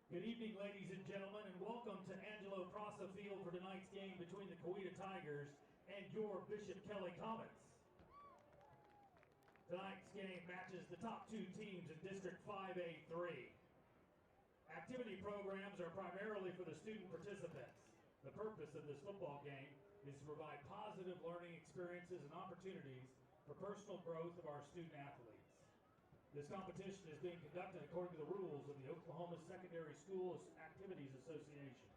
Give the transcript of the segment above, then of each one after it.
Good evening, ladies and gentlemen, and welcome to Angelo Prasa Field for tonight's game between the Coweta Tigers and your Bishop Kelly Comets. Tonight's game matches the top two teams in District 5A3. Activity programs are primarily for the student participants. The purpose of this football game is to provide positive learning experiences and opportunities for personal growth of our student athletes. This competition is being conducted according to the rules of the Oklahoma Secondary School Activities Association.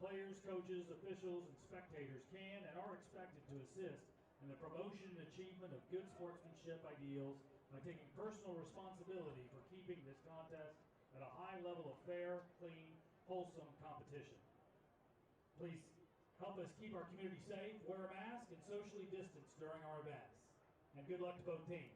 Players, coaches, officials, and spectators can and are expected to assist in the promotion and achievement of good sportsmanship ideals by taking personal responsibility for keeping this contest at a high level of fair, clean, wholesome competition. Please help us keep our community safe, wear a mask, and socially distance during our events. And good luck to both teams.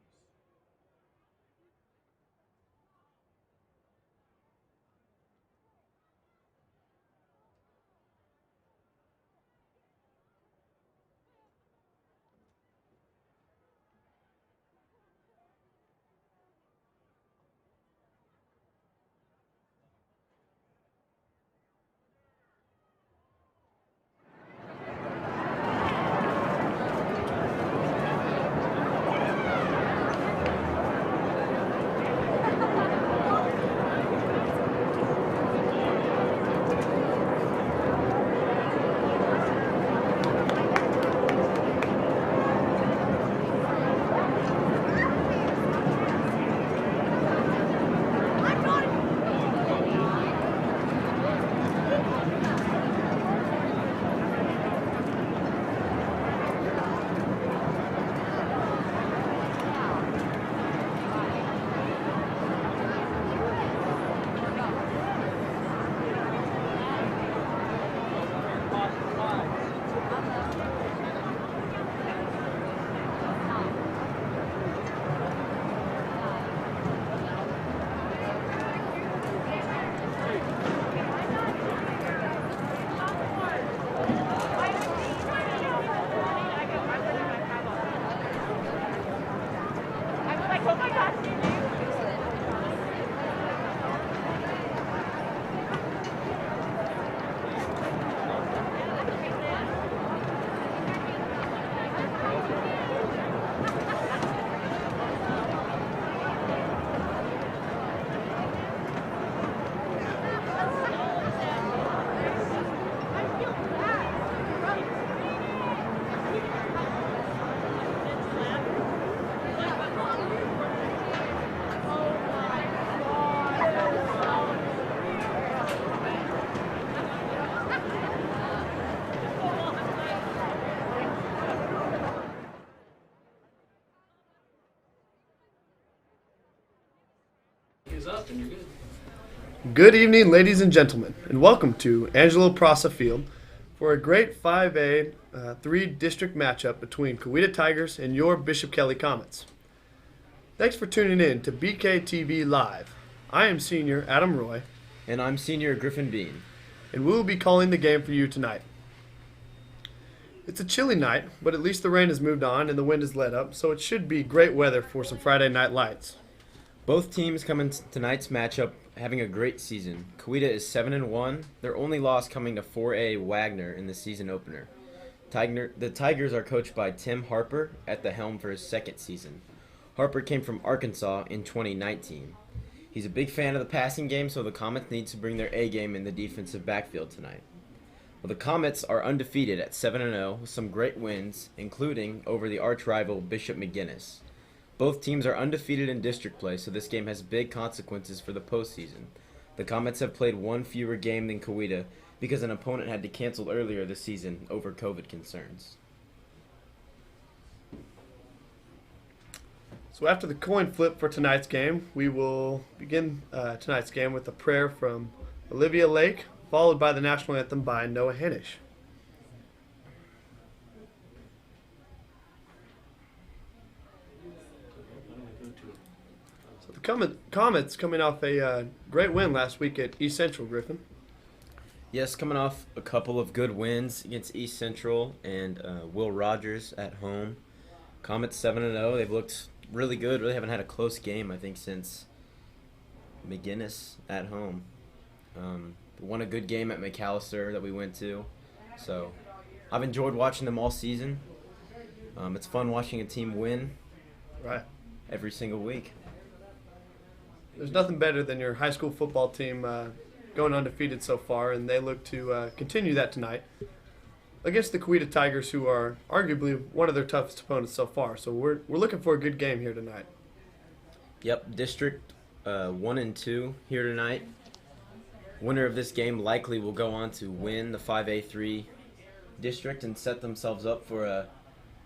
Up and you're good. Good evening, ladies and gentlemen, and welcome to Angelo Prasa Field for a great 5A 3 district matchup between Coweta Tigers and your Bishop Kelly Comets. Thanks for tuning in to BKTV Live. I am Senior Adam Roy. And I'm Senior Griffin Bean. And we will be calling the game for you tonight. It's a chilly night, but at least the rain has moved on and the wind has let up, so it should be great weather for some Friday night lights. Both teams come into tonight's matchup having a great season. Coweta is 7-1, their only loss coming to 4A Wagner in the season opener. The Tigers are coached by Tim Harper at the helm for his second season. Harper came from Arkansas in 2019. He's a big fan of the passing game, so the Comets need to bring their A game in the defensive backfield tonight. Well, the Comets are undefeated at 7-0 with some great wins, including over the arch-rival Bishop McGuinness. Both teams are undefeated in district play, so this game has big consequences for the postseason. The Comets have played one fewer game than Coweta because an opponent had to cancel earlier this season over COVID concerns. So after the coin flip for tonight's game, we will begin tonight's game with a prayer from Olivia Lake, followed by the national anthem by Noah Hanish. Comets coming off a great win last week at East Central, Griffin. Yes, coming off a couple of good wins against East Central and Will Rogers at home. Comets 7-0. They've looked really good. Really haven't had a close game, I think, since McGuinness at home. Won a good game at McAllister that we went to. So I've enjoyed watching them all season. It's fun watching a team win Right. every single week. There's nothing better than your high school football team going undefeated so far, and they look to continue that tonight against the Coweta Tigers, who are arguably one of their toughest opponents so far. So we're looking for a good game here tonight. Yep, District 1 and 2 here tonight. Winner of this game likely will go on to win the 5A3 district and set themselves up for a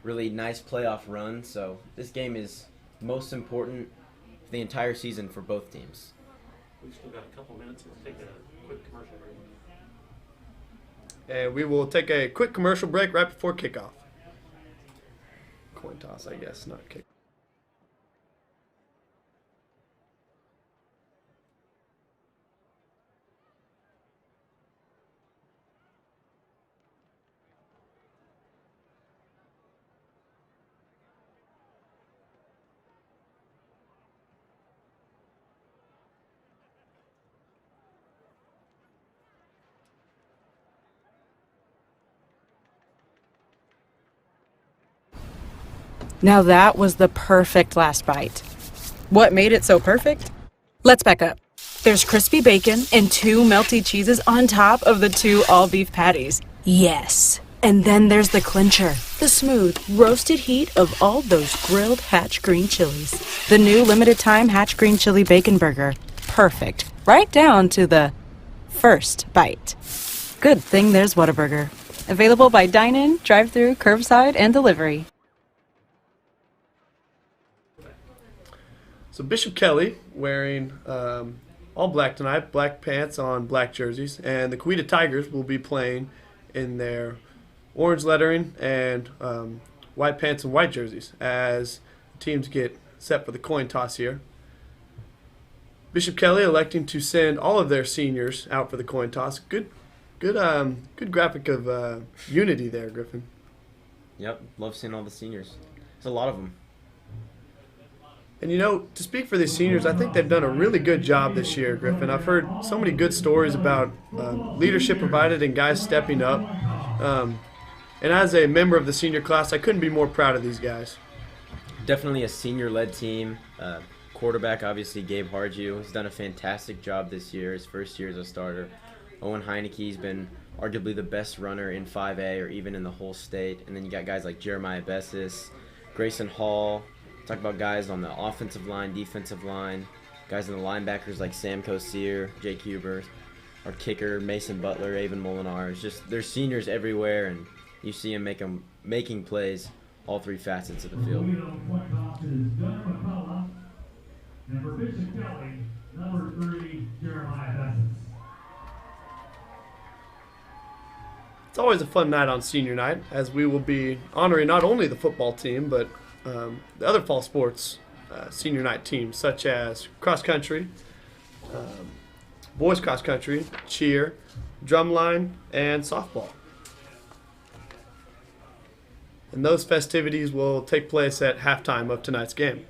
really nice playoff run. So this game is most important for the entire season for both teams. We've still got a couple minutes. We'll take a quick commercial break. And we will take a quick commercial break right before kickoff. Coin toss, I guess, not kick. Now that was the perfect last bite. What made it so perfect? Let's back up. There's crispy bacon and 2 melty cheeses on top of the 2 all-beef patties. Yes. And then there's the clincher, the smooth, roasted heat of all those grilled Hatch green chilies. The new limited-time Hatch green chili bacon burger. Perfect. Right down to the first bite. Good thing there's Whataburger. Available by dine-in, drive-thru, curbside, and delivery. So Bishop Kelly wearing all black tonight, black pants on black jerseys, and the Coweta Tigers will be playing in their orange lettering and white pants and white jerseys as teams get set for the coin toss here. Bishop Kelly electing to send all of their seniors out for the coin toss. Good graphic of unity there, Griffin. Yep, love seeing all the seniors. There's a lot of them. And to speak for these seniors, I think they've done a really good job this year, Griffin. I've heard so many good stories about leadership provided and guys stepping up. And as a member of the senior class, I couldn't be more proud of these guys. Definitely a senior-led team. Quarterback, obviously, Gabe Harju. He's done a fantastic job this year, his first year as a starter. Owen Heineke's been arguably the best runner in 5A or even in the whole state. And then you got guys like Jeremiah Bessis, Grayson Hall. Talk about guys on the offensive line, defensive line, guys in the linebackers like Sam Kosier, Jake Huber, our kicker, Mason Butler, Avon Molinar. It's just there's seniors everywhere, and you see them making plays all 3 facets of the field. And for Bishop Kelly, number 3, Jeremiah Bessis. It's always a fun night on senior night, as we will be honoring not only the football team, but the other fall sports senior night teams, such as cross country, boys cross country, cheer, drumline, and softball. And those festivities will take place at halftime of tonight's game.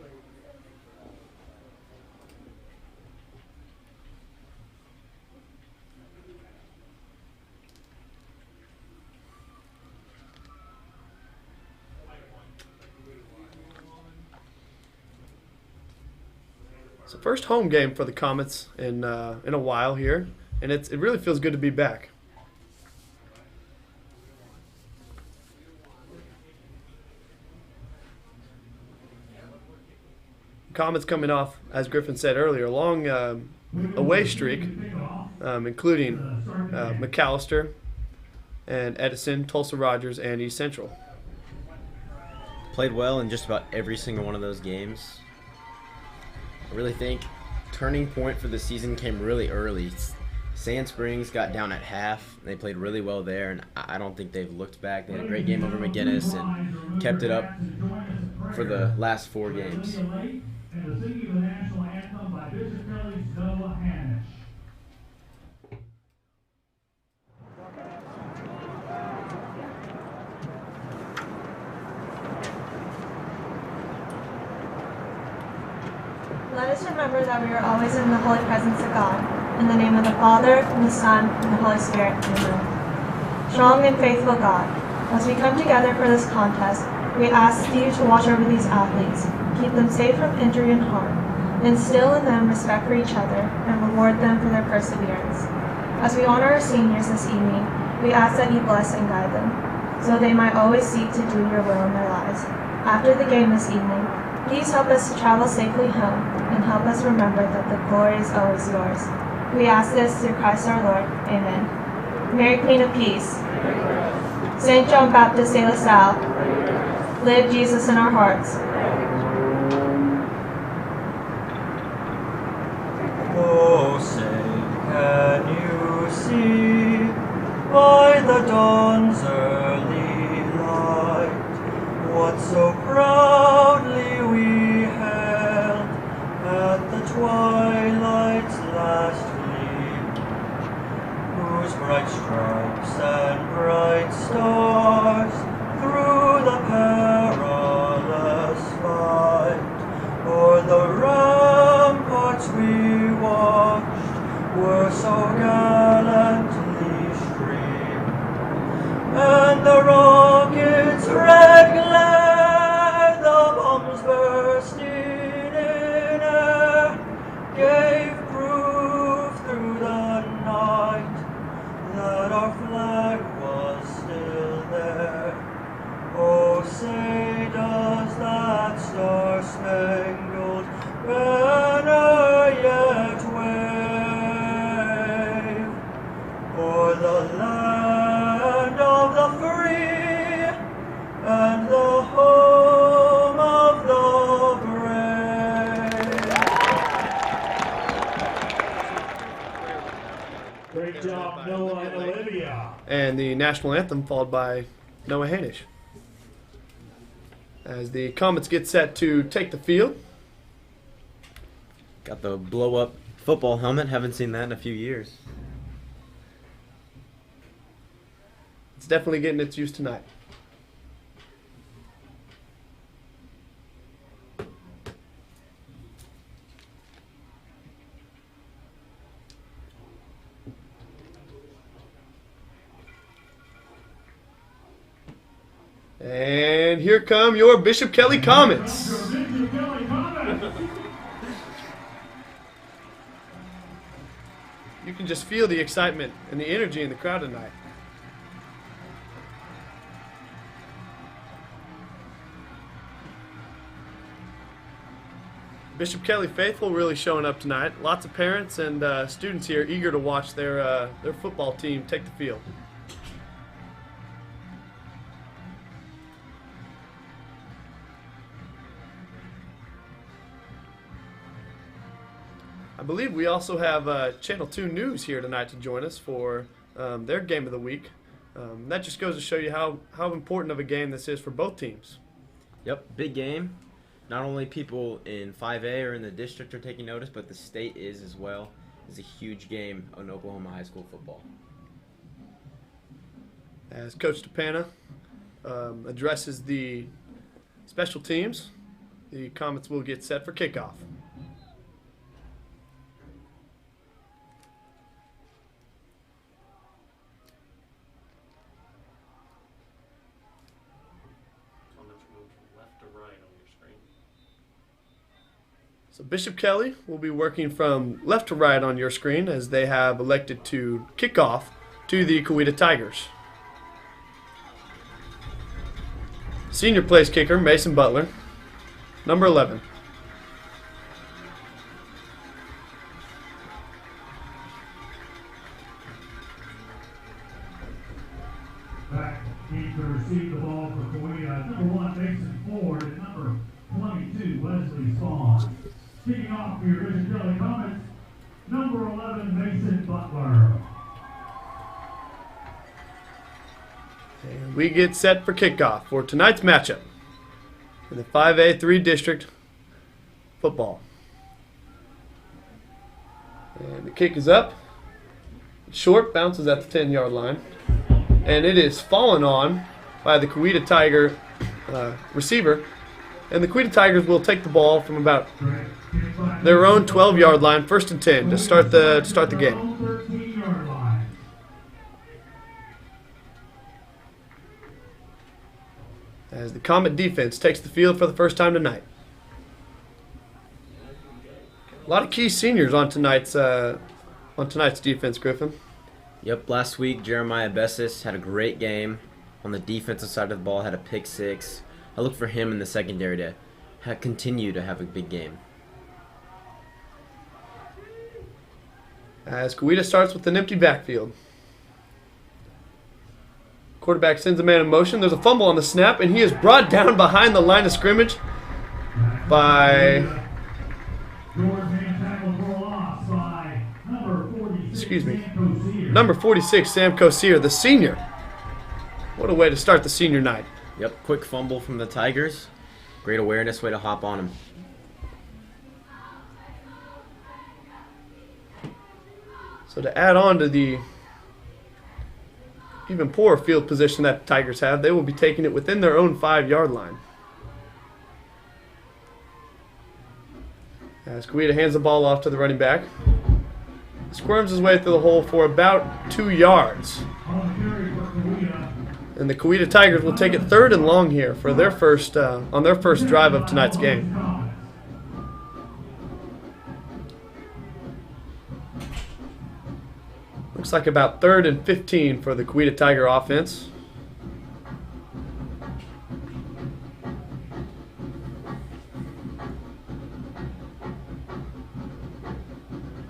It's the first home game for the Comets in a while here, and it really feels good to be back. Comets coming off, as Griffin said earlier, a long away streak, including McAllister and Edison, Tulsa Rogers, and East Central. Played well in just about every single one of those games. I really think turning point for the season came really early. Sand Springs got down at half. They played really well there, and I don't think they've looked back. They had a great game over McGinnis and kept it up for the last 4 games. And the singing of the national anthem by Bishop Kelly's Noah Hanish. Let us remember that we are always in the holy presence of God. In the name of the Father, and the Son, and the Holy Spirit, amen. Strong and faithful God, as we come together for this contest, we ask you to watch over these athletes, keep them safe from injury and harm, instill in them respect for each other, and reward them for their perseverance. As we honor our seniors this evening, we ask that you bless and guide them, so they might always seek to do your will in their lives. After the game this evening, please help us to travel safely home, and help us remember that the glory is always yours. We ask this through Christ our Lord. Amen. Mary Queen of Peace, Saint John Baptist de La Salle, live Jesus in our hearts. Oh, say, can you see by the dawn's early light what so proudly we held at the twilight's last gleam, whose bright stripes and bright stars through the perilous fight o'er the ramparts we watched were so gallantly streamed, and the rockets' red glare, the bombs bursting in air, gave proof through the night that our flag was still there. Oh, say does that star-spangled banner yet wave o'er the land of the free and the home of the brave? Great job, Noah and Olivia. And the national anthem followed by Noah Hanish. As the Comets get set to take the field. Got the blow-up football helmet. Haven't seen that in a few years. It's definitely getting its use tonight. And here come your Bishop Kelly Comets. You can just feel the excitement and the energy in the crowd tonight. Bishop Kelly faithful really showing up tonight. Lots of parents and students here eager to watch their football team take the field. I believe we also have Channel 2 News here tonight to join us for their game of the week. That just goes to show you how important of a game this is for both teams. Yep, big game. Not only people in 5A or in the district are taking notice, but the state is as well. It's a huge game on Oklahoma high school football. As Coach DePana addresses the special teams, the Comets will get set for kickoff. So Bishop Kelly will be working from left to right on your screen as they have elected to kick off to the Coweta Tigers. Senior place kicker Mason Butler, number 11. Back in to receive the ball for Coweta, number 1 Mason Ford and number 22 Wesley Spawn. Kicking off for your Bishop Kelly Comets, number 11 Mason Butler. And we get set for kickoff for tonight's matchup in the 5A 3 district football. And the kick is up. Short, bounces at the 10-yard line. And it is fallen on by the Coweta Tiger receiver. And the Coweta Tigers will take the ball from about their own 12-yard line, 1st and 10 to start the game. 13-yard line. As the Comet defense takes the field for the first time tonight. A lot of key seniors on tonight's defense, Griffin. Yep, last week Jeremiah Bessis had a great game on the defensive side of the ball, had a pick 6. I look for him in the secondary to continue to have a big game. As Coweta starts with an empty backfield. Quarterback sends a man in motion. There's a fumble on the snap, and he is brought down behind the line of scrimmage by, number 46, Sam Kosier, the senior. What a way to start the senior night. Yep, quick fumble from the Tigers. Great awareness, way to hop on him. So to add on to the even poorer field position that the Tigers have, they will be taking it within their own 5-yard line. As Coweta hands the ball off to the running back. Squirms his way through the hole for about 2 yards. And the Coweta Tigers will take it 3rd and long here for their first on their first drive of tonight's game. Looks like about 3rd and 15 for the Coweta Tiger offense.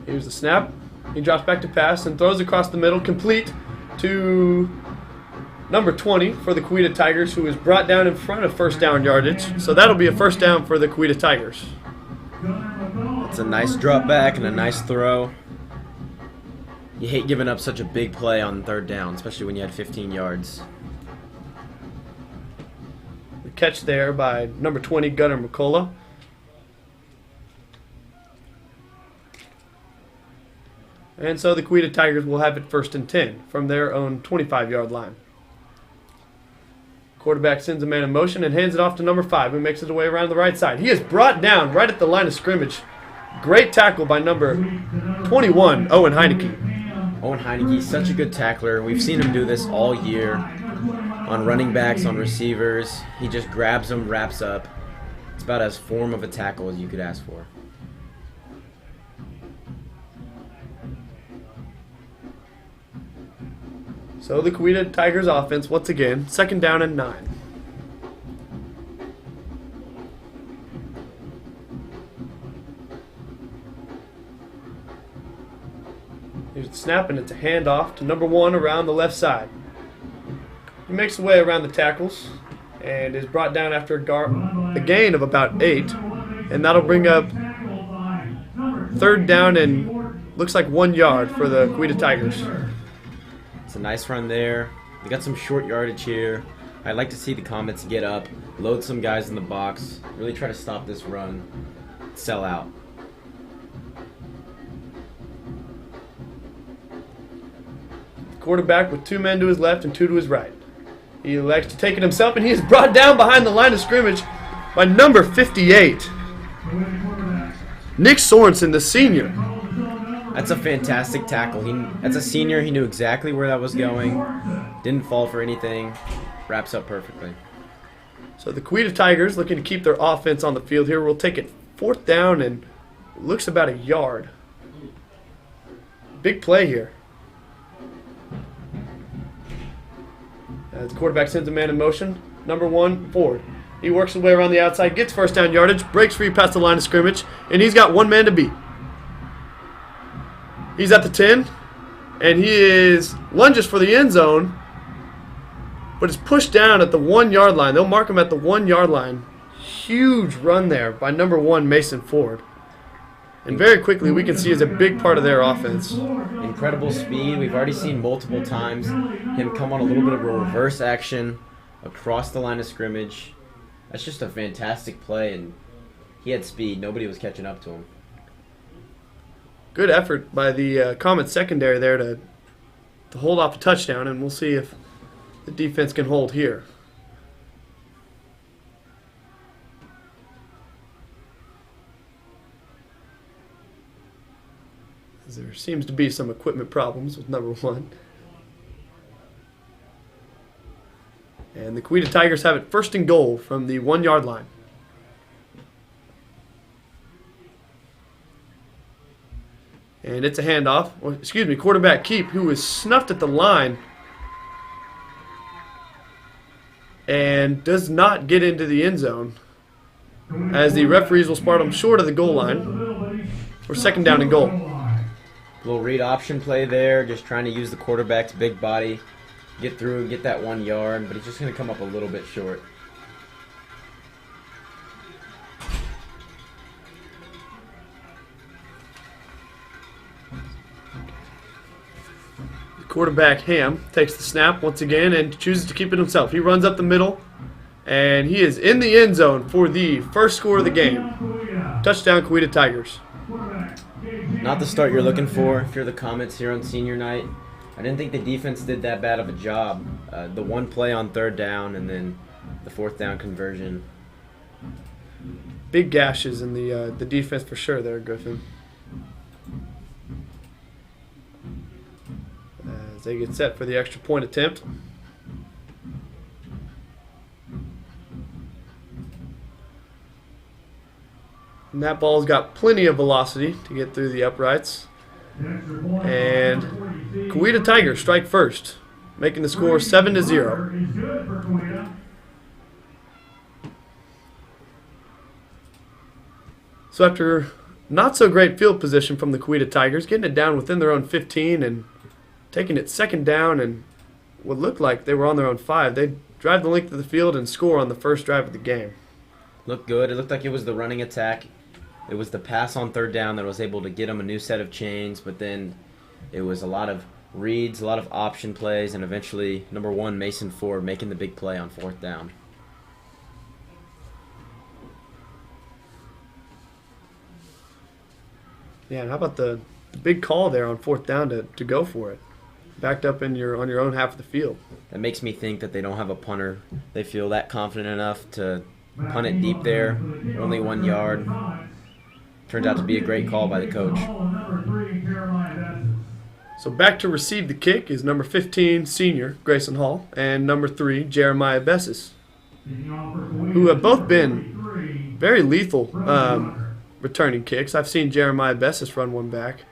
Here's the snap. He drops back to pass and throws across the middle, complete to number 20 for the Coweta Tigers, who is brought down in front of first down yardage. So that'll be a first down for the Coweta Tigers. It's a nice drop back and a nice throw. You hate giving up such a big play on 3rd down, especially when you had 15 yards. The catch there by number 20, Gunnar McCullough. And so the Coweta Tigers will have it 1st and 10 from their own 25-yard line. Quarterback sends a man in motion and hands it off to number 5, who makes it away around the right side. He is brought down right at the line of scrimmage. Great tackle by number 21, Owen Heineke. Owen Heineke, such a good tackler. We've seen him do this all year on running backs, on receivers. He just grabs them, wraps up. It's about as form of a tackle as you could ask for. So the Coweta Tigers offense, once again, 2nd down and 9. Here's the snap, and it's a handoff to number 1 around the left side. He makes the way around the tackles and is brought down after a gain of about 8. And that'll bring up 3rd down and looks like 1 yard for the Coweta Tigers. It's a nice run there. We got some short yardage here. I'd like to see the Comets get up, load some guys in the box, really try to stop this run, sell out. Quarterback with 2 men to his left and 2 to his right. He elects to take it himself, and he is brought down behind the line of scrimmage by number 58, Nick Sorensen, the senior. That's a fantastic tackle. That's a senior. He knew exactly where that was going. Didn't fall for anything. Wraps up perfectly. So the Coweta Tigers, looking to keep their offense on the field here, will take it 4th down and looks about a yard. Big play here. As the quarterback sends a man in motion, number 1, Ford. He works his way around the outside, gets 1st down yardage, breaks free past the line of scrimmage, and he's got 1 man to beat. He's at the 10, and he lunges for the end zone, but is pushed down at the 1-yard line. They'll mark him at the 1-yard line. Huge run there by number 1, Mason Ford. And very quickly we can see is a big part of their offense. Incredible speed. We've already seen multiple times him come on a little bit of a reverse action across the line of scrimmage. That's just a fantastic play, and he had speed. Nobody was catching up to him. Good effort by the Comets secondary there to hold off a touchdown, and we'll see if the defense can hold here. There seems to be some equipment problems with number 1. And the Coweta Tigers have it first and goal from the 1-yard line. And it's a handoff. Or, excuse me, quarterback Keep, who is snuffed at the line and does not get into the end zone, as the referees will spot him short of the goal line for second down and goal. Little read option play there, just trying to use the quarterback's big body, get through, get that 1 yard, but he's just going to come up a little bit short. Quarterback Ham takes the snap once again and chooses to keep it himself. He runs up the middle, and he is in the end zone for the first score of the game. Touchdown, Coweta Tigers. Not the start you're looking for if you're the Comets here on senior night. I didn't think the defense did that bad of a job. The one play on third down and then the fourth down conversion. Big gashes in the defense for sure there, Griffin. As they get set for the extra point attempt. And that ball's got plenty of velocity to get through the uprights. And Coweta Tigers strike first, making the score 7-0. So after not so great field position from the Coweta Tigers, getting it down within their own 15 and taking it second down and what looked like they were on their own 5, they drive the length of the field and score on the first drive of the game. Looked good. It looked like it was the running attack. It was the pass on third down that was able to get them a new set of chains, but then it was a lot of reads, a lot of option plays, and eventually number 1, Mason Ford, making the big play on fourth down. Yeah, and how about the big call there on fourth down to go for it? Backed up on your own half of the field. That makes me think that they don't have a punter. They feel that confident enough to punt it deep there, only 1 yard. Turns out to be a great call by the coach. So back to receive the kick is number 15, senior Grayson Hall, and number 3, Jeremiah Bessis, who have both been very lethal returning kicks. I've seen Jeremiah Bessis run one back.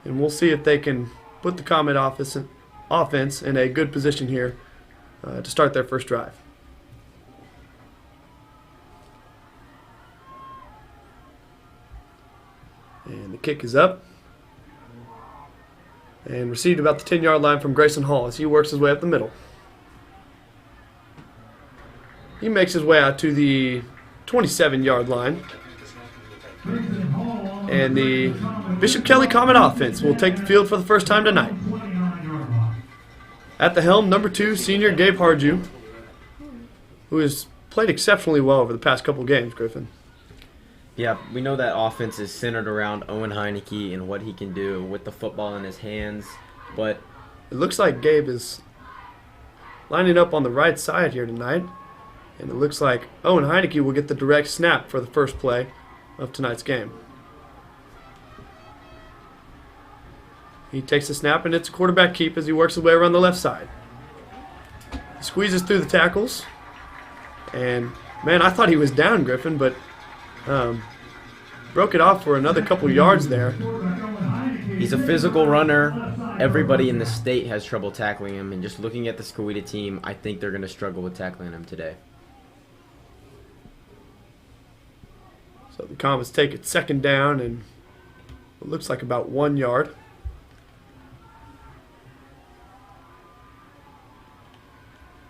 And we'll see if they can put the Comet offense in a good position here to start their first drive. And the kick is up. And received about the 10-yard line from Grayson Hall as he works his way up the middle. He makes his way out to the 27-yard line. And the Bishop Kelly Comet offense will take the field for the first time tonight. At the helm, number 2, senior Gabe Harju, who has played exceptionally well over the past couple games, Griffin. Yeah, we know that offense is centered around Owen Heineke and what he can do with the football in his hands, but it looks like Gabe is lining up on the right side here tonight, and it looks like Owen Heineke will get the direct snap for the first play of tonight's game. He takes the snap, and it's a quarterback keep as he works his way around the left side. He squeezes through the tackles, and man, I thought he was down, Griffin, but broke it off for another couple yards there. He's a physical runner. Everybody in the state has trouble tackling him, and just looking at the Coweta team, I think they're going to struggle with tackling him today. So the Comets take it second down and it looks like about 1 yard.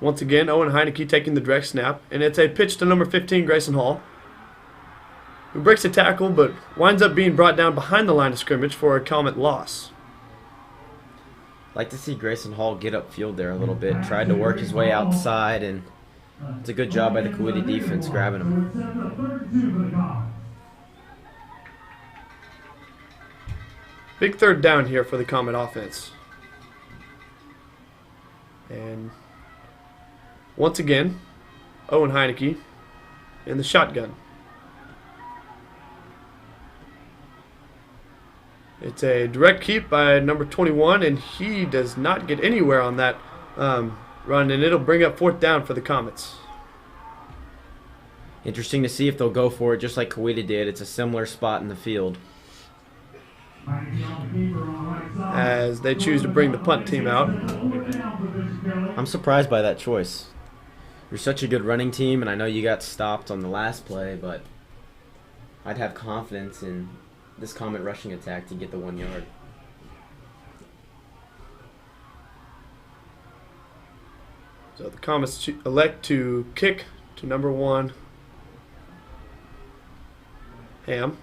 Once again, Owen Heineke taking the direct snap, and it's a pitch to number 15, Grayson Hall, who breaks a tackle but winds up being brought down behind the line of scrimmage for a Comet loss. Like to see Grayson Hall get upfield there a little bit. Tried to work his way outside, and it's a good job by the Coweta defense grabbing him. Big third down here for the Comet offense. And once again, Owen Heineke in the shotgun. It's a direct keep by number 21, and he does not get anywhere on that run, and it'll bring up 4th down for the Comets. Interesting to see if they'll go for it just like Coweta did. It's a similar spot in the field. As they choose to bring the punt team out. I'm surprised by that choice. You're such a good running team, and I know you got stopped on the last play, but I'd have confidence in this Comet rushing attack to get the 1 yard. So the Comets elect to kick to number 1, Ham.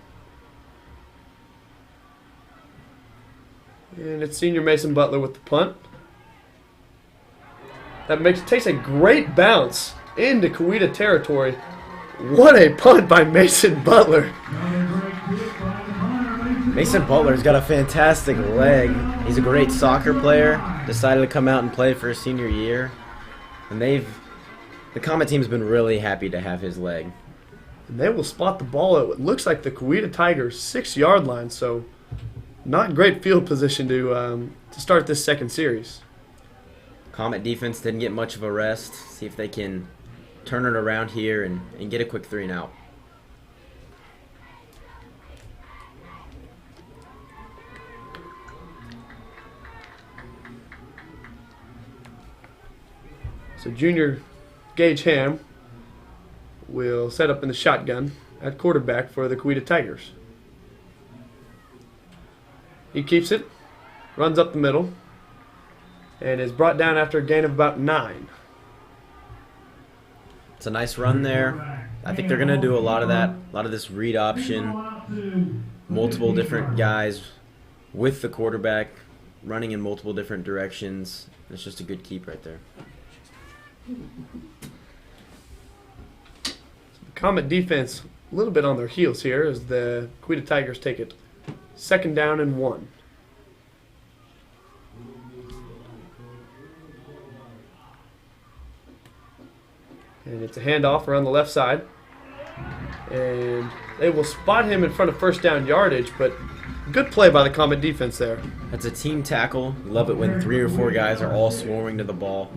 And it's senior Mason Butler with the punt. That takes a great bounce into Coweta territory. What a punt by Mason Butler. Mason Butler's got a fantastic leg. He's a great soccer player. Decided to come out and play for his senior year. And the Comet team's been really happy to have his leg. And they will spot the ball at what looks like the Coweta Tigers' 6-yard line, so not great field position to start this second series. Comet defense didn't get much of a rest. See if they can turn it around here and get a quick 3 and out. So junior Gage Ham will set up in the shotgun at quarterback for the Coweta Tigers. He keeps it, runs up the middle, and is brought down after a gain of about 9. It's a nice run there. I think they're going to do a lot of that, a lot of this read option, multiple different guys with the quarterback running in multiple different directions. It's just a good keep right there. Comet defense a little bit on their heels here as the Coweta Tigers take it 2nd down and 1. And it's a handoff around the left side. And they will spot him in front of 1st down yardage, but good play by the Comet defense there. That's a team tackle. You love it when 3 or 4 guys are all swarming to the ball.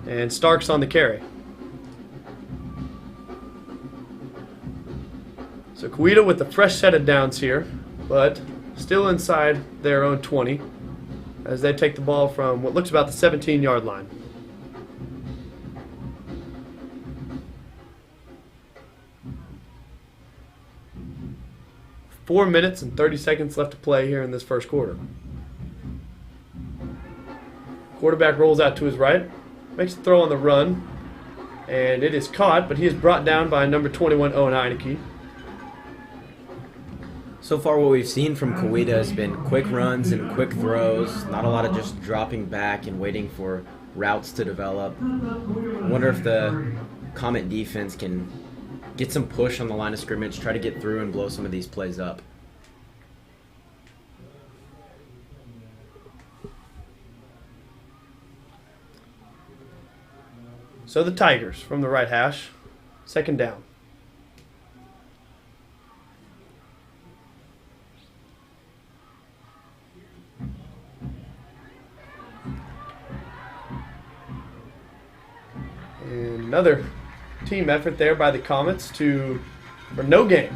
And Starks on the carry. So Coweta with the fresh set of downs here, but still inside their own 20 as they take the ball from what looks about the 17-yard line. Four minutes and 30 seconds left to play here in this first quarter. Quarterback rolls out to his right, makes the throw on the run, and it is caught, but he is brought down by number 21, Owen Heineke. So far what we've seen from Coweta has been quick runs and quick throws, not a lot of just dropping back and waiting for routes to develop. I wonder if the Comet defense can get some push on the line of scrimmage, try to get through and blow some of these plays up. So the Tigers from the right hash, 2nd down. And another team effort there by the Comets for no gain.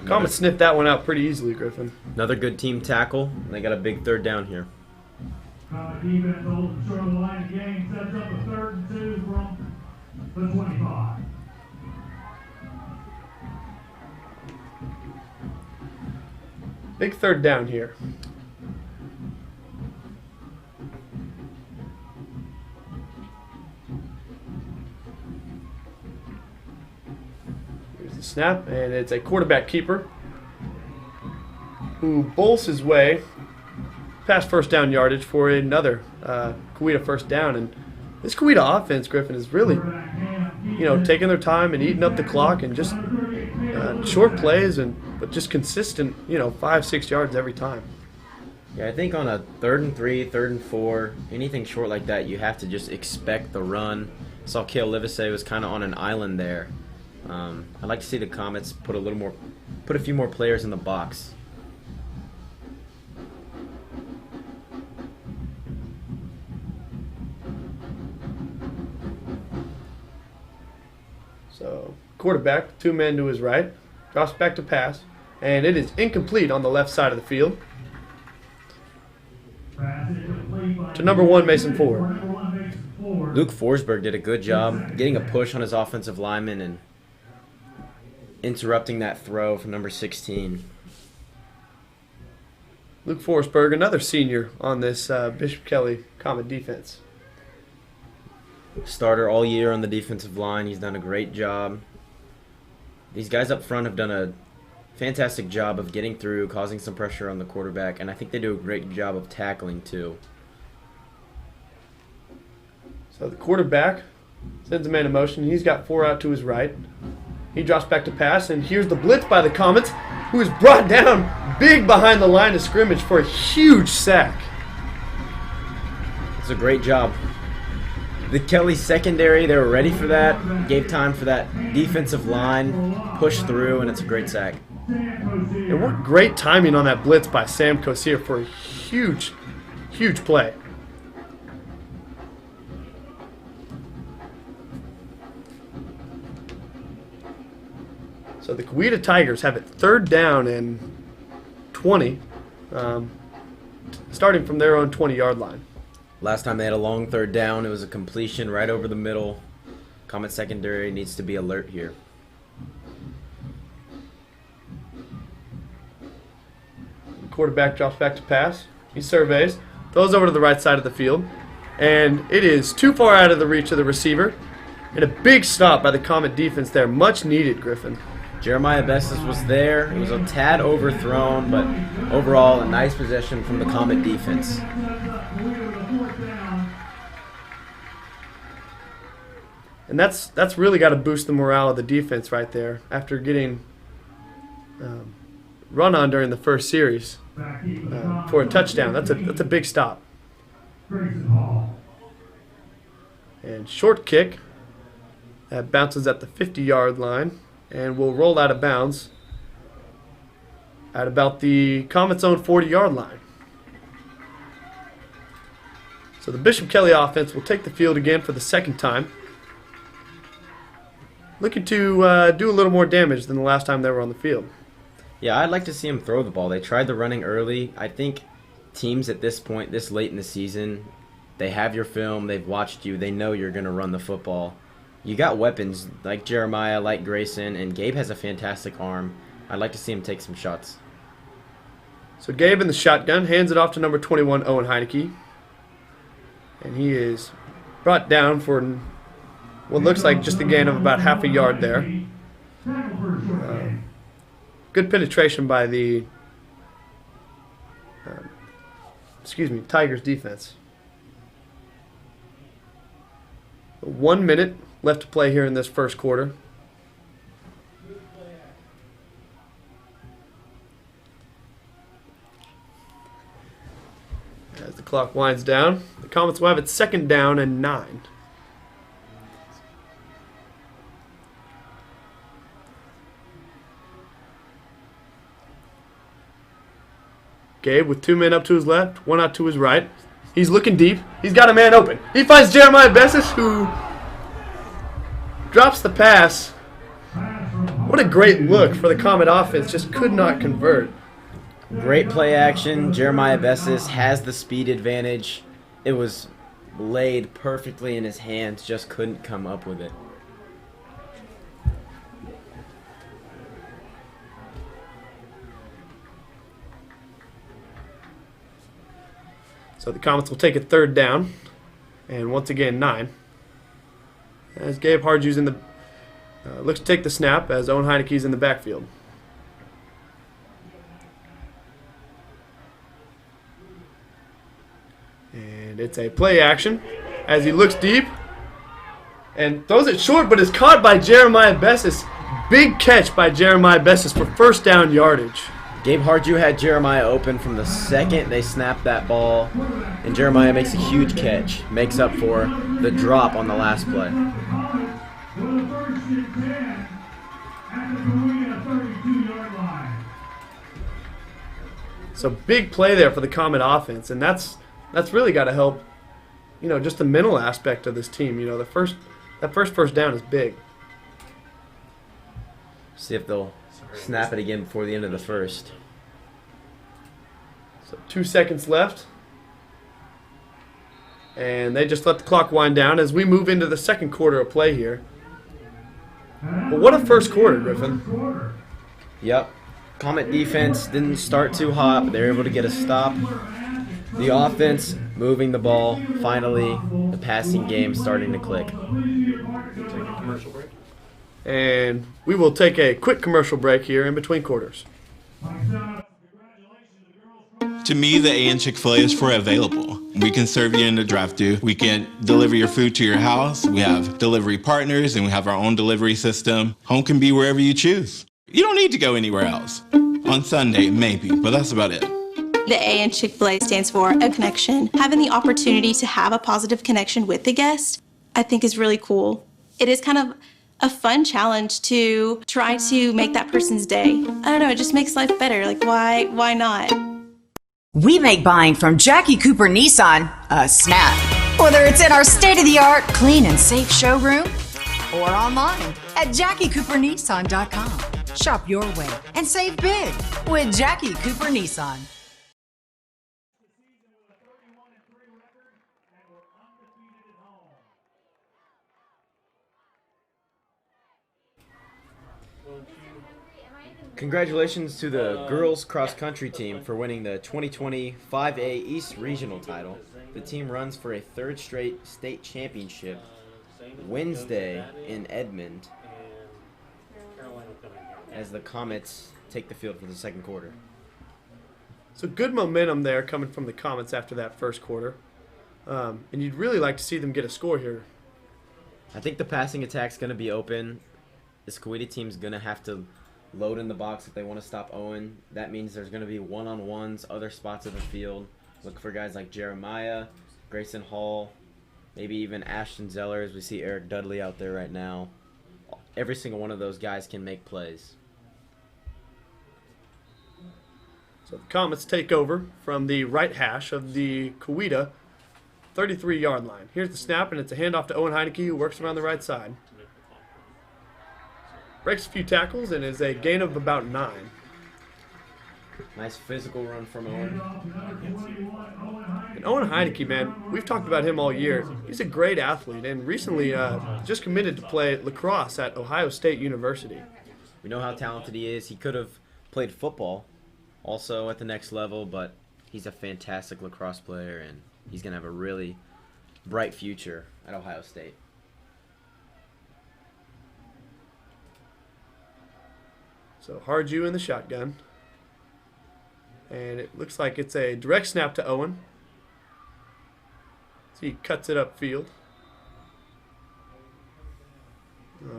Comets sniffed that one out pretty easily, Griffin. Another good team tackle. They got a big 3rd down here. Defense holds short of the line of game, sets up a 3rd and 2 from the 25. Big 3rd down here. Here's the snap, and it's a quarterback keeper who bowls his way past 1st down yardage for another Coweta 1st down. And this Coweta offense, Griffin, is really, taking their time and eating up the clock and just short plays but just consistent, 5-6 yards every time. Yeah, I think on a 3rd and 3, 3rd and 4, anything short like that, you have to just expect the run. I saw Cale Livesey was kind of on an island there, I'd like to see the Comets put a few more players in the box. So quarterback, 2 men to his right, drops back to pass, and it is incomplete on the left side of the field to number 1, Mason Ford. Luke Forsberg did a good job getting a push on his offensive lineman and interrupting that throw from number 16. Luke Forsberg, another senior on this Bishop Kelly Comet defense. Starter all year on the defensive line. He's done a great job. These guys up front have done a fantastic job of getting through, causing some pressure on the quarterback, and I think they do a great job of tackling too. So the quarterback sends a man in motion. He's got 4 out to his right. He drops back to pass, and here's the blitz by the Comets, who is brought down big behind the line of scrimmage for a huge sack. It's a great job. The Kelly secondary, they were ready for that, gave time for that defensive line, pushed through, and it's a great sack. And what great timing on that blitz by Sam Kosier for a huge, huge play. So the Coweta Tigers have it 3rd down and 20, starting from their own 20-yard line. Last time they had a long 3rd down, it was a completion right over the middle. Comet secondary needs to be alert here. The quarterback drops back to pass. He surveys, throws over to the right side of the field, and it is too far out of the reach of the receiver. And a big stop by the Comet defense there. Much needed, Griffin. Jeremiah Bessis was there. It was a tad overthrown, but overall a nice possession from the Comet defense. And that's really got to boost the morale of the defense right there after getting run on during the first series for a touchdown. That's a big stop. And short kick that bounces at the 50-yard line and will roll out of bounds at about the Comet's own 40-yard line. So the Bishop Kelly offense will take the field again for the 2nd time, looking to do a little more damage than the last time they were on the field. Yeah, I'd like to see them throw the ball. They tried the running early. I think teams at this point, this late in the season, they have your film, they've watched you, they know you're going to run the football. You got weapons like Jeremiah, like Grayson, and Gabe has a fantastic arm. I'd like to see him take some shots. So Gabe in the shotgun hands it off to number 21, Owen Heineke. And he is brought down for what looks like just a gain of about half a yard there. Good penetration by the Tigers defense. 1 minute left to play here in this first quarter. As the clock winds down, the Comets will have it 2nd down and 9. Gabe with 2 men up to his left, 1 out to his right. He's looking deep. He's got a man open. He finds Jeremiah Bessis, who drops the pass. What a great look for the Comet offense. Just could not convert. Great play action. Jeremiah Bessis has the speed advantage. It was laid perfectly in his hands. Just couldn't come up with it. So the Comets will take a 3rd down, and once again 9. As Gabe Hardju's in the looks to take the snap as Owen Heineke's in the backfield. And it's a play action as he looks deep and throws it short, but is caught by Jeremiah Bessis. Big catch by Jeremiah Bessis for 1st down yardage. Gabe Hardju had Jeremiah open from the second they snapped that ball, and Jeremiah makes a huge catch, makes up for the drop on the last play. So big play there for the Comet offense, and that's really got to help, just the mental aspect of this team. That first down is big. See if they'll snap it again before the end of the first. So 2 seconds left. And they just let the clock wind down as we move into the second quarter of play here. But what a first quarter, Griffin. Yep. Comet defense didn't start too hot, but they were able to get a stop. The offense moving the ball. Finally, the passing game starting to click. Take a commercial break. And we will take a quick commercial break here in between quarters. To me, the A and Chick-fil-A is for available. We can serve you in the drive-thru. We can deliver your food to your house. We have delivery partners, and we have our own delivery system. Home can be wherever you choose. You don't need to go anywhere else. On Sunday, maybe, but that's about it. The A in Chick-fil-A stands for a connection. Having the opportunity to have a positive connection with the guest, I think is really cool. It is kind of a fun challenge to try to make that person's day. I don't know, it just makes life better. Like, why not? We make buying from Jackie Cooper Nissan a snap. Whether it's in our state-of-the-art, clean and safe showroom or online at JackieCooperNissan.com. Shop your way and save big with Jackie Cooper Nissan. Congratulations to the girls cross-country team for winning the 2020 5A East Regional title. The team runs for a third straight state championship Wednesday in Edmond as the Comets take the field for the second quarter. So good momentum there coming from the Comets after that first quarter. And you'd really like to see them get a score here. I think the passing attack's going to be open. This Coweta team's going to have to load in the box if they want to stop Owen. That means there's going to be one-on-ones, other spots of the field. Look for guys like Jeremiah, Grayson Hall, maybe even Ashton Zeller, as we see Eric Dudley out there right now. Every single one of those guys can make plays. So the Comets take over from the right hash of the Coweta 33-yard line. Here's the snap, and it's a handoff to Owen Heineke, who works around the right side. Breaks a few tackles and is a gain of about 9. Nice physical run from Owen. And Owen Heineke, man, we've talked about him all year. He's a great athlete and recently just committed to play lacrosse at Ohio State University. We know how talented he is. He could have played football also at the next level, but he's a fantastic lacrosse player, and he's going to have a really bright future at Ohio State. So Harju in the shotgun. And it looks like it's a direct snap to Owen. So he cuts it upfield.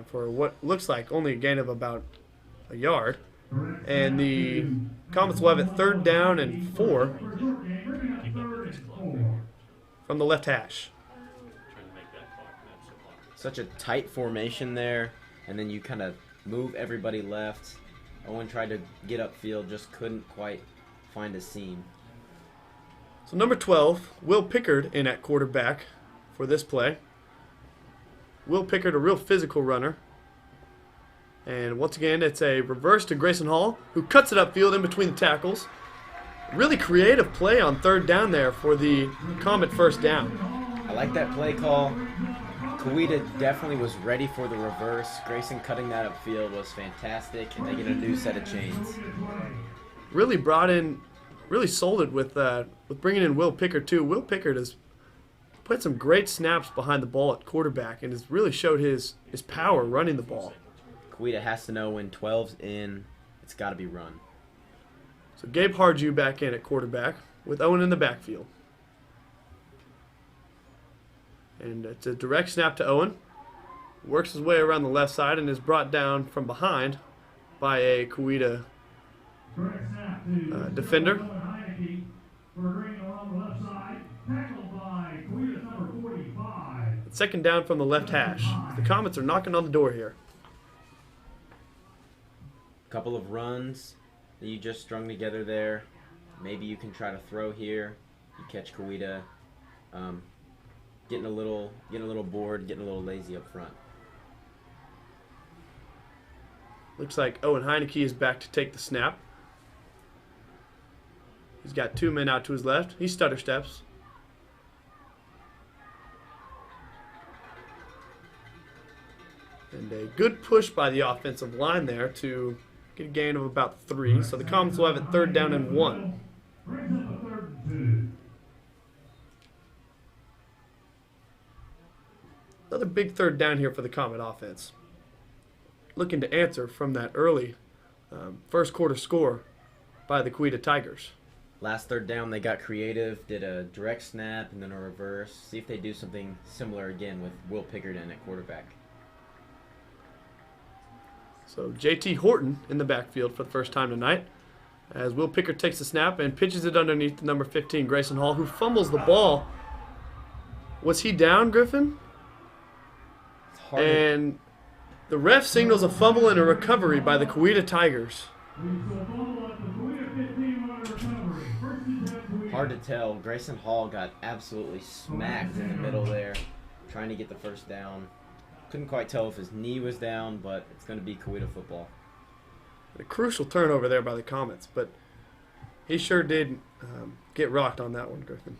For what looks like only a gain of about a yard. And the Comets will have it 3rd down and 4 from the left hash. Such a tight formation there, and then you kind of move everybody left. Owen tried to get upfield, just couldn't quite find a seam. So number 12, Will Pickard in at quarterback for this play. Will Pickard, a real physical runner. And once again, it's a reverse to Grayson Hall, who cuts it upfield in between the tackles. Really creative play on 3rd down there for the Comet first down. I like that play call. Coweta definitely was ready for the reverse. Grayson cutting that upfield was fantastic, and they get a new set of chains. Really sold it with bringing in Will Pickard too. Will Pickard has put some great snaps behind the ball at quarterback and has really showed his power running the ball. Coweta has to know when 12's in, it's got to be run. So Gabe Harju back in at quarterback with Owen in the backfield. And it's a direct snap to Owen. Works his way around the left side and is brought down from behind by a Coweta defender. It's 2nd down from the left hash. The Comets are knocking on the door here. Couple of runs that you just strung together there. Maybe you can try to throw here. You catch Coweta getting a little bored, getting a little lazy up front. Looks like Owen Heineke is back to take the snap. He's got 2 men out to his left. He stutter steps. And a good push by the offensive line there to get a gain of about 3. So the Comets will have it 3rd down and 1. Another big 3rd down here for the Comet offense. Looking to answer from that early first quarter score by the Coweta Tigers. Last 3rd down, they got creative, did a direct snap and then a reverse. See if they do something similar again with Will Pickerton at quarterback. So JT Horton in the backfield for the first time tonight, as Will Pickard takes the snap and pitches it underneath the number 15, Grayson Hall, who fumbles the ball. Was he down, Griffin? And the ref signals a fumble and a recovery by the Coweta Tigers. Hard to tell. Grayson Hall got absolutely smacked in the middle there, trying to get the first down. Couldn't quite tell if his knee was down, but it's going to be Coweta football. A crucial turnover there by the Comets, but he sure did get rocked on that one, Griffin.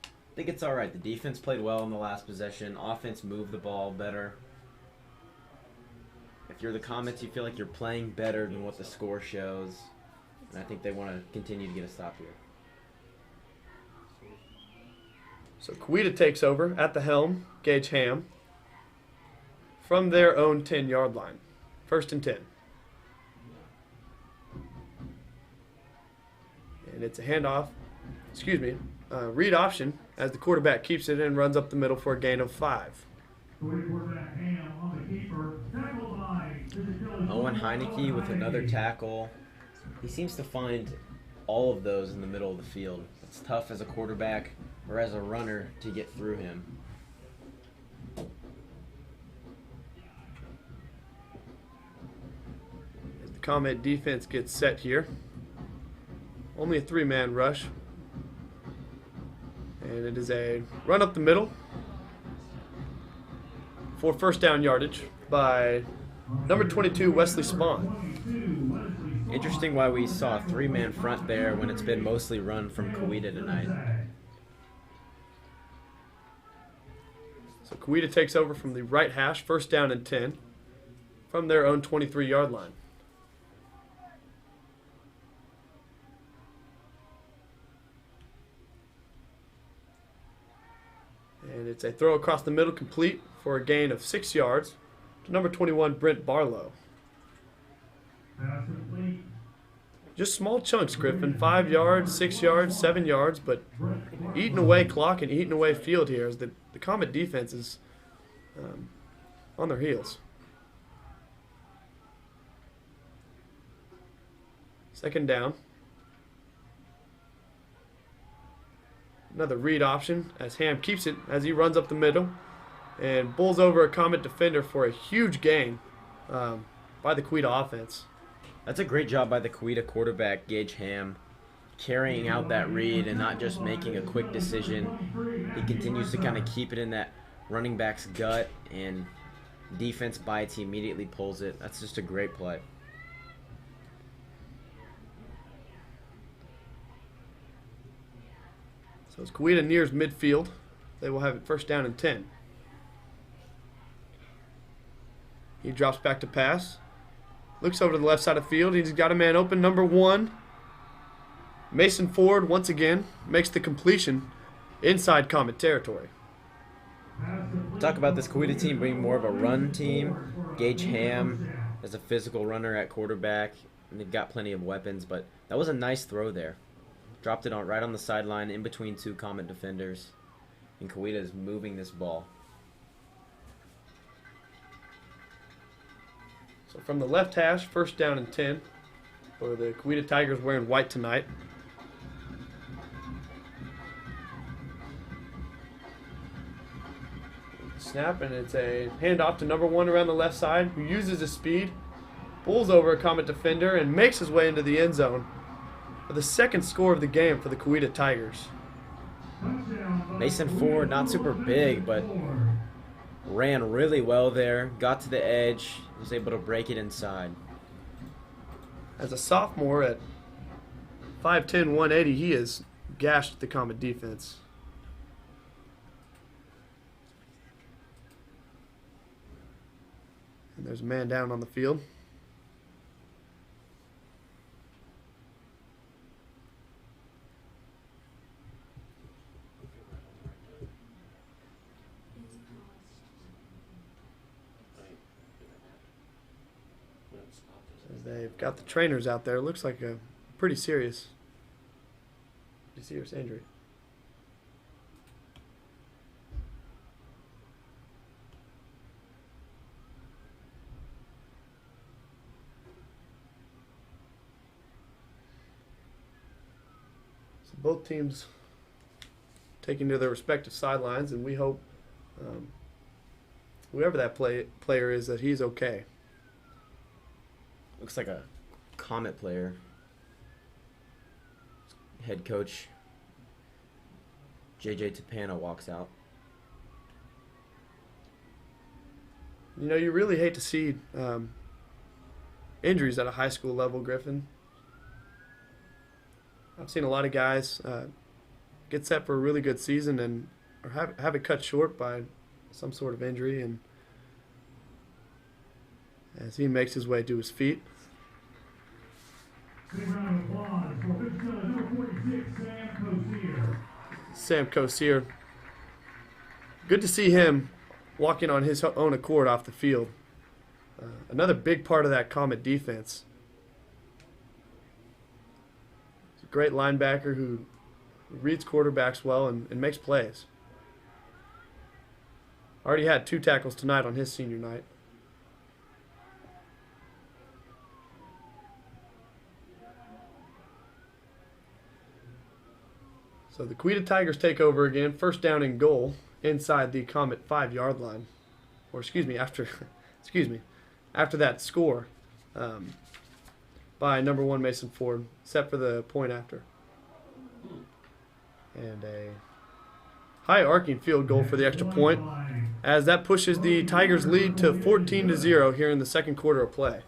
I think it's all right. The defense played well in the last possession. Offense moved the ball better. If you're the Comets, you feel like you're playing better than what the score shows. And I think they want to continue to get a stop here. So Coweta takes over at the helm, Gage Ham, from their own 10-yard line. 1st and 10. And it's a handoff, read option as the quarterback keeps it and runs up the middle for a gain of 5. Owen Heineke with another tackle. He seems to find all of those in the middle of the field. It's tough as a quarterback or as a runner to get through him. As the Comet defense gets set here. Only a 3-man rush. And it is a run up the middle for 1st down yardage by number 22, Wesley Spahn. Interesting why we saw a 3-man front there when it's been mostly run from Coweta tonight. So Coweta takes over from the right hash, 1st down and 10 from their own 23-yard line. And it's a throw across the middle, complete for a gain of 6 yards to number 21, Brent Barlow. Just small chunks, Griffin. 5 yards, 6 yards, 7 yards, but eating away clock and eating away field here as the Comet defense is on their heels. 2nd down. Another read option as Ham keeps it as he runs up the middle and bulls over a Comet defender for a huge gain by the Coweta offense. That's a great job by the Coweta quarterback, Gage Ham, carrying out that read and not just making a quick decision. He continues to kind of keep it in that running back's gut, and defense bites, he immediately pulls it. That's just a great play. So as Coweta nears midfield, they will have it 1st down and 10. He drops back to pass. Looks over to the left side of the field. He's got a man open, number 1. Mason Ford, once again, makes the completion inside Comet territory. Talk about this Coweta team being more of a run team. Gage Ham is a physical runner at quarterback, and they've got plenty of weapons, but that was a nice throw there. Dropped it right on the sideline in between 2 Comet defenders, and Coweta is moving this ball. So from the left hash, 1st down and 10 for the Coweta Tigers wearing white tonight. Snap, and it's a handoff to number 1 around the left side, who uses his speed, pulls over a Comet defender, and makes his way into the end zone for the second score of the game for the Coweta Tigers. Mason Ford, not super big, but ran really well there. Got to the edge, was able to break it inside. As a sophomore at 5'10", 180, he has gashed the Comet defense. And there's a man down on the field. They've got the trainers out there. It looks like a pretty serious injury. So both teams taking to their respective sidelines, and we hope whoever that player is, that he's okay. Looks like a Comet player. Head coach JJ Tapana walks out. You know, you really hate to see injuries at a high school level, Griffin. I've seen a lot of guys get set for a really good season and or have it cut short by some sort of injury, and as he makes his way to his feet. Big round of applause for number 46, Sam Kosier. Good to see him walking on his own accord off the field. Another big part of that Comet defense. He's a great linebacker who reads quarterbacks well and makes plays. Already had 2 tackles tonight on his senior night. So the Coweta Tigers take over again. First down and goal inside the Comet 5-yard line. Or after that score by number 1 Mason Ford, set for the point after. And a high arcing field goal for the extra point, as that pushes the Tigers lead to 14-0 here in the second quarter of play.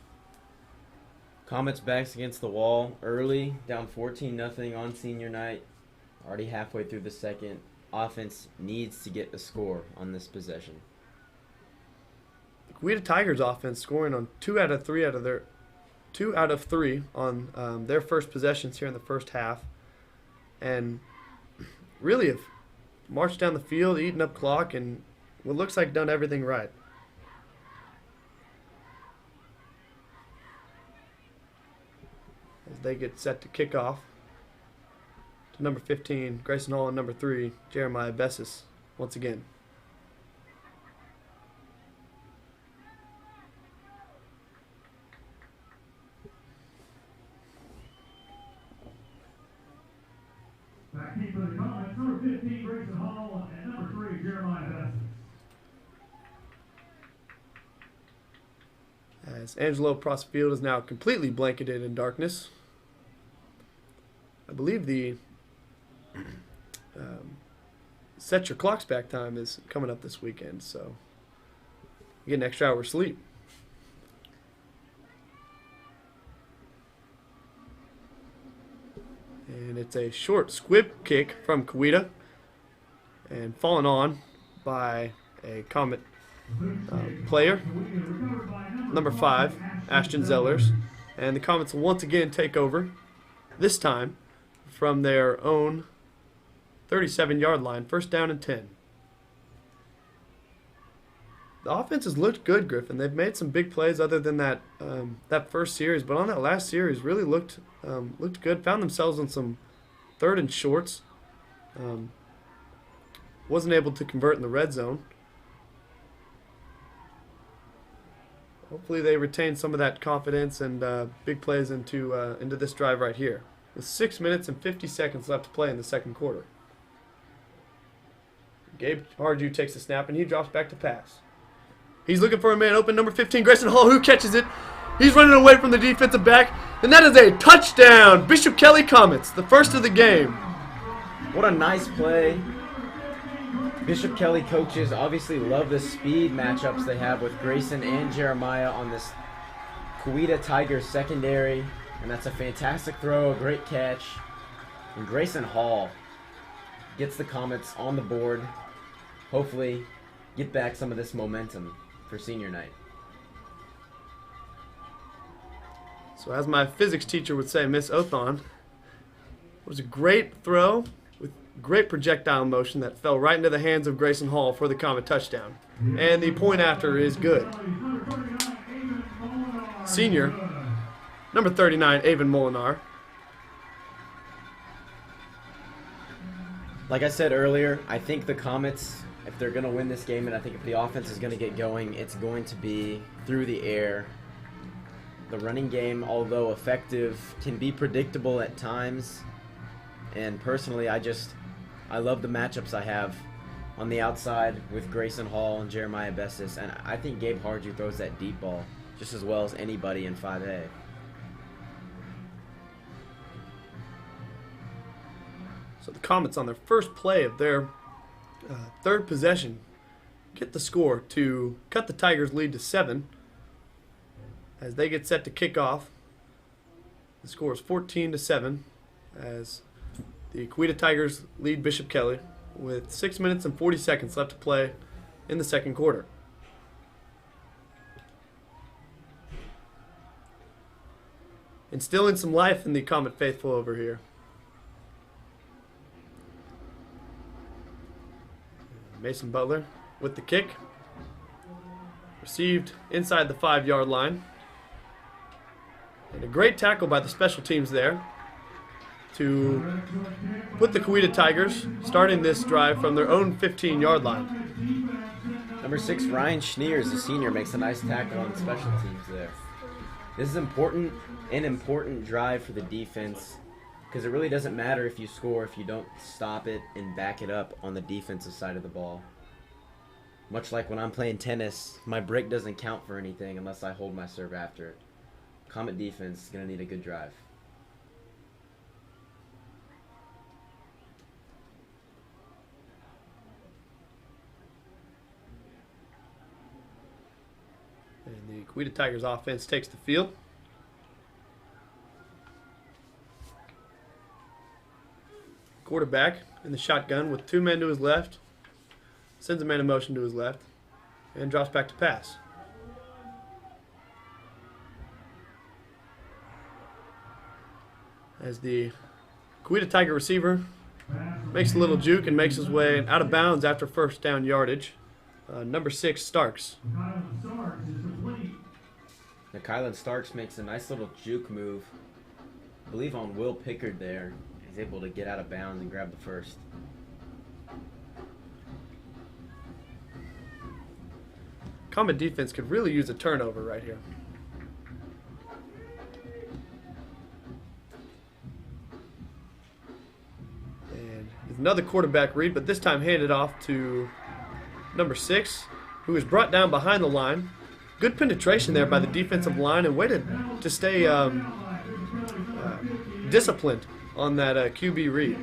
Comets backs against the wall early, down 14-0 on senior night. Already halfway through the second. Offense needs to get a score on this possession. The Coweta Tigers offense scoring on 2 out of 3 on their first possessions here in the first half, and really have marched down the field, eaten up clock, and what looks like done everything right. As they get set to kick off. To number 15, Grayson Hall, and number 3, Jeremiah Bessis, once again. Back keeper of the Comets, number 15, Grayson Hall, and number 3, Jeremiah Bessis. As Angelo Prosfield is now completely blanketed in darkness. I believe the set your clocks back time is coming up this weekend, so you get an extra hour of sleep. And it's a short squib kick from Coweta, and fallen on by a Comet player, number 5, Ashton Zellers. And the Comets will once again take over, this time from their own 37-yard line, first down and 10. The offense has looked good, Griffin. They've made some big plays other than that first series, but on that last series really looked good. Found themselves on some 3rd and shorts. Wasn't able to convert in the red zone. Hopefully they retain some of that confidence and big plays into this drive right here. With 6 minutes and 50 seconds left to play in the second quarter. Gabe Hardew takes the snap and he drops back to pass. He's looking for a man open, number 15, Grayson Hall, who catches it. He's running away from the defensive back. And that is a touchdown! Bishop Kelly Comets, the first of the game. What a nice play. Bishop Kelly coaches obviously love the speed matchups they have with Grayson and Jeremiah on this Coweta Tigers secondary. And that's a fantastic throw, a great catch. And Grayson Hall gets the Comets on the board. Hopefully get back some of this momentum for senior night. So as my physics teacher would say, Miss Othon, it was a great throw with great projectile motion that fell right into the hands of Grayson Hall for the Comet touchdown. And the point after is good. Senior, number 39, Avon Molinar. Like I said earlier, I think the Comets, if they're going to win this game, and I think if the offense is going to get going, it's going to be through the air. The running game, although effective, can be predictable at times. And personally, I love the matchups I have on the outside with Grayson Hall and Jeremiah Bessis. And I think Gabe Harju throws that deep ball just as well as anybody in 5A. So the Comets on their first play of their third possession get the score to cut the Tigers' lead to 7. As they get set to kick off, the score is 14-7 as the Coweta Tigers lead Bishop Kelly with 6 minutes and 40 seconds left to play in the second quarter. Instilling some life in the Comet faithful over here. Mason Butler with the kick. Received inside the 5-yard line. And a great tackle by the special teams there to put the Coweta Tigers starting this drive from their own 15-yard line. Number 6, Ryan Schneers, the senior, makes a nice tackle on special teams there. This is an important drive for the defense because it really doesn't matter if you score if you don't stop it and back it up on the defensive side of the ball. Much like when I'm playing tennis, my break doesn't count for anything unless I hold my serve after it. Comet defense is going to need a good drive. And the Coweta Tigers offense takes the field. Quarterback in the shotgun with 2 men to his left. Sends a man in motion to his left. And drops back to pass. As the Coweta Tiger receiver makes a little juke and makes his way out of bounds after first down yardage. Number 6, Starks. Now, Kylan Starks makes a nice little juke move. I believe on Will Pickard there. He's able to get out of bounds and grab the first. Comet defense could really use a turnover right here. And another quarterback read, but this time handed off to number 6, who is brought down behind the line. Good penetration there by the defensive line and waited to stay disciplined on that QB read.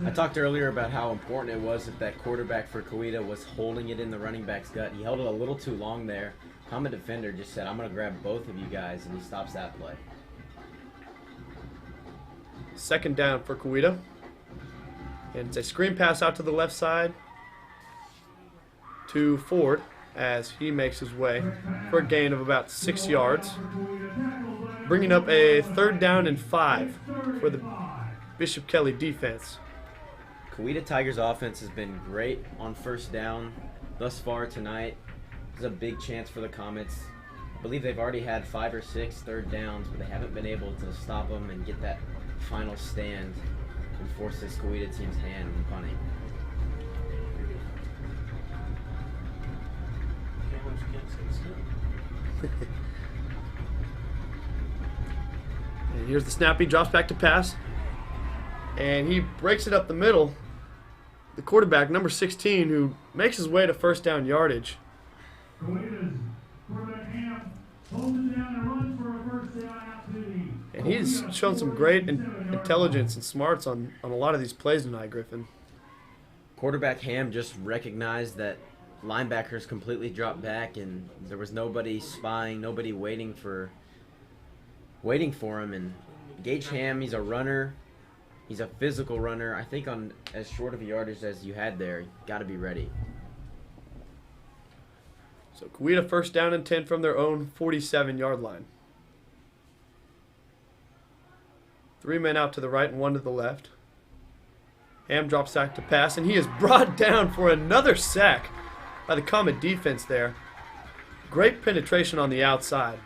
I talked earlier about how important it was that quarterback for Coweta was holding it in the running back's gut. He held it a little too long there. Comet defender just said, I'm going to grab both of you guys, and he stops that play. Second down for Coweta. And it's a screen pass out to the left side to Ford as he makes his way for a gain of about 6 yards. Bringing up a 3rd down and 5 for the Bishop Kelly defense. Coweta Tigers offense has been great on first down thus far tonight. This is a big chance for the Comets. I believe they've already had 5 or 6 third downs, but they haven't been able to stop them and get that final stand and force this Coweta team's hand in punting. And here's the snap. He drops back to pass. And he breaks it up the middle. The quarterback, number 16, who makes his way to first down yardage. And And he's shown some great intelligence and smarts on a lot of these plays tonight, Griffin. Quarterback Ham just recognized that linebackers completely dropped back, and there was nobody spying, nobody waiting for him. And Gage Ham, he's a runner. He's a physical runner. I think on as short of a yardage as you had there, you got to be ready. So Coweta first down and 10 from their own 47-yard line. 3 men out to the right and 1 to the left. Ham drops back to pass, and he is brought down for another sack by the Comet defense there. Great penetration on the outside.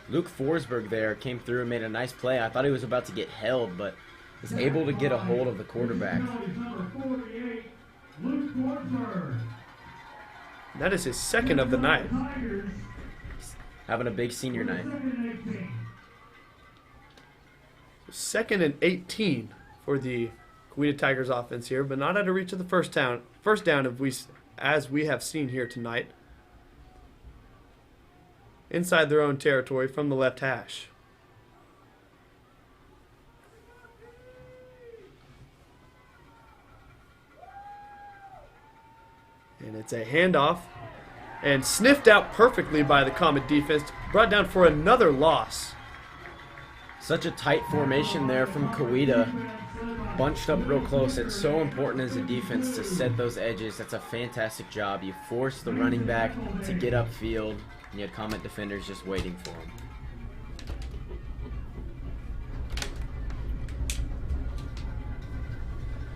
Luke Forsberg there came through and made a nice play. I thought he was about to get held, but was able to get a hold of the quarterback. That is his second of the night. Having a big senior night. 2nd and 18 for the Coweta Tigers offense here, but not out of reach of the first down as we have seen here tonight. Inside their own territory from the left hash. And it's a handoff and sniffed out perfectly by the Comet defense, brought down for another loss. Such a tight formation there from Coweta. Bunched up real close. It's so important as a defense to set those edges. That's a fantastic job. You force the running back to get upfield, and you had Comet defenders just waiting for him.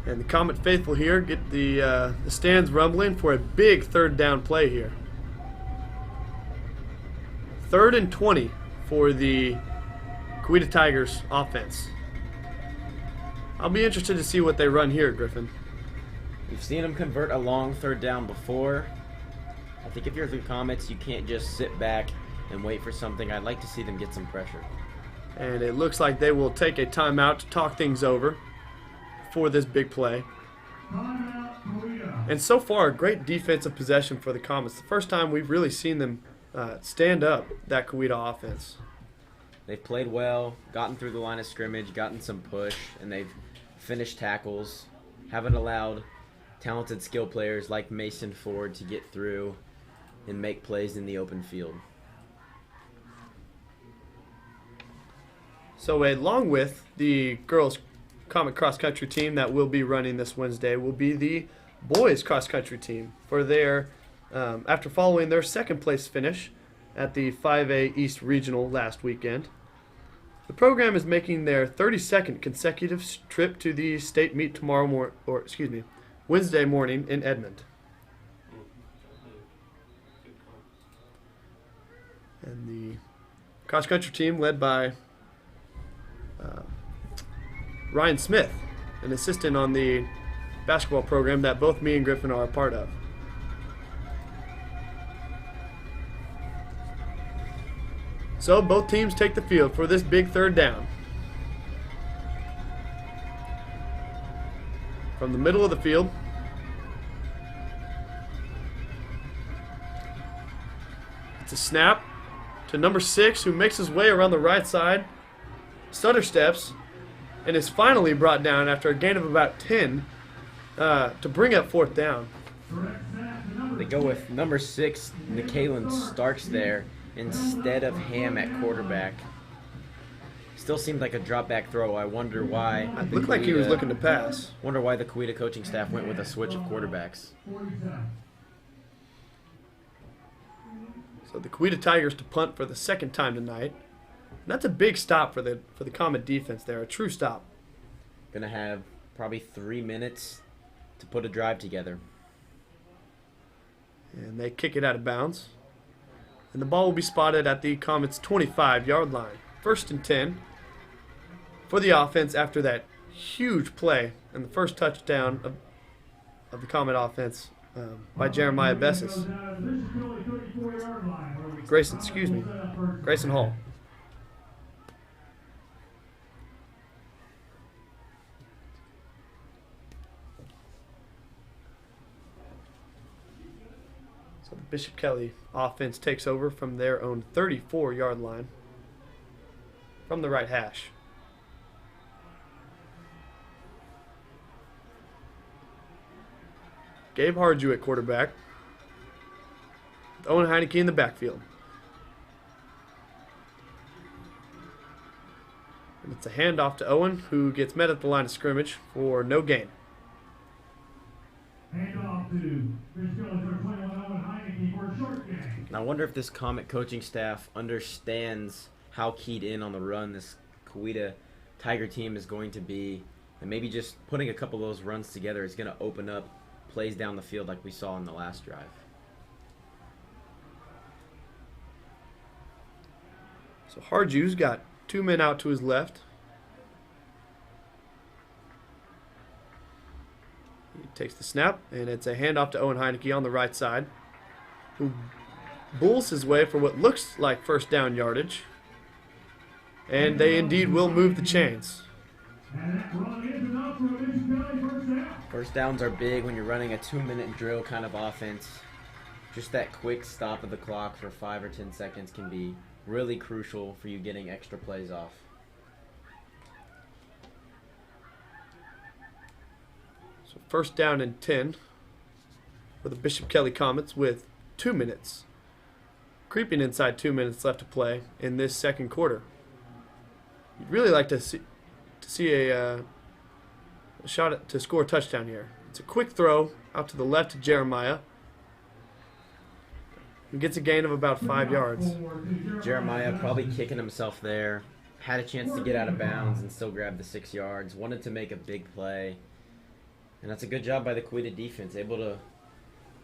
And the Comet faithful here get the stands rumbling for a big third down play here. 3rd and 20 for the Coweta Tigers offense. I'll be interested to see what they run here, Griffin. We've seen them convert a long third down before. I think if you're the Comets, you can't just sit back and wait for something. I'd like to see them get some pressure. And it looks like they will take a timeout to talk things over for this big play. And so far, a great defensive possession for the Comets. The first time we've really seen them stand up that Coweta offense. They've played well, gotten through the line of scrimmage, gotten some push, and they've finished tackles. Haven't allowed talented skill players like Mason Ford to get through and make plays in the open field. So along with the girls Comet cross country team that will be running this Wednesday will be the boys cross country team for their after following their second place finish at the 5A East Regional last weekend. The program is making their 32nd consecutive trip to the state meet Wednesday morning in Edmond. And the cross country team led by Ryan Smith, an assistant on the basketball program that both me and Griffin are a part of. So both teams take the field for this big third down. From the middle of the field. It's a snap to number 6, who makes his way around the right side, stutter steps, and is finally brought down after a gain of about 10 to bring up 4th down. They go with number 6, Nikalin Starks there, instead of Ham at quarterback. Still seemed like a drop back throw. I wonder why. It looked like he was looking to pass. Wonder why the Coweta coaching staff went with a switch of quarterbacks. So the Coweta Tigers to punt for the second time tonight. And that's a big stop for the Comet defense there, a true stop. Gonna have probably 3 minutes to put a drive together. And they kick it out of bounds. And the ball will be spotted at the Comets' 25-yard line. 1st and 10 for the offense after that huge play and the first touchdown of the Comet offense by Jeremiah Bessis. Grayson Hall. So the Bishop Kelly offense takes over from their own 34-yard line from the right hash. Gabe Harju at quarterback. With Owen Heineke in the backfield. And it's a handoff to Owen, who gets met at the line of scrimmage for no gain. Handoff to Bishop Kelly for 21, Owen Heineke for a short gain. And I wonder if this Comet coaching staff understands how keyed in on the run this Coweta Tiger team is going to be. And maybe just putting a couple of those runs together is going to open up plays down the field like we saw in the last drive. So Harju's got 2 men out to his left. He takes the snap, and it's a handoff to Owen Heineke on the right side, who bulls his way for what looks like first down yardage. And they indeed will move the chains. First downs are big when you're running a 2-minute drill kind of offense. Just that quick stop of the clock for 5 or 10 seconds can be really crucial for you getting extra plays off. So first down and 10 for the Bishop Kelly Comets with 2 minutes. Creeping inside 2 minutes left to play in this second quarter. You'd really like to see a shot to score a touchdown here. It's a quick throw out to the left to Jeremiah. He gets a gain of about 5 yards. Jeremiah probably kicking himself there. Had a chance to get out of bounds and still grab the 6 yards. Wanted to make a big play. And that's a good job by the Coweta defense. Able to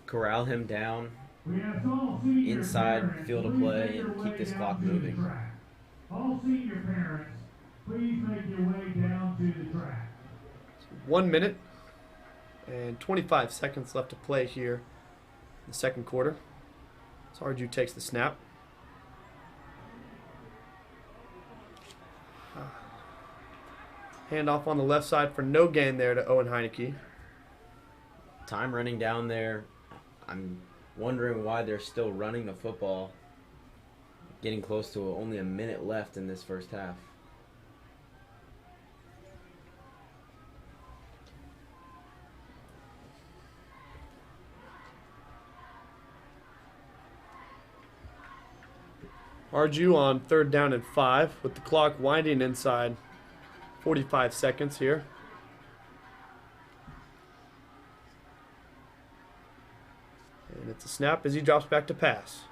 corral him down inside field of play and keep this clock moving. All senior parents, please make your way down to the track. 1 minute and 25 seconds left to play here in the second quarter. Harju takes the snap. Handoff on the left side for no gain there to Owen Heineke. Time running down there. I'm wondering why they're still running the football. Getting close to only a minute left in this first half. Harju on third down and 5 with the clock winding inside 45 seconds here. And it's a snap as he drops back to pass.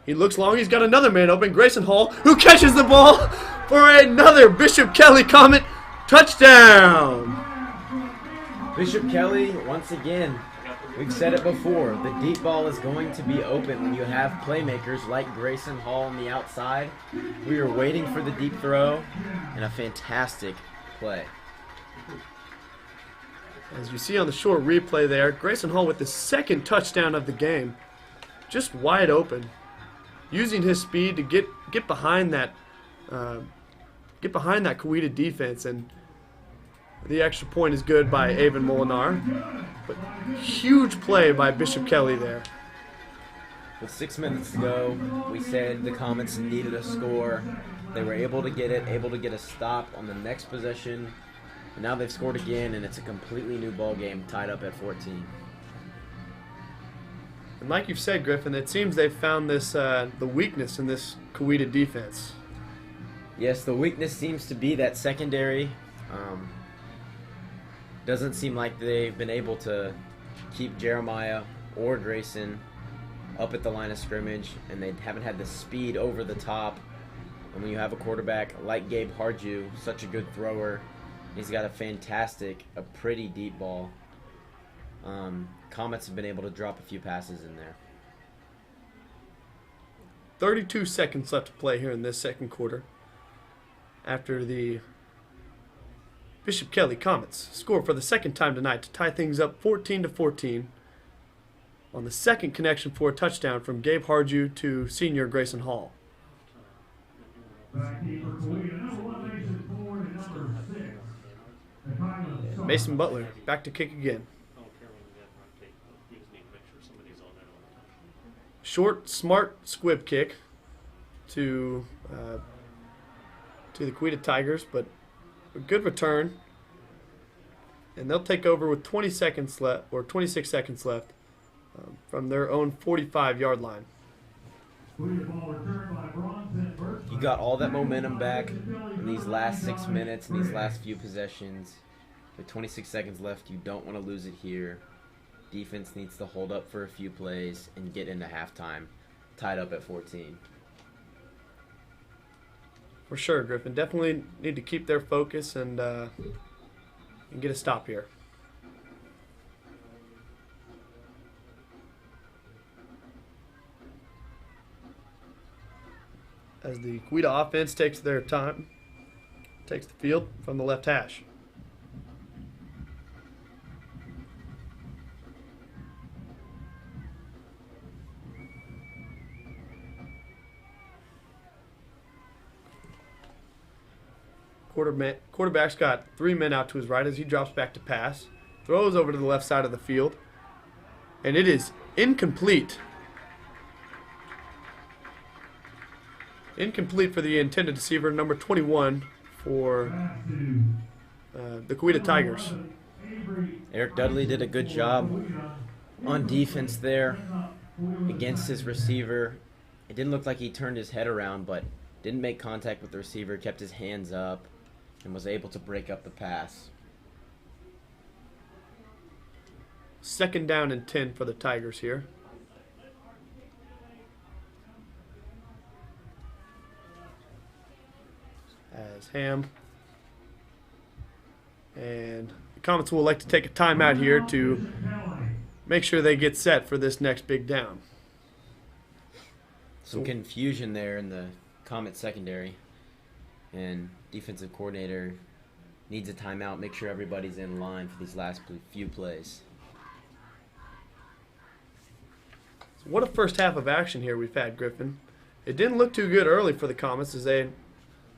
He looks long. He's got another man open, Grayson Hall, who catches the ball for another Bishop Kelly Comet touchdown. Bishop Kelly, once again, we've said it before, the deep ball is going to be open when you have playmakers like Grayson Hall on the outside. We are waiting for the deep throw and a fantastic play. As you see on the short replay there, Grayson Hall with the second touchdown of the game, just wide open, using his speed to get behind that Coweta defense, and the extra point is good by Avon Molinar. But huge play by Bishop Kelly there. With 6 minutes to go, we said the Comets needed a score. They were able to get it, able to get a stop on the next possession. And now they've scored again, and it's a completely new ball game, tied up at 14. And like you've said, Griffin, it seems they've found this the weakness in this Coweta defense. Yes, the weakness seems to be that secondary. Doesn't seem like they've been able to keep Jeremiah or Grayson up at the line of scrimmage, and they haven't had the speed over the top. And when you have a quarterback like Gabe Harju, such a good thrower, he's got a pretty deep ball. Comets have been able to drop a few passes in there. 32 seconds left to play here in this second quarter, after the Bishop Kelly Comets score for the second time tonight to tie things up 14-14 on the second connection for a touchdown from Gabe Harju to senior Grayson Hall. Mason Butler back to kick again. Short, smart squib kick to the Coweta Tigers, but a good return. and they'll take over with 20 seconds left, or 26 seconds left, from their own 45-yard line. You got all that momentum back in these last 6 minutes, in these last few possessions. With 26 seconds left, you don't want to lose it here. Defense needs to hold up for a few plays and get into halftime, tied up at 14. For sure, Griffin. Definitely need to keep their focus and get a stop here. As the Coweta offense takes their time, takes the field from the left hash. Quarterback's got 3 men out to his right as he drops back to pass. Throws over to the left side of the field. And it is incomplete. Incomplete for the intended receiver, number 21 for the Coweta Tigers. Eric Dudley did a good job on defense there against his receiver. It didn't look like he turned his head around, but didn't make contact with the receiver, kept his hands up, and was able to break up the pass. 2nd down and 10 for the Tigers here. As Ham and the Comets will like to take a timeout here to make sure they get set for this next big down. Some confusion there in the Comet secondary, and defensive coordinator needs a timeout, make sure everybody's in line for these last few plays. So what a first half of action here we've had, Griffin. It didn't look too good early for the Comets as they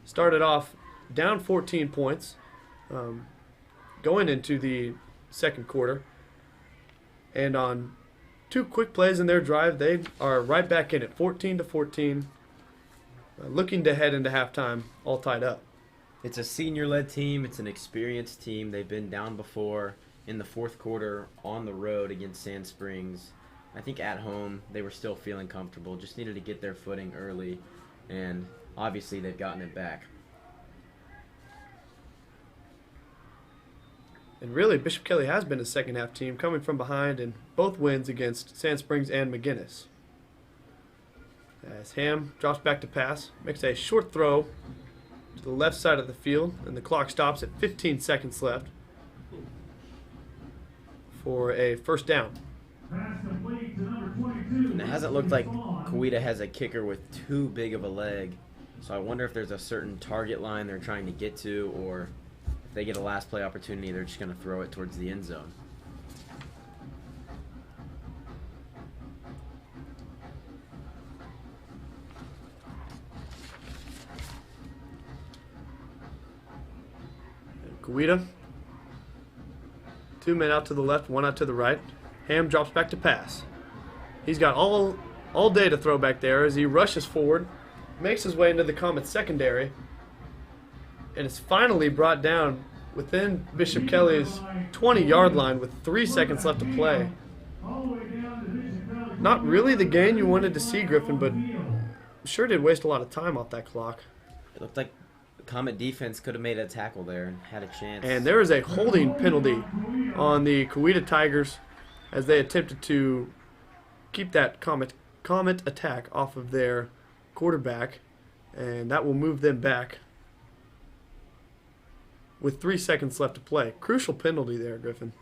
started off down 14 points going into the second quarter. And on 2 quick plays in their drive, they are right back in it, 14-14, looking to head into halftime all tied up. It's a senior-led team. It's an experienced team. They've been down before in the fourth quarter on the road against Sand Springs. I think at home they were still feeling comfortable, just needed to get their footing early, and obviously they've gotten it back. And really, Bishop Kelly has been a second-half team coming from behind in both wins against Sand Springs and McGinnis. As Ham drops back to pass, makes a short throw to the left side of the field, and the clock stops at 15 seconds left for a first down. And it hasn't looked like Coweta has a kicker with too big of a leg, so I wonder if there's a certain target line they're trying to get to, or if they get a last play opportunity, they're just going to throw it towards the end zone. Coweta, 2 men out to the left, 1 out to the right. Ham drops back to pass. He's got all day to throw back there as he rushes forward, makes his way into the Comets secondary, and is finally brought down within Bishop Kelly's 20-yard line with 3 seconds left to play. Not really the gain you wanted to see, Griffin, but sure did waste a lot of time off that clock. It looked like the Comet defense could have made a tackle there and had a chance. And there is a holding penalty on the Coweta Tigers as they attempted to keep that Comet attack off of their quarterback, and that will move them back with 3 seconds left to play. Crucial penalty there, Griffin.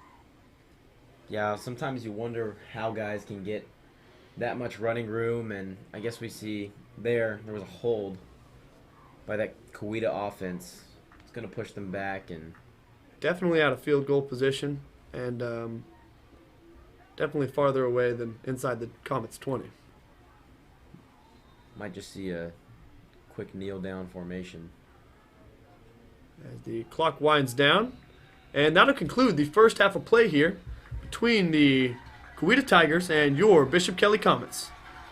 Yeah, sometimes you wonder how guys can get that much running room, and I guess we see there was a hold by that Coweta offense. It's going to push them back, and definitely out of field goal position, and definitely farther away than inside the Comets 20. Might just see a quick kneel down formation. As the clock winds down, and that'll conclude the first half of play here between the Coweta Tigers and your Bishop Kelly Comets.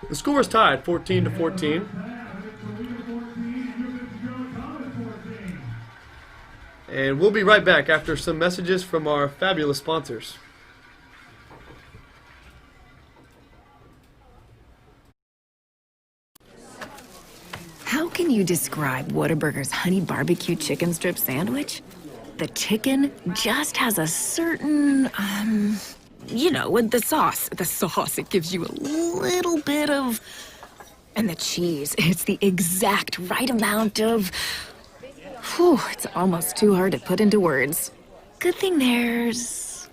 The score is tied 14-14. And we'll be right back after some messages from our fabulous sponsors. How can you describe Whataburger's honey barbecue chicken strip sandwich? The chicken just has a certain, with the sauce. The sauce, it gives you a little bit of... And the cheese, it's the exact right amount of... Whew, it's almost too hard to put into words. Good thing there's...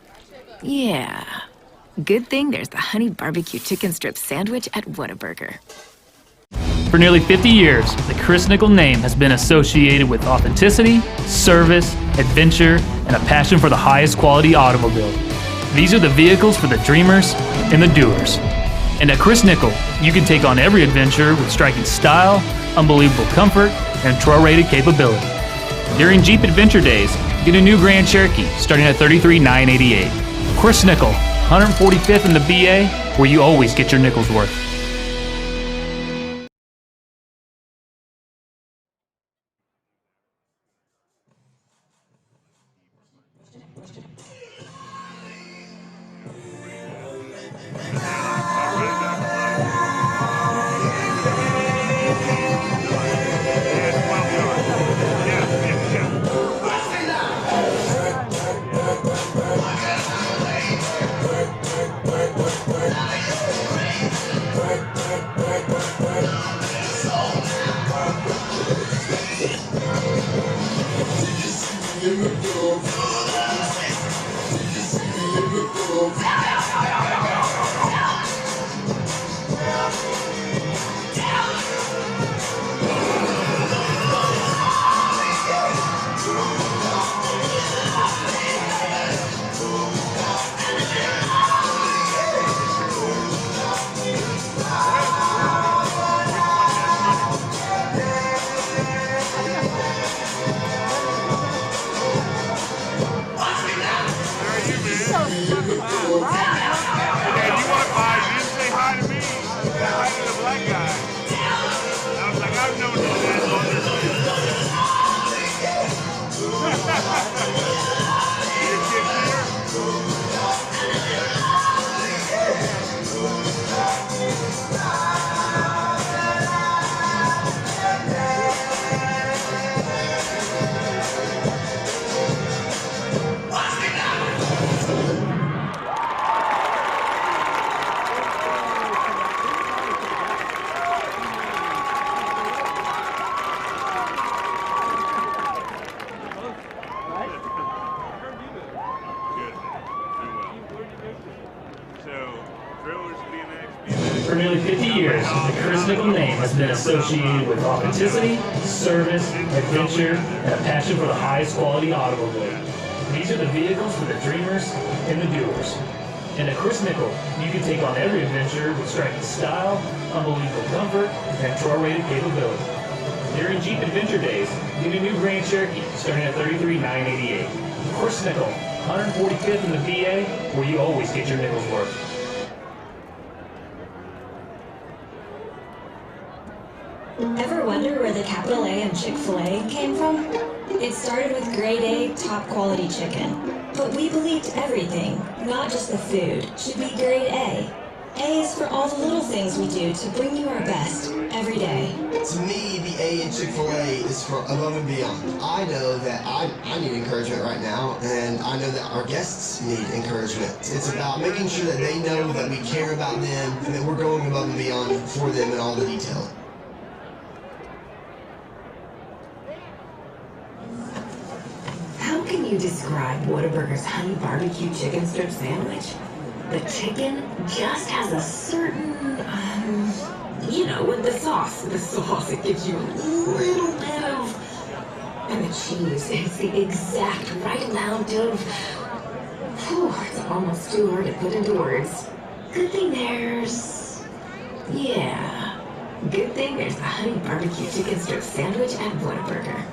Yeah. Good thing there's the honey barbecue chicken strip sandwich at Whataburger. For nearly 50 years, the Chris Nickel name has been associated with authenticity, service, adventure, and a passion for the highest quality automobile. These are the vehicles for the dreamers and the doers. And at Chris Nickel, you can take on every adventure with striking style, unbelievable comfort, and trail-rated capability. During Jeep Adventure Days, get a new Grand Cherokee starting at $33,988. Chris Nickel, 145th in the BA, where you always get your nickel's worth. For nearly 50 years, the Chris Nickel name has been associated with authenticity, service, adventure, and a passion for the highest quality automobile. These are the vehicles for the dreamers and the doers. And at Chris Nickel, you can take on every adventure with striking style, unbelievable comfort, and trail-rated capability. During Jeep Adventure Days, get a new Grand Cherokee starting at $33,988. Chris Nickel, 145th in the BA, where you always get your nickel's worth. Ever wonder where the capital A in Chick-fil-A came from? It started with grade A, top quality chicken. But we believed everything, not just the food, should be grade A. A is for all the little things we do to bring you our best every day. To me, the A in Chick-fil-A is for above and beyond. I know that I need encouragement right now, and I know that our guests need encouragement. It's about making sure that they know that we care about them and that we're going above and beyond for them in all the detail. How can you describe Whataburger's honey barbecue chicken strip sandwich? The chicken just has a certain, with the sauce. The sauce, it gives you a little bit of... And the cheese, it's the exact right amount of... Whew, it's almost too hard to put into words. Good thing there's... Yeah. Good thing there's the honey barbecue chicken strip sandwich at Whataburger.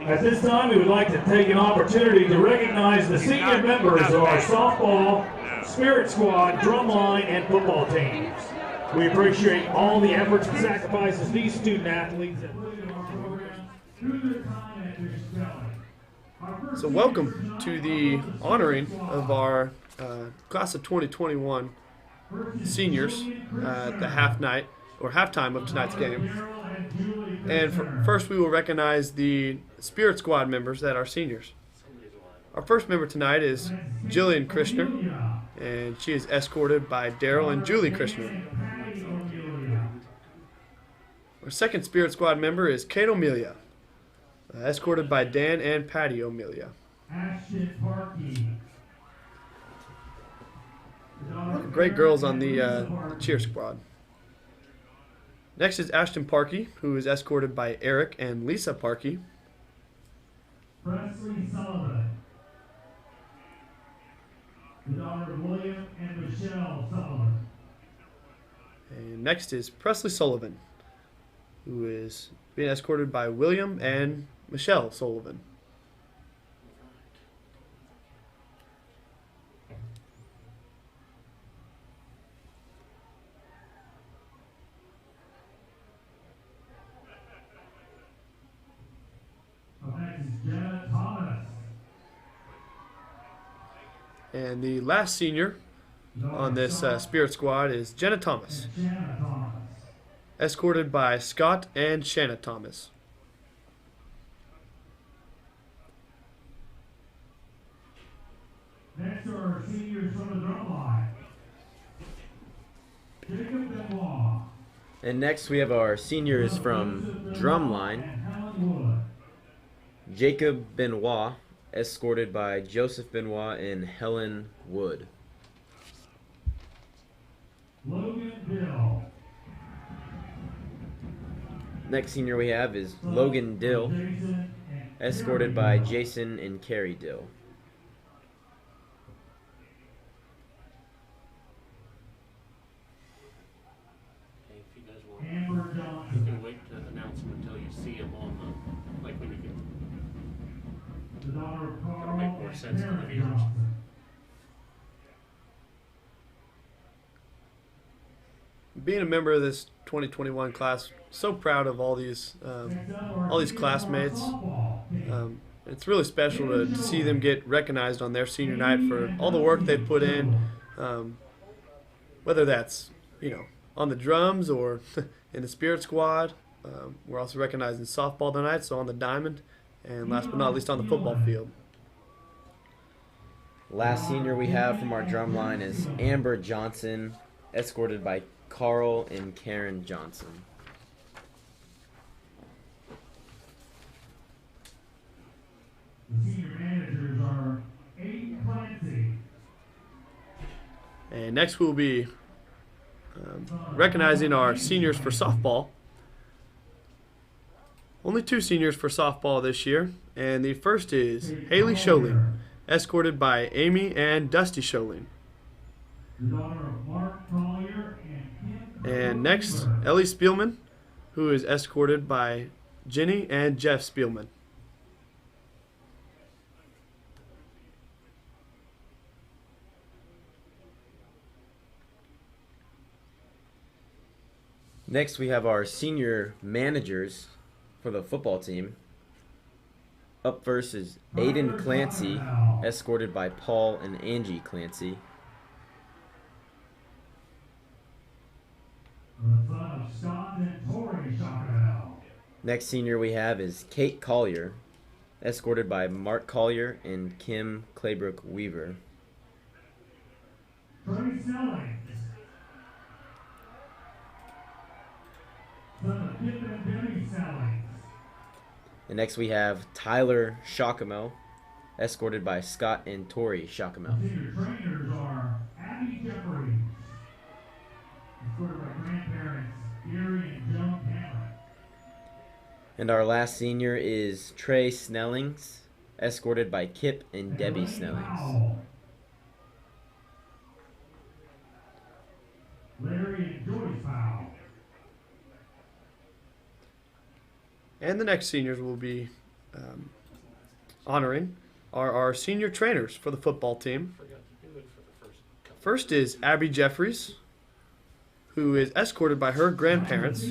At this time, we would like to take an opportunity to recognize the senior members of our softball, spirit squad, drumline, and football teams. We appreciate all the efforts and sacrifices these student athletes have put into our program through their time at Bishop Kelly. So welcome to the honoring of our class of 2021 seniors at the halftime of tonight's game. And first we will recognize the Spirit Squad members that are seniors. Our first member tonight is Jillian Krishner, and she is escorted by Daryl and Julie Krishner. Our second Spirit Squad member is Kate O'Melia, escorted by Dan and Patty O'Melia. Great girls on the cheer squad. Next is Ashton Parkey, who is escorted by Eric and Lisa Parkey. Presley Sullivan, the daughter of William and Michelle Sullivan. And next is Presley Sullivan, who is being escorted by William and Michelle Sullivan. And the last senior on this Spirit Squad is Jenna Thomas, escorted by Scott and Shanna Thomas. Next are our seniors from the drumline. Jacob Benoit. And next we have our seniors from drumline. Jacob Benoit, escorted by Joseph Benoit and Helen Wood. Logan Dill. Next senior we have is Logan Dill, escorted by Jason and Carrie Dill. Hey, if you guys want, you can wait to announce them until you see them on the, like when you can. It'll make more sense to the viewers. Being a member of this 2021 class, so proud of all these classmates. It's really special to see them get recognized on their senior night for all the work they've put in, whether that's on the drums or in the Spirit Squad. We're also recognizing softball tonight, so on the diamond, and last but not least on the football field. Last senior we have from our drum line is Amber Johnson, escorted by Carl and Karen Johnson. The senior managers are Aiden Clancy. And next we'll be recognizing our seniors for softball. Only 2 seniors for softball this year, and the first is Haley Scholing, escorted by Amy and Dusty Scholing. And next, Ellie Spielman, who is escorted by Jenny and Jeff Spielman. Next we have our senior managers for the football team. Up first is Aiden Clancy, escorted by Paul and Angie Clancy. Next senior we have is Kate Collier, escorted by Mark Collier and Kim Claybrook Weaver. And next we have Tyler Shockamel, escorted by Scott and Tori Shockamel. Senior trainers are Abby Jeffries, escorted by grandparents Gary and Joan Cameron. And our last senior is Trey Snellings, escorted by Kip and Debbie Snellings. Larry and Joyce Powell. And the next seniors will be honoring are our senior trainers for the football team. First is Abby Jeffries, who is escorted by her grandparents,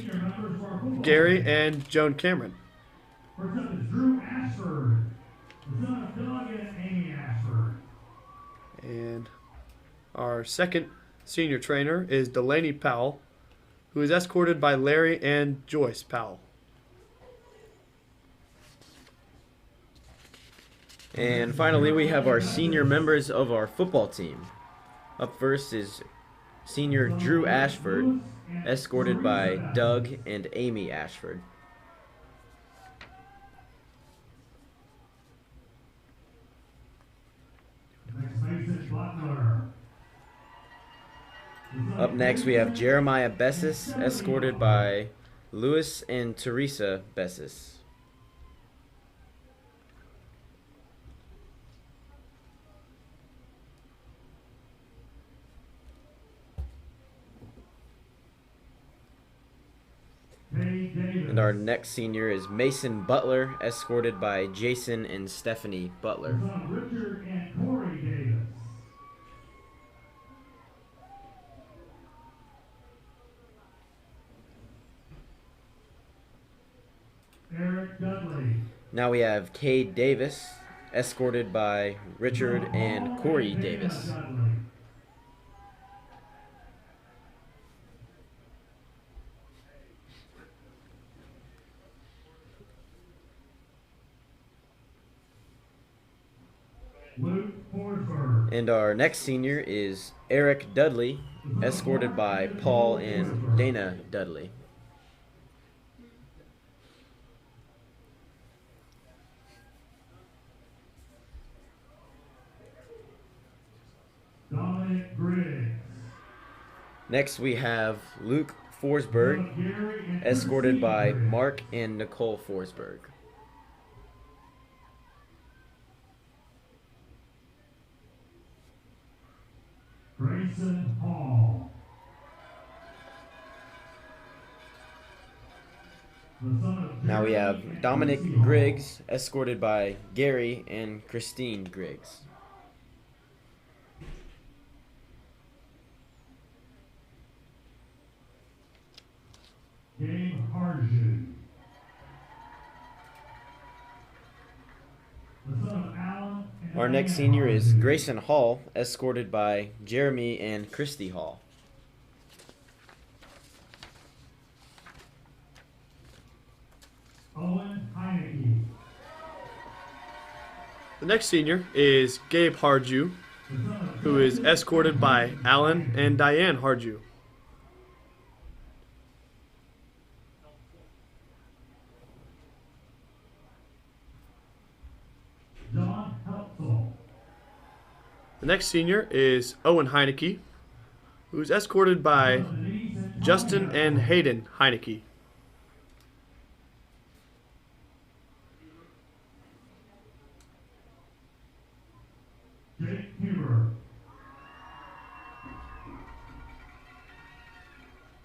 Gary and Joan Cameron. First up is Drew Ashford, the son of Doug and Amy Ashford. And our second senior trainer is Delaney Powell, who is escorted by Larry and Joyce Powell. And finally, we have our senior members of our football team. Up first is senior Drew Ashford, escorted by Doug and Amy Ashford. Up next, we have Jeremiah Bessis, escorted by Louis and Teresa Bessis. And our next senior is Mason Butler, escorted by Jason and Stephanie Butler. Richard and Corey Davis. Eric Dudley. Now we have Cade Davis, escorted by Richard and Corey Davis. And our next senior is Eric Dudley, escorted by Paul and Dana Dudley. Next we have Luke Forsberg, escorted by Mark and Nicole Forsberg. Grayson Hall. Now we have Dominic Griggs, escorted by Gary and Christine Griggs. Gabe Harju. The son of Alan. Our next senior is Grayson Hall, escorted by Jeremy and Christy Hall. Owen Heineke. The next senior is Gabe Harju, who is escorted by Alan and Diane Harju. John Helpsel. The next senior is Owen Heineke, who is escorted by Justin and Hayden Heineke. Jake Huber.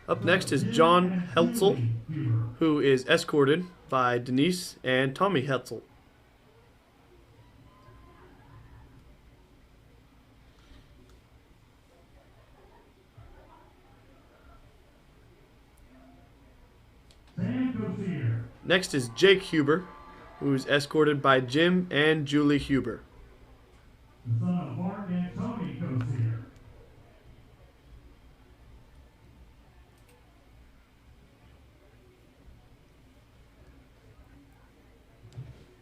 Up next is John Hetzel, who is escorted by Denise and Tommy Hetzel. Next is Jake Huber, who is escorted by Jim and Julie Huber. The son of Mark and Tony Kosier.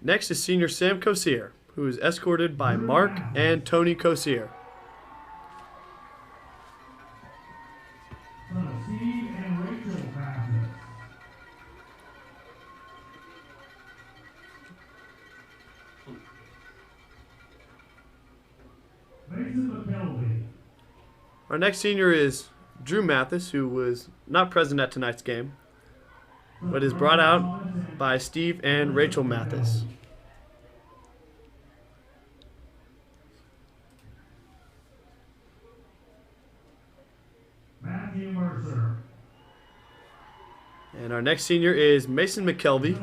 Next is senior Sam Kosier, who is escorted by Mark and Tony Kosier. Son of Steve and Rachel Baptist. Mason McKelvey. Our next senior is Drew Mathis, who was not present at tonight's game, but is brought out by Steve and Rachel Mathis. Matthew Mercer. And our next senior is Mason McKelvey,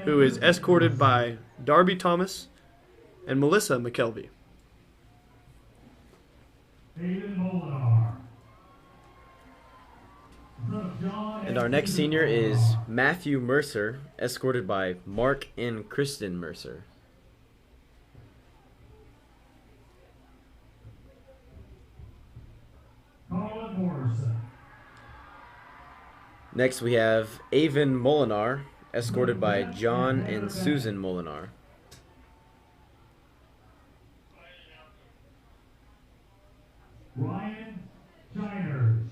who is escorted by Darby Thomas and Melissa McKelvey. And our next senior is Matthew Mercer, escorted by Mark and Kristen Mercer. Next we have Avon Molinar, escorted by John and Susan Molinar. Ryan Shiners.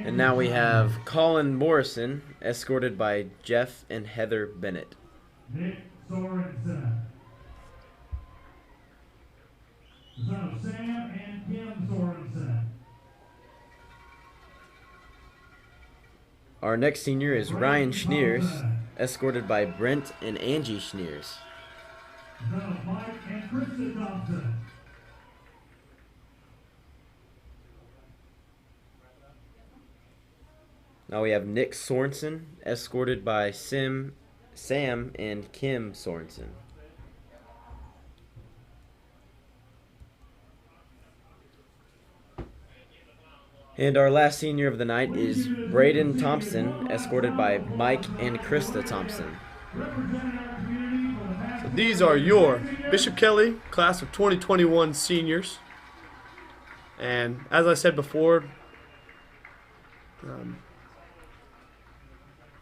And now we have Colin Morrison, escorted by Jeff and Heather Bennett. Nick Sorensen. The son of Sam and Kim Sorensen. Our next senior is Ryan Schneers, escorted by Brent and Angie Schneers. The son of Mike and Krista Thompson. Now we have Nick Sorensen, escorted by Sam and Kim Sorensen. And our last senior of the night is Braden Thompson, escorted by Mike and Krista Thompson. So these are your Bishop Kelly class of 2021 seniors. And as I said before,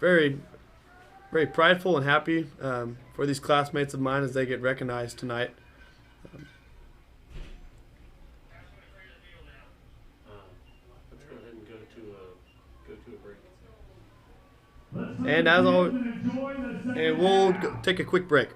very, very prideful and happy for these classmates of mine as they get recognized tonight. Let's go ahead and go to a break. And as always, and we'll take a quick break.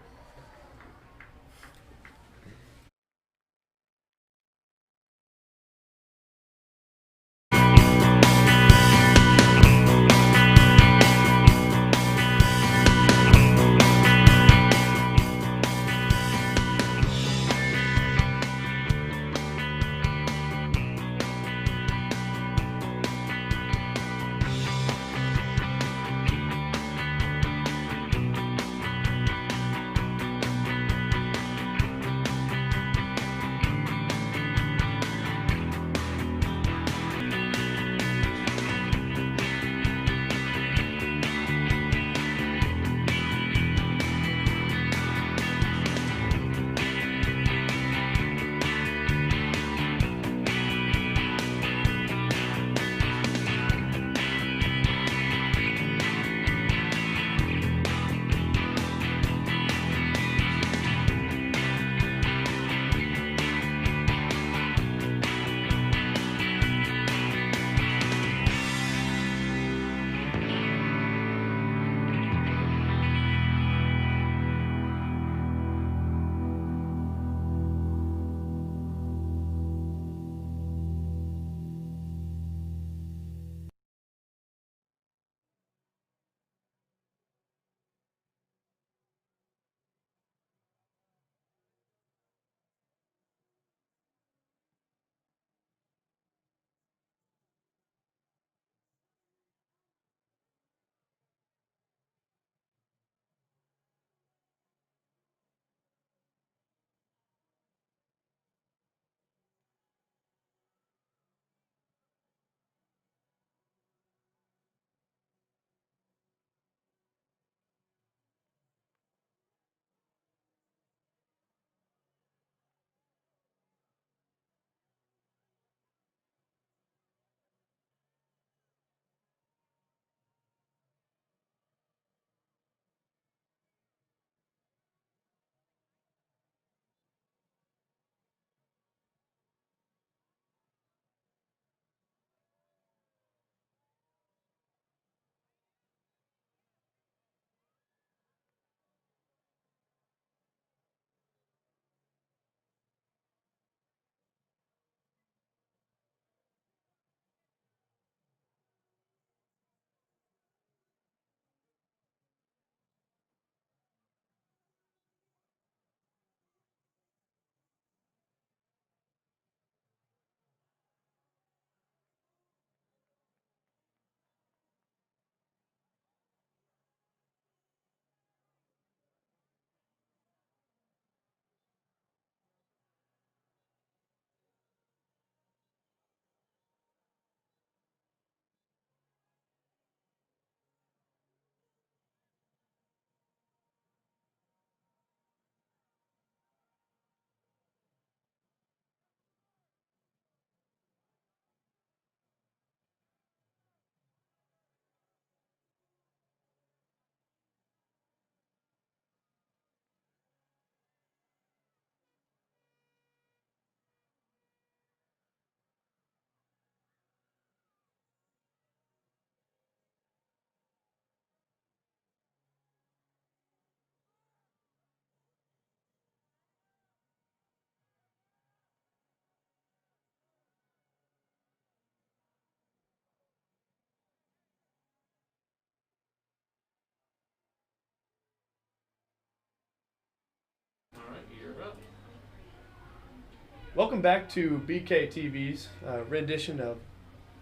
Welcome back to BKTV's rendition of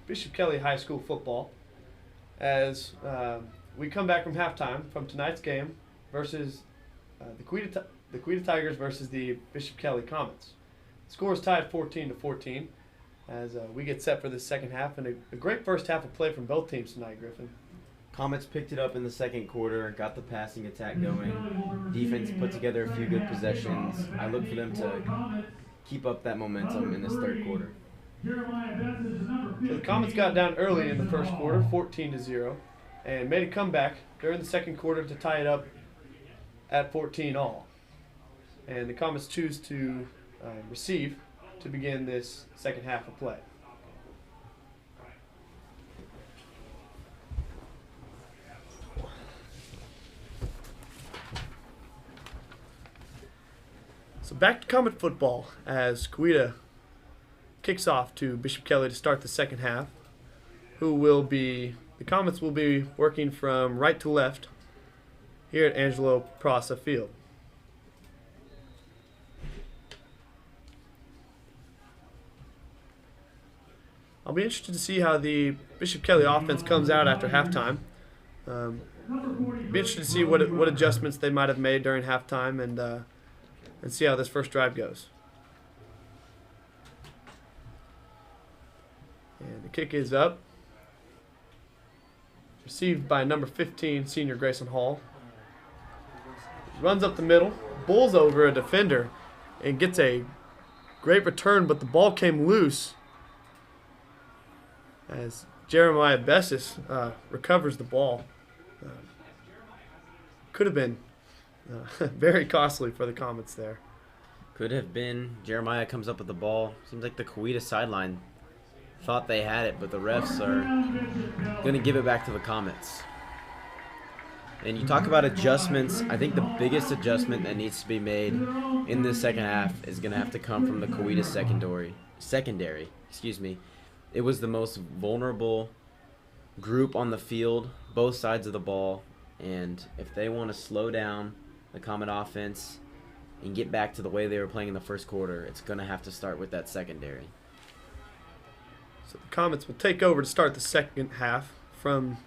Bishop Kelly High School football as we come back from halftime from tonight's game versus the Coweta Tigers versus the Bishop Kelly Comets. The score is tied 14-14 as we get set for the second half, and a great first half of play from both teams tonight, Griffin. Comets picked it up in the second quarter, got the passing attack going. Defense put together a few good possessions. I look for them to keep up that momentum in this third quarter. So the Comets got down early in the first quarter, 14-0, and made a comeback during the second quarter to tie it up at 14-all. And the Comets choose to receive to begin this second half of play. So back to Comet football as Coweta kicks off to Bishop Kelly to start the second half. The Comets will be working from right to left here at Angelo Prasa Field. I'll be interested to see how the Bishop Kelly offense comes out after halftime. Be interested to see what adjustments they might have made during halftime and see how this first drive goes. And the kick is up. Received by number 15, senior Grayson Hall. Runs up the middle, bowls over a defender, and gets a great return, but the ball came loose as Jeremiah Bessis recovers the ball. Could have been very costly for the Comets there. Could have been. Jeremiah comes up with the ball. Seems like the Coweta sideline thought they had it, but the refs are going to give it back to the Comets. And you talk about adjustments. I think the biggest adjustment that needs to be made in this second half is going to have to come from the Coweta secondary. It was the most vulnerable group on the field, both sides of the ball, and if they want to slow down the Comet offense and get back to the way they were playing in the first quarter, it's going to have to start with that secondary. So the Comets will take over to start the second half from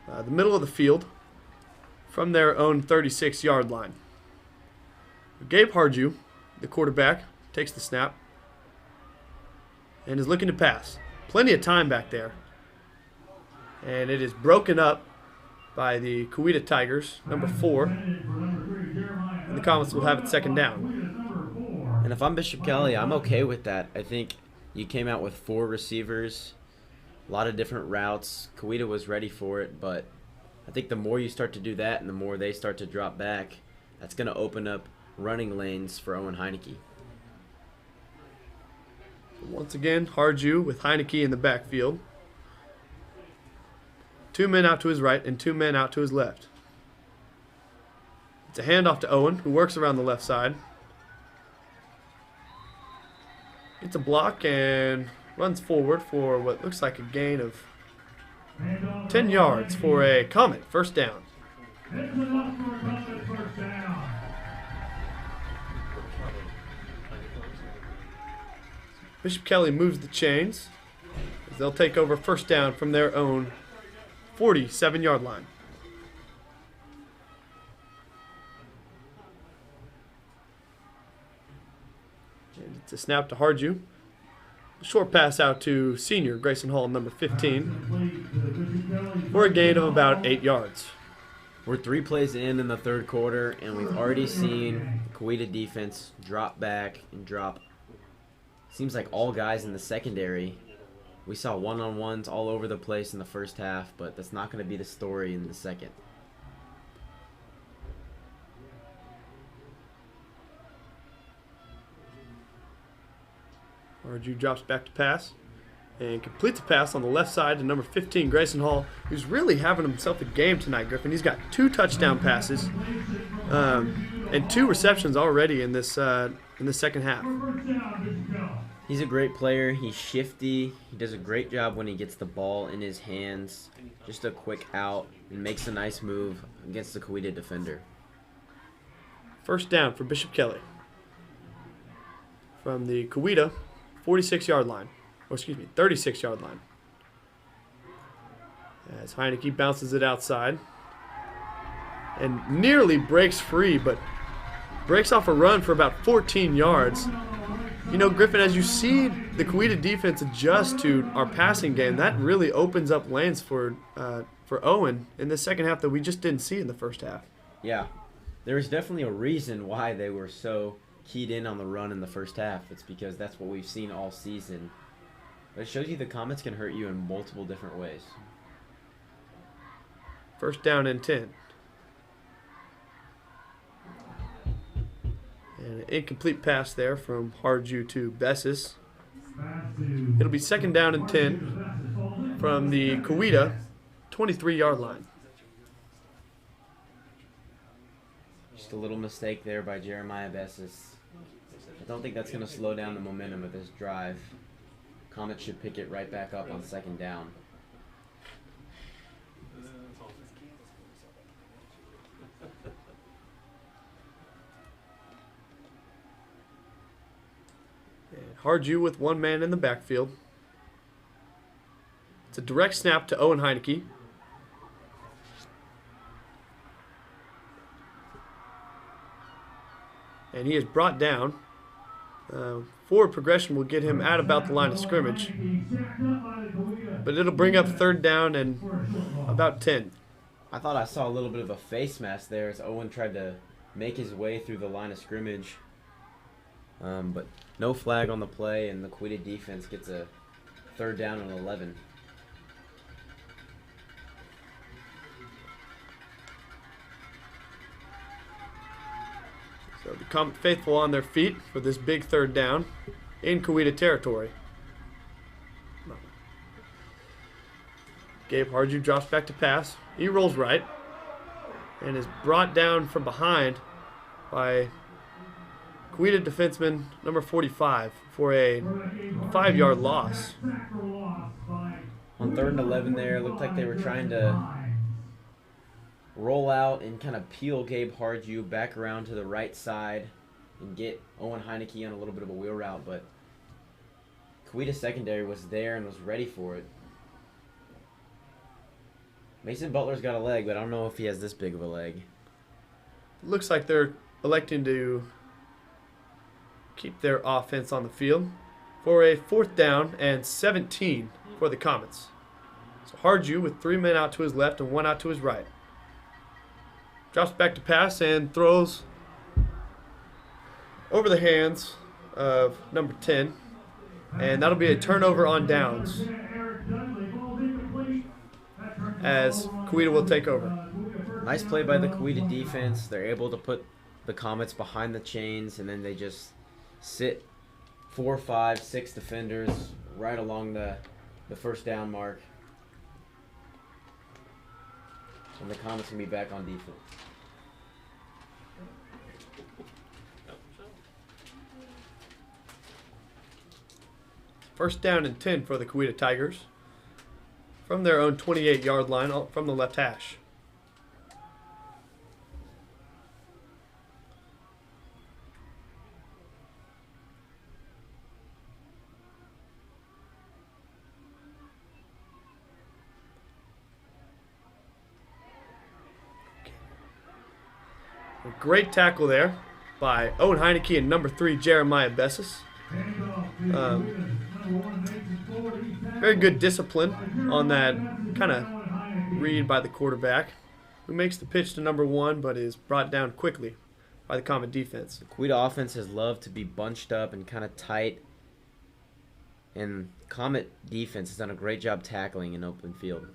the middle of the field, from their own 36-yard line. Gabe Hardew, the quarterback, takes the snap and is looking to pass. Plenty of time back there. And it is broken up by the Coweta Tigers, number 4. And the Comets will have it second down. And if I'm Bishop Kelly, I'm okay with that. I think you came out with 4 receivers, a lot of different routes. Coweta was ready for it, but I think the more you start to do that and the more they start to drop back, that's going to open up running lanes for Owen Heineke. Once again, Hardew with Heineke in the backfield. 2 men out to his right and 2 men out to his left. It's a handoff to Owen, who works around the left side. Gets a block and runs forward for what looks like a gain of 10 yards for a Comet first down. Bishop Kelly moves the chains as they'll take over first down from their own 47-yard line. And it's a snap to Hardew. A short pass out to senior Grayson Hall, number 15, for a gain of about 8 yards. We're 3 plays in the third quarter, and we've already seen the Coweta defense drop back and drop. Seems like all guys in the secondary. We saw one-on-ones all over the place in the first half, but that's not going to be the story in the second. Hardew drops back to pass and completes a pass on the left side to number 15, Grayson Hall, who's really having himself a game tonight, Griffin. He's got 2 touchdown passes and 2 receptions already in this second half. He's a great player. He's shifty. He does a great job when he gets the ball in his hands. Just a quick out and makes a nice move against the Coweta defender. First down for Bishop Kelly from the Coweta 46-yard line. Or excuse me, 36-yard line. As Heineke bounces it outside. And nearly breaks free, but breaks off a run for about 14 yards. You know, Griffin, as you see the Coweta defense adjust to our passing game, that really opens up lanes for Owen in the second half that we just didn't see in the first half. Yeah, there's definitely a reason why they were so keyed in on the run in the first half. It's because that's what we've seen all season. But it shows you the Comets can hurt you in multiple different ways. First down and 10. And an incomplete pass there from Harju to Bessis. It'll be second down and 10 from the Coweta 23-yard line. Just a little mistake there by Jeremiah Bessis. I don't think that's going to slow down the momentum of this drive. Comets should pick it right back up on second down. Harju with one man in the backfield. It's a direct snap to Owen Heineke. And he is brought down. Forward progression will get him at about the line of scrimmage. But it'll bring up third down and about 10. I thought I saw a little bit of a face mask there as Owen tried to make his way through the line of scrimmage. But no flag on the play, and the Coweta defense gets a third down and 11. So the Comet faithful on their feet for this big third down in Coweta territory. Gabe Harju drops back to pass. He rolls right and is brought down from behind by Coweta defenseman number 45 for a 5-yard loss. On third and 11 there, it looked like they were trying to roll out and kind of peel Gabe Harju back around to the right side and get Owen Heineke on a little bit of a wheel route, but Coweta secondary was there and was ready for it. Mason Butler's got a leg, but I don't know if he has this big of a leg. Looks like they're electing to keep their offense on the field for a fourth down and 17 for the Comets. So Harju with 3 men out to his left and 1 out to his right. Drops back to pass and throws over the hands of number 10. And that'll be a turnover on downs as Coweta will take over. Nice play by the Coweta defense. They're able to put the Comets behind the chains, and then they just sit 4, 5, 6 defenders right along the first down mark. And the Comets can be back on defense. First down and 10 for the Coweta Tigers from their own 28-yard line from the left hash. A great tackle there by Owen Heineke and number 3 Jeremiah Bessis. Very good discipline on that kind of read by the quarterback, who makes the pitch to number 1 but is brought down quickly by the Comet defense. The Coweta offense has loved to be bunched up and kind of tight, and Comet defense has done a great job tackling in open field.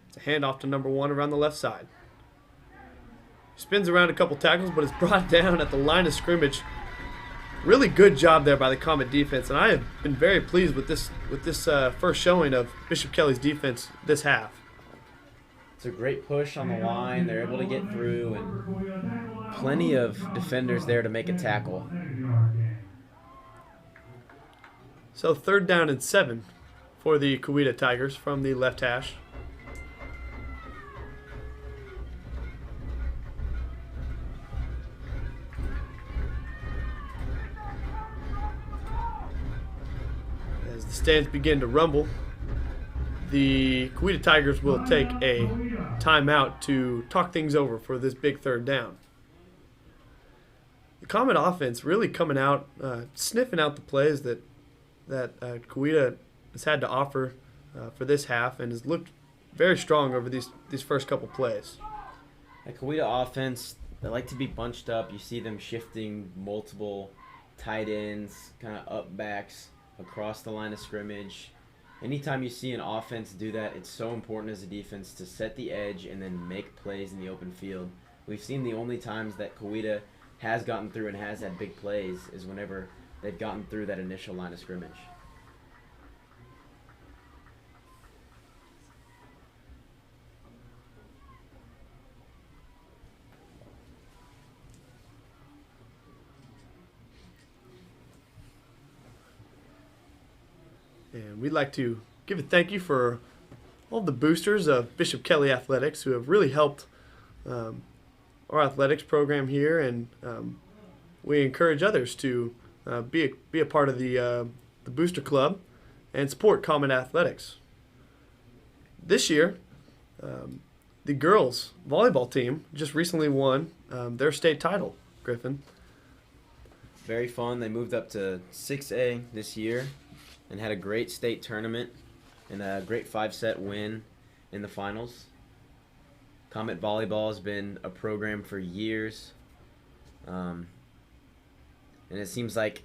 It's a handoff to number 1 around the left side. Spins around a couple tackles, but is brought down at the line of scrimmage. Really good job there by the Comet defense, and I have been very pleased with this first showing of Bishop Kelly's defense this half. It's a great push on the line. They're able to get through, and plenty of defenders there to make a tackle. So third down and 7 for the Coweta Tigers from the left hash. the stands begin to rumble, the Coweta Tigers will take a timeout to talk things over for this big third down. The Comet offense really coming out, sniffing out the plays that Coweta has had to offer for this half, and has looked very strong over these first couple plays. The Coweta offense, they like to be bunched up. You see them shifting multiple tight ends, kind of up backs across the line of scrimmage. Anytime you see an offense do that, it's so important as a defense to set the edge and then make plays in the open field. We've seen the only times that Coweta has gotten through and has had big plays is whenever they've gotten through that initial line of scrimmage. And we'd like to give a thank you for all the boosters of Bishop Kelly Athletics who have really helped our athletics program here, and we encourage others to be a part of the Booster Club and support Comet Athletics. This year, the girls volleyball team just recently won their state title, Griffin. Very fun. They moved up to 6A this year and had a great state tournament and a great 5-set win in the finals. Comet Volleyball has been a program for years, and it seems like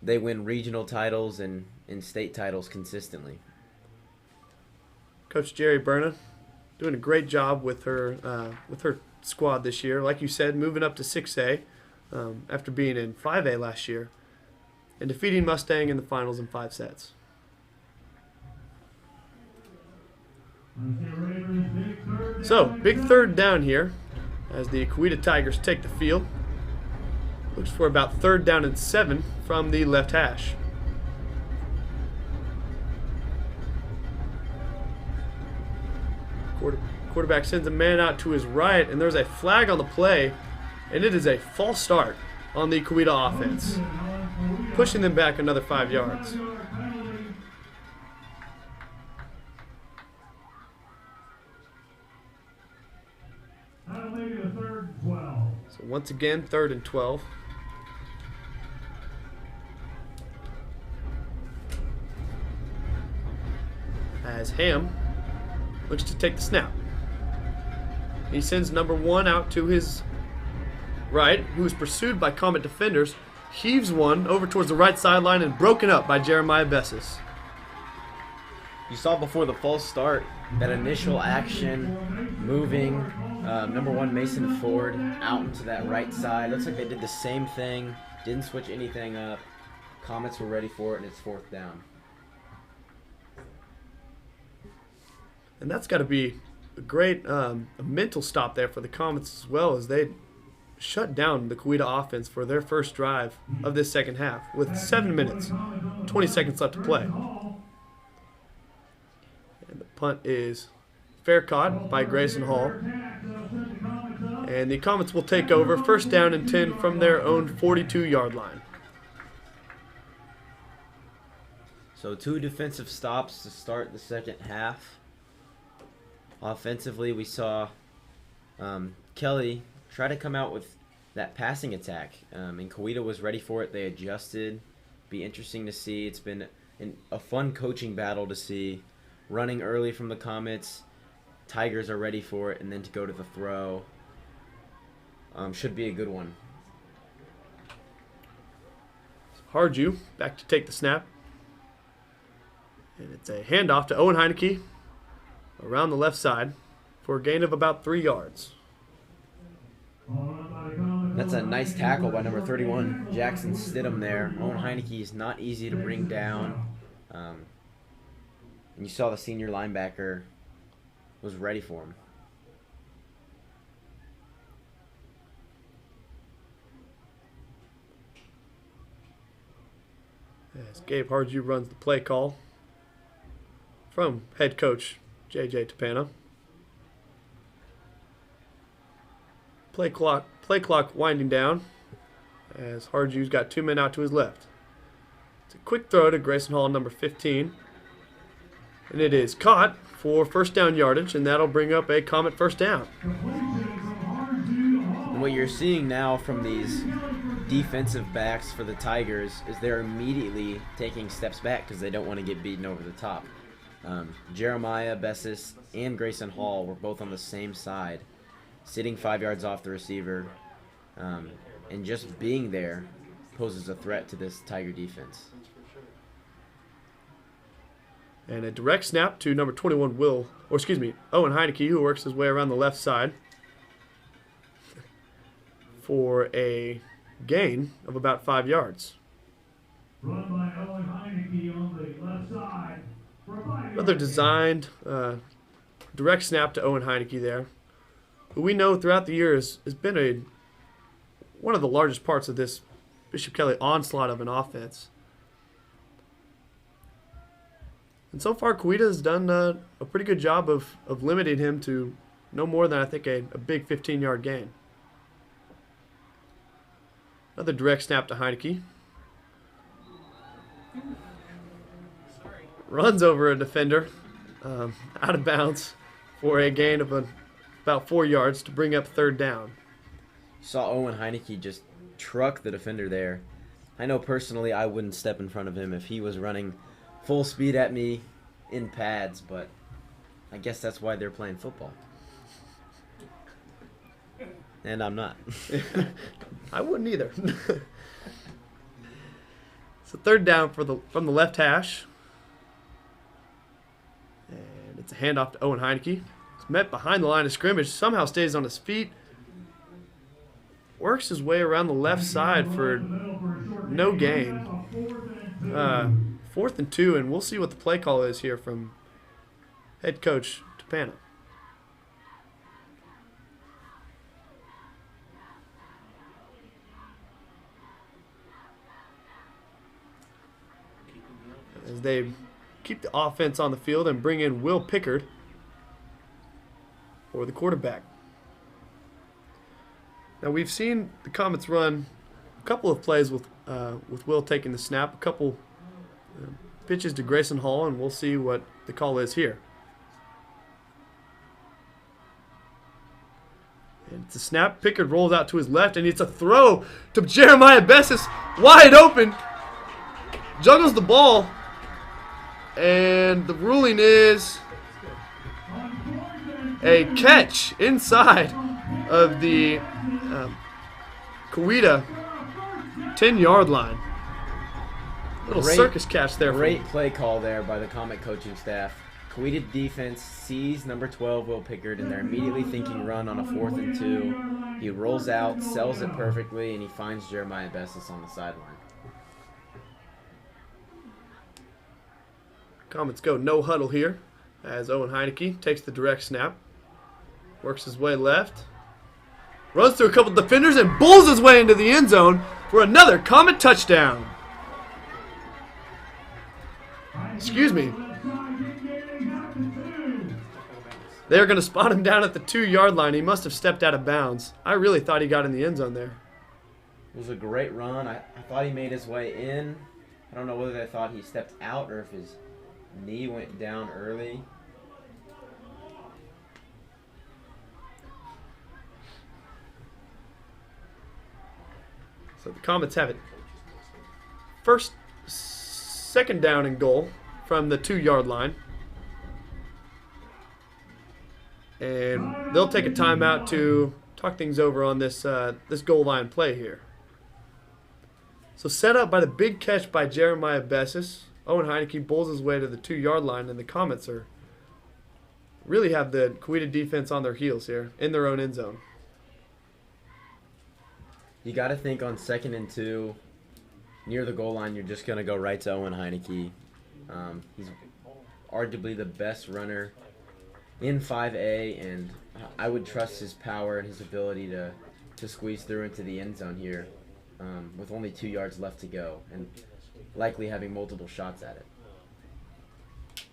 they win regional titles and state titles consistently. Coach Jerry Berna doing a great job with her squad this year. Like you said, moving up to 6A after being in 5A last year, and defeating Mustang in the finals in 5 sets. So, big third down here as the Coweta Tigers take the field. Looks for about 3rd down and 7 from the left hash. Quarterback sends a man out to his right, and there's a flag on the play, and it is a false start on the Coweta offense, pushing them back another 5 yards. So once again, 3rd and 12. As Ham looks to take the snap. He sends number 1 out to his right, who is pursued by Comet defenders, heaves one over towards the right sideline and broken up by Jeremiah Bessis. You saw before the false start that initial action, moving number 1 Mason Ford out into that right side. Looks like they did the same thing, didn't switch anything up. Comets were ready for it, and it's 4th down. And that's got to be a great a mental stop there for the Comets as well, as they shut down the Coweta offense for their first drive of this second half with 7 minutes, 20 seconds left to play. And the punt is fair caught by Grayson Hall. And the Comets will take over 1st down and 10 from their own 42-yard line. So 2 defensive stops to start the second half. Offensively, we saw Kelly try to come out with that passing attack, and Coweta was ready for it. They adjusted. Be interesting to see. It's been a fun coaching battle to see. Running early from the Comets, Tigers are ready for it, and then to go to the throw. Should be a good one. Harju back to take the snap. And it's a handoff to Owen Heineke around the left side for a gain of about 3 yards. That's a nice tackle by number 31, Jackson Stidham there. Owen Heineke is not easy to bring down. And you saw the senior linebacker was ready for him. As Gabe Harju runs the play call from head coach J.J. Tapana. Play clock winding down as Harju's got 2 men out to his left. It's a quick throw to Grayson Hall, number 15. And it is caught for first down yardage, and that'll bring up a Comet first down. And what you're seeing now from these defensive backs for the Tigers is they're immediately taking steps back because they don't want to get beaten over the top. Jeremiah Bessis and Grayson Hall were both on the same side, sitting 5 yards off the receiver, and just being there poses a threat to this Tiger defense. And a direct snap to number 21, Owen Heineke, who works his way around the left side for a gain of about 5 yards. Run by Owen Heineke on the left side. Another designed direct snap to Owen Heineke there, who we know throughout the years has been one of the largest parts of this Bishop Kelly onslaught of an offense. And so far, Coweta has done a pretty good job of limiting him to no more than, I think, a big 15-yard gain. Another direct snap to Heineke. Runs over a defender out of bounds for a gain of about 4 yards to bring up third down. Saw Owen Heineke just truck the defender there. I know personally I wouldn't step in front of him if he was running full speed at me in pads, but I guess that's why they're playing football. And I'm not. I wouldn't either. So third down from the left hash. And it's a handoff to Owen Heineke. It's met behind the line of scrimmage. Somehow stays on his feet. Works his way around the left side for no gain. 4th and 2, and we'll see what the play call is here from head coach Tapana. As they keep the offense on the field and bring in Will Pickard for the quarterback. Now we've seen the Comets run a couple of plays with Will taking the snap, a couple pitches to Grayson Hall, and we'll see what the call is here. And it's a snap. Pickard rolls out to his left, and it's a throw to Jeremiah Bessis, wide open. Juggles the ball, and the ruling is a catch inside of the Coweta 10-yard line. Little circus catch there. Great play call there by the Comet coaching staff. Coweta defense sees number 12, Will Pickard, and they're immediately thinking run on a 4th and 2. He rolls out, sells it perfectly, and he finds Jeremiah Bessis on the sideline. Comets go no huddle here as Owen Heineke takes the direct snap. Works his way left. Runs through a couple defenders and bulls his way into the end zone for another Comet touchdown. Excuse me. They're going to spot him down at the 2-yard line. He must have stepped out of bounds. I really thought he got in the end zone there. It was a great run. I thought he made his way in. I don't know whether they thought he stepped out or if his knee went down early. So the Comets have it. Second down and goal from the 2-yard line. And they'll take a timeout to talk things over on this this goal line play here. So set up by the big catch by Jeremiah Bessis. Owen Heineke bowls his way to the 2-yard line, and the Comets really have the Coweta defense on their heels here in their own end zone. You got to think on 2nd and 2, near the goal line, you're just going to go right to Owen Heineke. He's arguably the best runner in 5A, and I would trust his power and his ability to squeeze through into the end zone here with only 2 yards left to go and likely having multiple shots at it.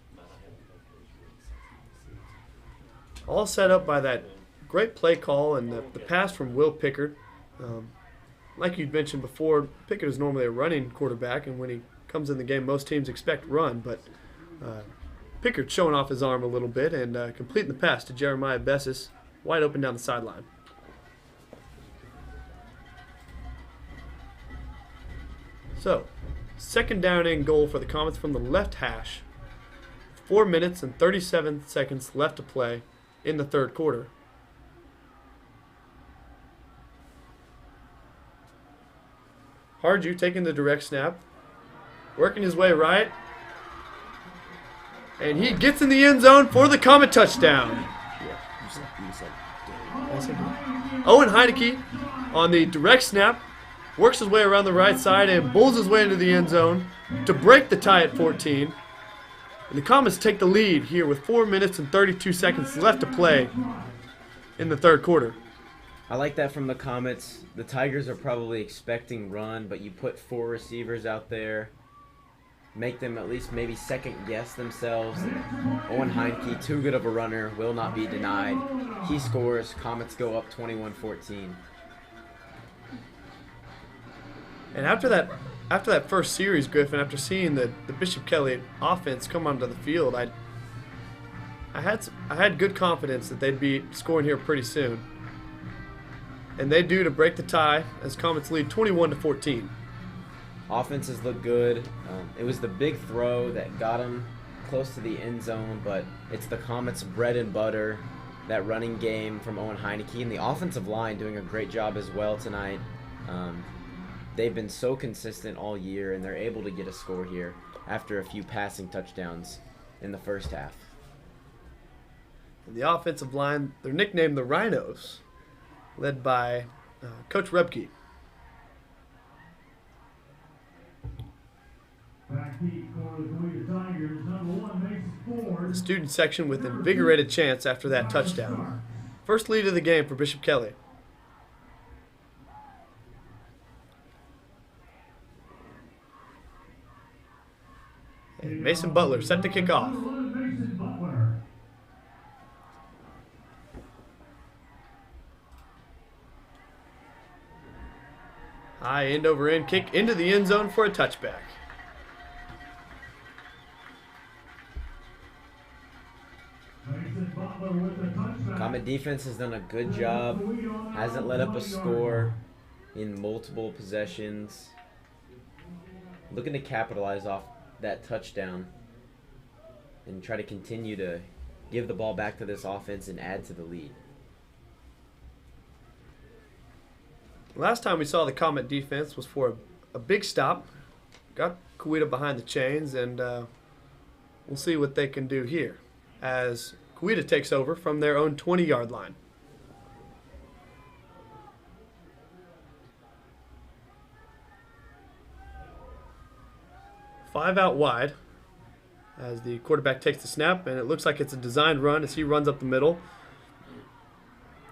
All set up by that great play call and the pass from Will Pickard. Like you'd mentioned before, Pickard is normally a running quarterback, and when he comes in the game most teams expect run, but Pickard showing off his arm a little bit and completing the pass to Jeremiah Bessis, wide open down the sideline. So, second down and goal for the Comets from the left hash. 4 minutes and 37 seconds left to play in the third quarter. Harju taking the direct snap, working his way right, and he gets in the end zone for the Comet touchdown. Owen Heineke on the direct snap, works his way around the right side and bulls his way into the end zone to break the tie at 14. And the Comets take the lead here with 4 minutes and 32 seconds left to play in the third quarter. I like that from the Comets. The Tigers are probably expecting run, but you put 4 receivers out there, make them at least maybe second guess themselves. Owen Heineke, too good of a runner, will not be denied. He scores. Comets go up 21-14. And after that first series, Griffin, after seeing the Bishop Kelly offense come onto the field, I had good confidence that they'd be scoring here pretty soon. And they do to break the tie as Comets lead 21-14. Offenses look good. It was the big throw that got them close to the end zone, but it's the Comets' bread and butter, that running game from Owen Heineke, and the offensive line doing a great job as well tonight. They've been so consistent all year, and they're able to get a score here after a few passing touchdowns in the first half. And the offensive line, they're nicknamed the Rhinos, led by Coach Rebke. The student section with invigorated chants after that touchdown. First lead of the game for Bishop Kelly. And Mason Butler set to kick off. High end over end kick into the end zone for a touchback. Comet defense has done a good job. Hasn't let up a score in multiple possessions. Looking to capitalize off that touchdown and try to continue to give the ball back to this offense and add to the lead. Last time we saw the Comet defense was for a big stop. Got Coweta behind the chains, and we'll see what they can do here as Coweta takes over from their own 20-yard line. Five out wide as the quarterback takes the snap, and it looks like it's a designed run as he runs up the middle.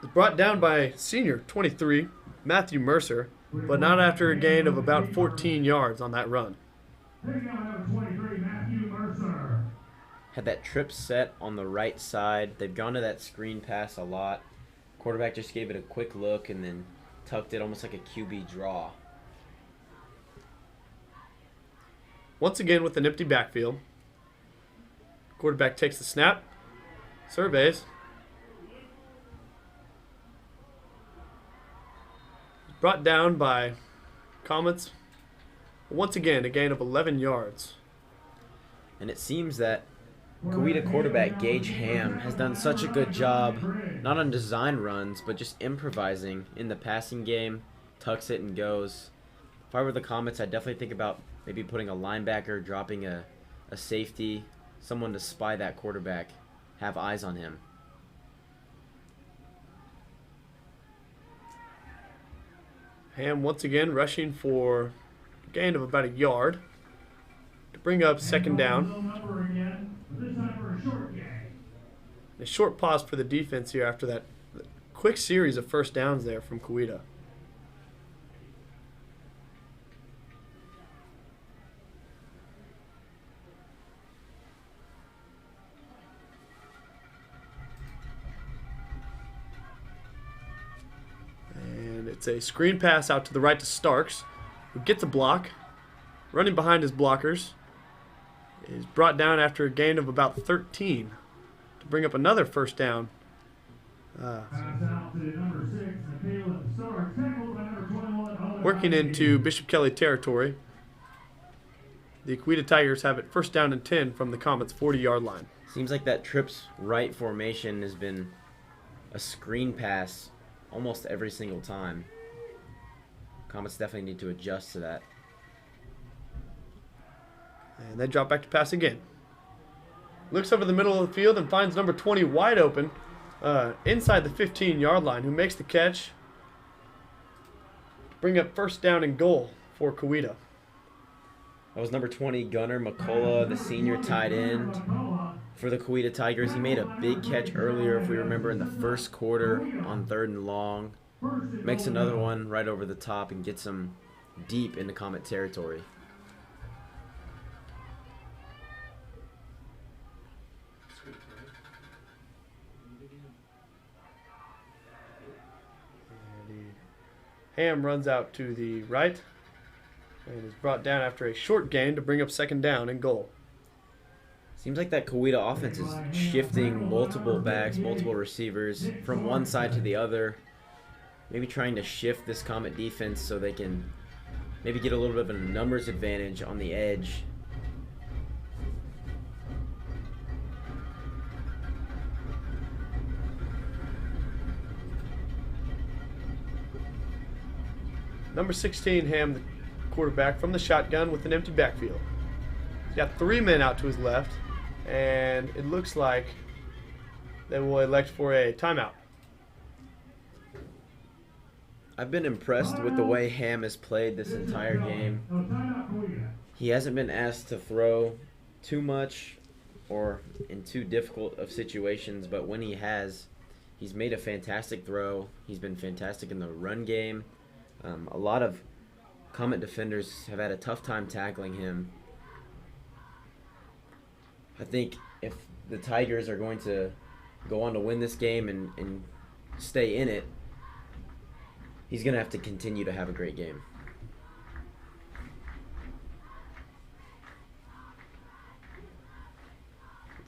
It's brought down by senior 23, Matthew Mercer, but not after a gain of about 14 yards on that run. Had that trip set on the right side. They've gone to that screen pass a lot. Quarterback just gave it a quick look and then tucked it almost like a QB draw. Once again with an empty backfield. Quarterback takes the snap, surveys. Brought down by Comets. Once again, a gain of 11 yards. And it seems that Coweta quarterback Gage Ham has done such a good job, not on design runs, but just improvising in the passing game, tucks it and goes. If I were the Comets, I'd definitely think about maybe putting a linebacker, dropping a safety, someone to spy that quarterback, have eyes on him. Ham once again rushing for a gain of about a yard to bring up second down. A short pause for the defense here after that quick series of first downs there from Coweta. And it's a screen pass out to the right to Starks, who gets a block running behind his blockers, is brought down after a gain of about 13 to bring up another first down. Working into Bishop Kelly territory, the Coweta Tigers have it first down and 10 from the Comets' 40-yard line. Seems like that trips right formation has been a screen pass almost every single time. Comets definitely need to adjust to that. And they drop back to pass again. Looks over the middle of the field and finds number 20 wide open inside the 15-yard line, who makes the catch. Bring up first down and goal for Coweta. That was number 20, Gunnar McCullough, the senior tight end for the Coweta Tigers. He made a big catch earlier, if we remember, in the first quarter on 3rd and long. Makes another one right over the top and gets him deep into Comet territory. Ham runs out to the right and is brought down after a short gain to bring up second down and goal. Seems like that Coweta offense is shifting multiple backs, multiple receivers from one side to the other. Maybe trying to shift this Comet defense so they can maybe get a little bit of a numbers advantage on the edge. Number 16, Ham, the quarterback, from the shotgun with an empty backfield. He's got 3 men out to his left, and it looks like they will elect for a timeout. I've been impressed with the way Ham has played this entire game. He hasn't been asked to throw too much or in too difficult of situations, but when he has, he's made a fantastic throw. He's been fantastic in the run game. A lot of Comet defenders have had a tough time tackling him. I think if the Tigers are going to go on to win this game and stay in it, he's going to have to continue to have a great game.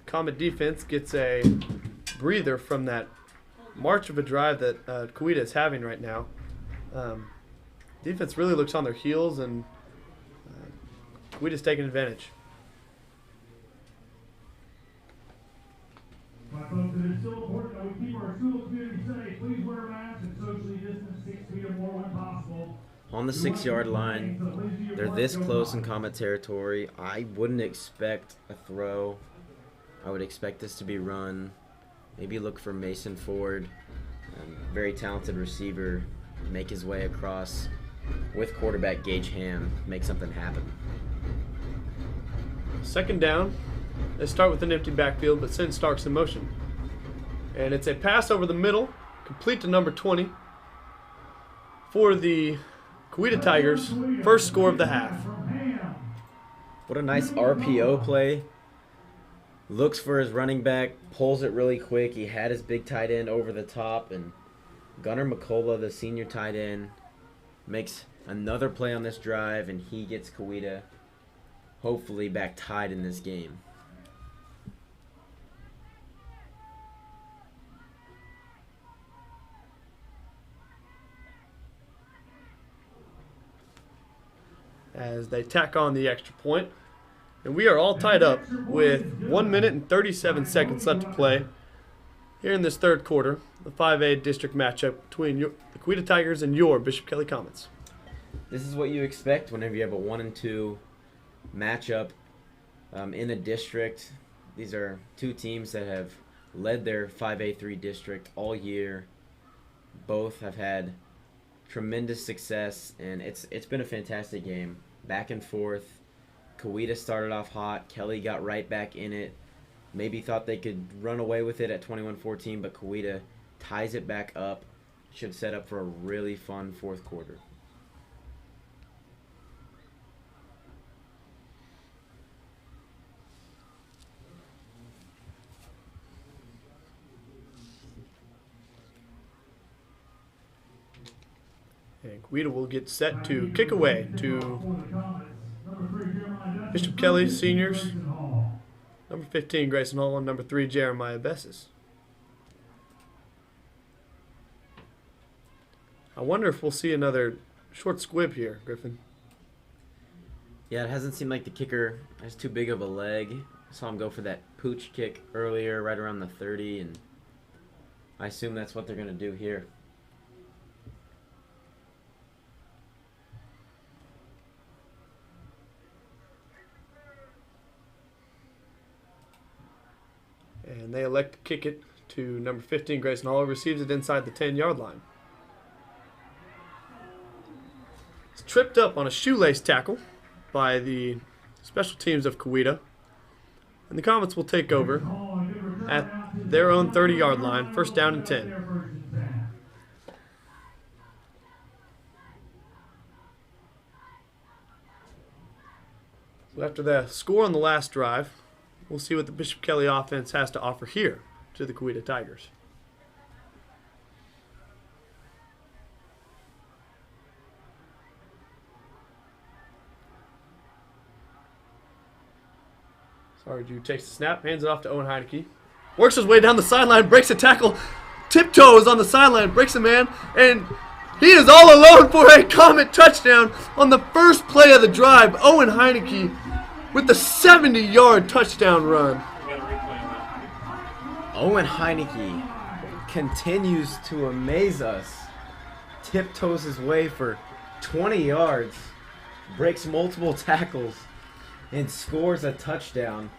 Comet defense gets a breather from that march of a drive that Coweta is having right now. Defense really looks on their heels, and Coweta's taking advantage. My folks, it is still important that we keep our school community safe. Please wear masks and socially distance 6 feet or more when possible. On the 6-yard line, they're this close in Comet territory. I wouldn't expect a throw. I would expect this to be run. Maybe look for Mason Ford, very talented receiver, make his way across with quarterback Gage Ham, make something happen. Second down. They start with an empty backfield, but send Starks in motion. And it's a pass over the middle, complete to number 20 for the Coweta Tigers' first score of the half. What a nice RPO play. Looks for his running back, pulls it really quick. He had his big tight end over the top, and Gunnar McCullough, the senior tight end, makes another play on this drive, and he gets Coweta hopefully back tied in this game. As they tack on the extra point. And we are all tied up with 1 minute and 37 seconds left to play here in this third quarter, the 5A district matchup between the Coweta Tigers and your Bishop Kelly Comets. This is what you expect whenever you have a 1 and 2 matchup in a district. These are two teams that have led their 5A3 district all year. Both have had tremendous success, and it's been a fantastic game. Back and forth. Coweta started off hot. Kelly got right back in it. Maybe thought they could run away with it at 21-14, but Coweta ties it back up. Should set up for a really fun fourth quarter. And Coweta will get set to kick away to Bishop Kelly seniors, number 15 Grayson Hall and number 3 Jeremiah Bessis. I wonder if we'll see another short squib here, Griffin. Yeah, it hasn't seemed like the kicker has too big of a leg. I saw him go for that pooch kick earlier, right around the 30, and I assume that's what they're going to do here. And they elect to kick it to number 15 Grayson Hall, who receives it inside the 10-yard line. It's tripped up on a shoelace tackle by the special teams of Coweta. And the Comets will take over at their own 30-yard line, first down and 10. So after the score on the last drive, we'll see what the Bishop Kelly offense has to offer here to the Coweta Tigers. Sarju takes the snap, hands it off to Owen Heineke. Works his way down the sideline, breaks a tackle, tiptoes on the sideline, breaks a man, and he is all alone for a Comet touchdown on the first play of the drive. Owen Heineke with the 70-yard touchdown run. Owen Heineke continues to amaze us. Tiptoes his way for 20 yards, breaks multiple tackles, and scores a touchdown.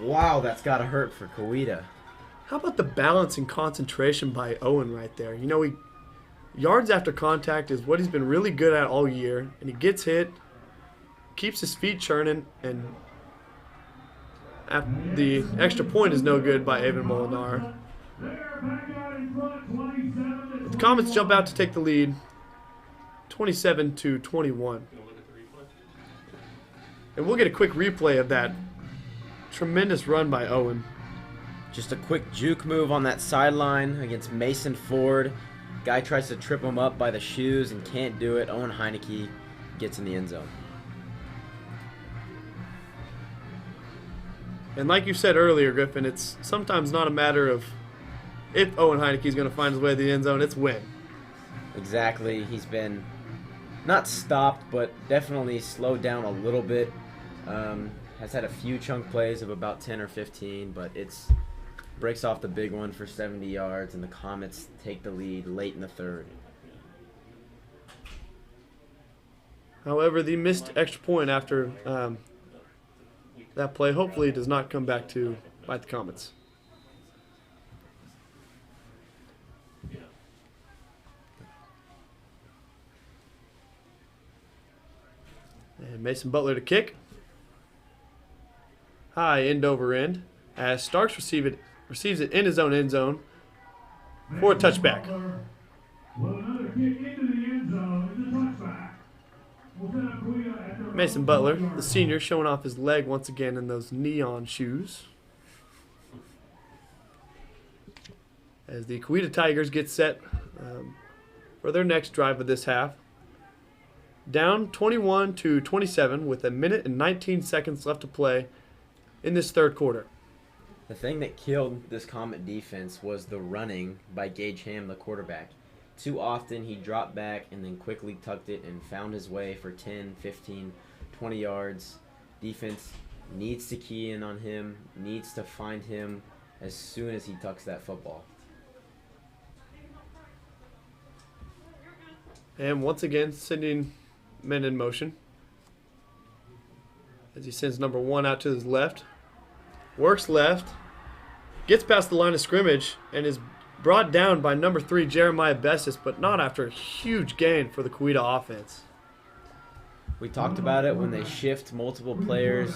Wow, that's got to hurt for Coweta. How about the balance and concentration by Owen right there? You know, yards after contact is what he's been really good at all year, and he gets hit, keeps his feet churning, and the extra point is no good by Avon Molinar. The Comets jump out to take the lead, 27-21. And we'll get a quick replay of that tremendous run by Owen. Just a quick juke move on that sideline against Mason Ford. Guy tries to trip him up by the shoes and can't do it. Owen Heineke gets in the end zone. And like you said earlier, Griffin, it's sometimes not a matter of if Owen Heineke is going to find his way to the end zone, it's when. Exactly. He's been not stopped, but definitely slowed down a little bit. Has had a few chunk plays of about 10 or 15, but it's breaks off the big one for 70 yards, and the Comets take the lead late in the third. However, the missed extra point after that play hopefully does not come back to bite the Comets. And Mason Butler to kick. High end over end as Starks receives it in his own end zone for a touchback. Mason Butler, the senior, showing off his leg once again in those neon shoes. As the Coweta Tigers get set for their next drive of this half. Down 21-27 with a minute and 19 seconds left to play in this third quarter. The thing that killed this Comet defense was the running by Gage Ham, the quarterback. Too often he dropped back and then quickly tucked it and found his way for 10, 15, 20 yards. Defense needs to key in on him, needs to find him as soon as he tucks that football. And once again, sending men in motion. As he sends number 1 out to his left. Works left. Gets past the line of scrimmage and is brought down by number 3 Jeremiah Bessis, but not after a huge gain for the Coweta offense. We talked about it when they shift multiple players.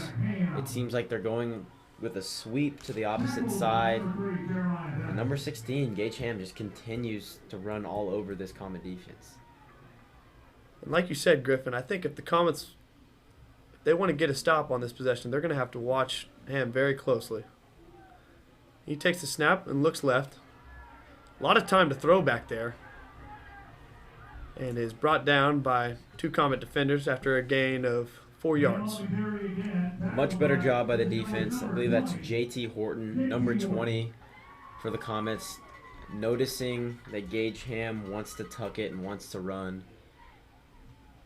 It seems like they're going with a sweep to the opposite side. And number 16, Gage Ham, just continues to run all over this Comet defense. And like you said, Griffin, I think if the Comets, if they want to get a stop on this possession, they're going to have to watch Ham very closely. He takes the snap and looks left. A lot of time to throw back there. And is brought down by 2 Comet defenders after a gain of 4 yards. Much better job by the defense. I believe that's JT Horton, number 20 for the Comets, noticing that Gage Ham wants to tuck it and wants to run.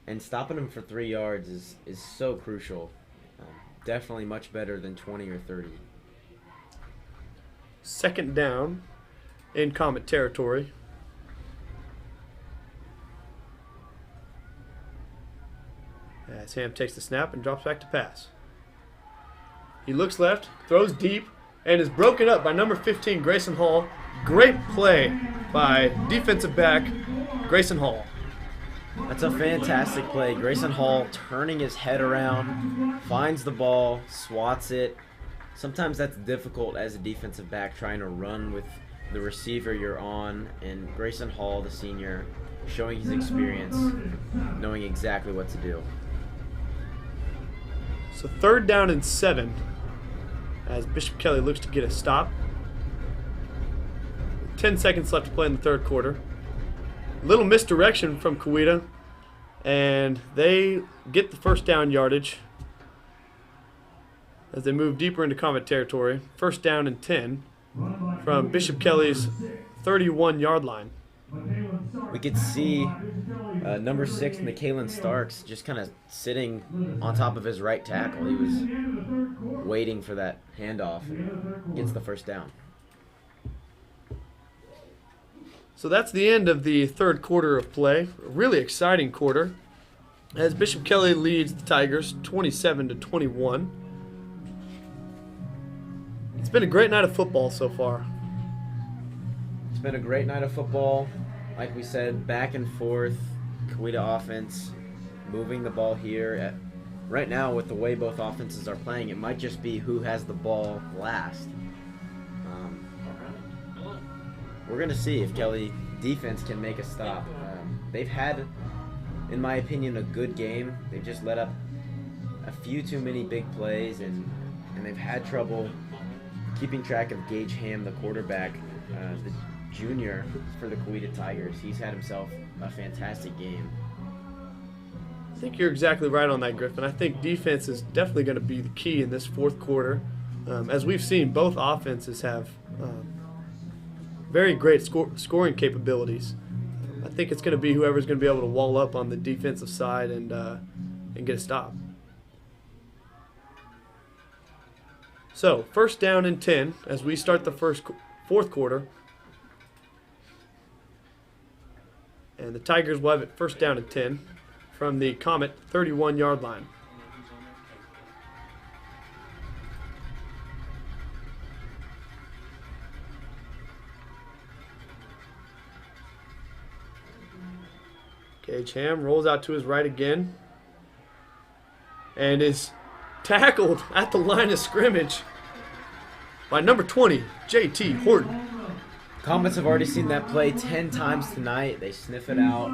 And stopping him for 3 yards is so crucial. Definitely much better than 20 or 30. Second down in Comet territory. As Ham takes the snap and drops back to pass. He looks left, throws deep, and is broken up by number 15, Grayson Hall. Great play by defensive back Grayson Hall. That's a fantastic play. Grayson Hall turning his head around, finds the ball, swats it. Sometimes that's difficult as a defensive back trying to run with the receiver you're on, and Grayson Hall, the senior, showing his experience, knowing exactly what to do. So 3rd down and 7 as Bishop Kelly looks to get a stop. 10 seconds left to play in the 3rd quarter. Little misdirection from Coweta, and they get the 1st down yardage as they move deeper into Comet territory. 1st down and 10 from Bishop Kelly's 31-yard line. We could see number 6, Mikalen Starks, just kind of sitting on top of his right tackle. He was waiting for that handoff and gets the 1st down. So that's the end of the 3rd quarter of play. A really exciting quarter as Bishop Kelly leads the Tigers 27-21. It's been a great night of football so far. It's been a great night of football. Like we said, back and forth, Coweta offense moving the ball here. Right now, with the way both offenses are playing, it might just be who has the ball last. We're going to see if Kelly defense can make a stop. They've had, in my opinion, a good game. They've just let up a few too many big plays, and they've had trouble keeping track of Gage Ham, the quarterback, the junior for the Coweta Tigers. He's had himself a fantastic game. I think you're exactly right on that, Griffin. I think defense is definitely going to be the key in this 4th quarter. As we've seen, both offenses have very great scoring capabilities. I think it's going to be whoever's going to be able to wall up on the defensive side and get a stop. So 1st down and 10 as we start the 4th quarter. And the Tigers will have it 1st down and 10 from the Comet 31-yard line. Gage Ham rolls out to his right again and is tackled at the line of scrimmage by number 20, JT Horton. Comets have already seen that play 10 times tonight. They sniff it out,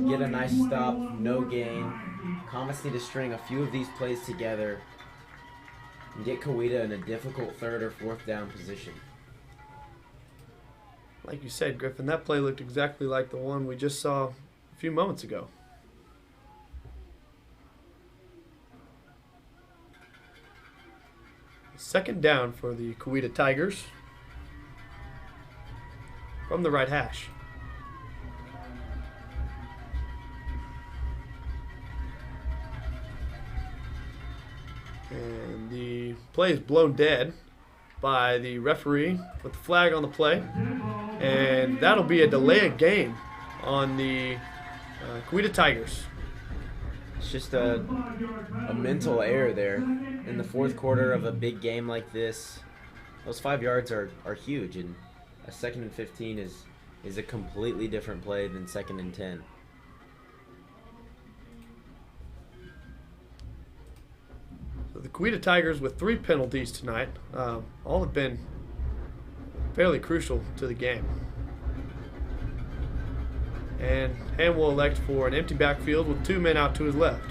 get a nice stop, no gain. Comets need to string a few of these plays together and get Coweta in a difficult 3rd or 4th down position. Like you said, Griffin, that play looked exactly like the one we just saw a few moments ago. Second down for the Coweta Tigers from the right hash. And the play is blown dead by the referee with the flag on the play. And that'll be a delay of game on the Coweta Tigers. It's just a mental error there. In the 4th quarter of a big game like this, those 5 yards are huge, and a 2nd and 15 is a completely different play than 2nd and 10. So the Coweta Tigers with 3 penalties tonight. All have been fairly crucial to the game. And Ham will elect for an empty backfield with 2 men out to his left.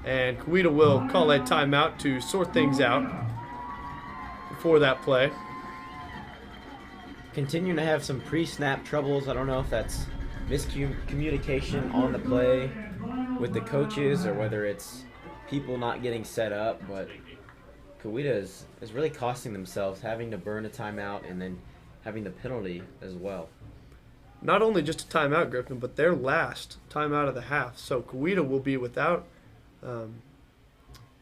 And Coweta will call a timeout to sort things out before that play. Continuing to have some pre-snap troubles. I don't know if that's miscommunication on the play with the coaches, or whether it's people not getting set up, but Coweta is really costing themselves, having to burn a timeout and then having the penalty as well. Not only just a timeout, Griffin, but their last timeout of the half. So Coweta will be without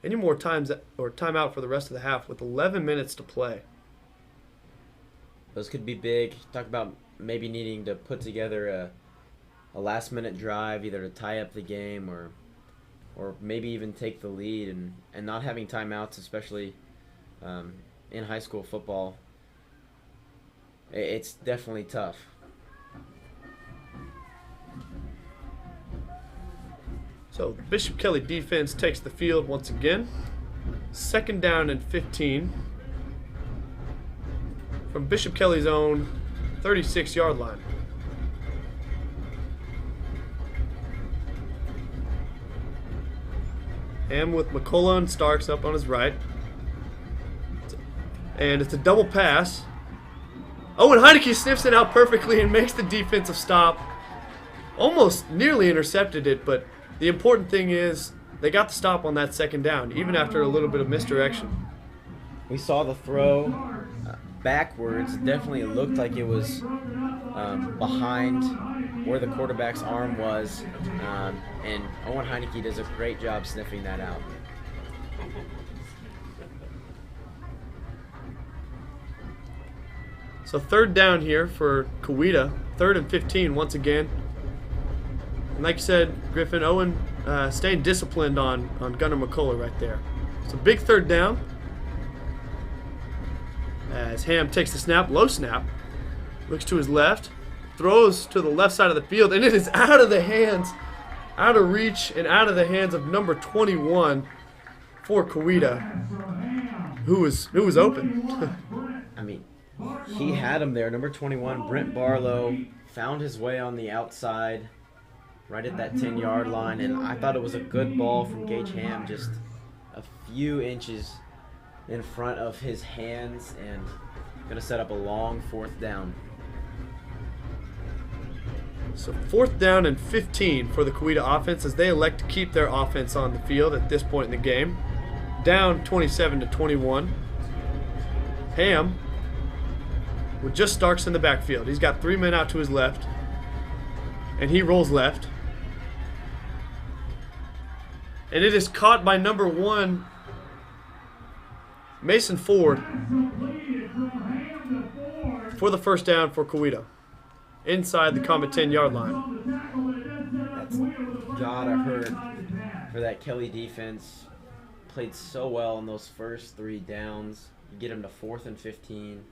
any more timeout for the rest of the half with 11 minutes to play. Those could be big. Talk about maybe needing to put together a last-minute drive, either to tie up the game or maybe even take the lead, and not having timeouts, especially in high school football, it's definitely tough. So the Bishop Kelly defense takes the field once again. 2nd down and 15 from Bishop Kelly's own 36-yard line. And with McCullough and Starks up on his right. And it's a double pass. Oh, and Heineke sniffs it out perfectly and makes the defensive stop. Almost nearly intercepted it, but the important thing is they got the stop on that 2nd down, even after a little bit of misdirection. We saw the throw backwards. It definitely looked like it was behind where the quarterback's arm was, and Owen Heineke does a great job sniffing that out. So 3rd down here for Coweta, 3rd and 15 once again. And like you said, Griffin, Owen staying disciplined on Gunnar McCullough right there. So big 3rd down. As Ham takes the snap, low snap, looks to his left, throws to the left side of the field, and it is out of the hands, out of reach, and out of the hands of number 21 for Coweta, who was open. I mean, he had him there. Number 21, Brent Barlow, found his way on the outside, right at that 10-yard line, and I thought it was a good ball from Gage Ham, just a few inches in front of his hands, and going to set up a long 4th down. So 4th down and 15 for the Coweta offense as they elect to keep their offense on the field at this point in the game. Down 27-21. Ham with just Starks in the backfield. He's got 3 men out to his left, and he rolls left. And it is caught by number 1, Mason Ford, for the 1st down for Coweta, inside the Comet 10-yard line. That's gotta hurt for that Kelly defense. Played so well in those first 3 downs. You get him to 4th and 15.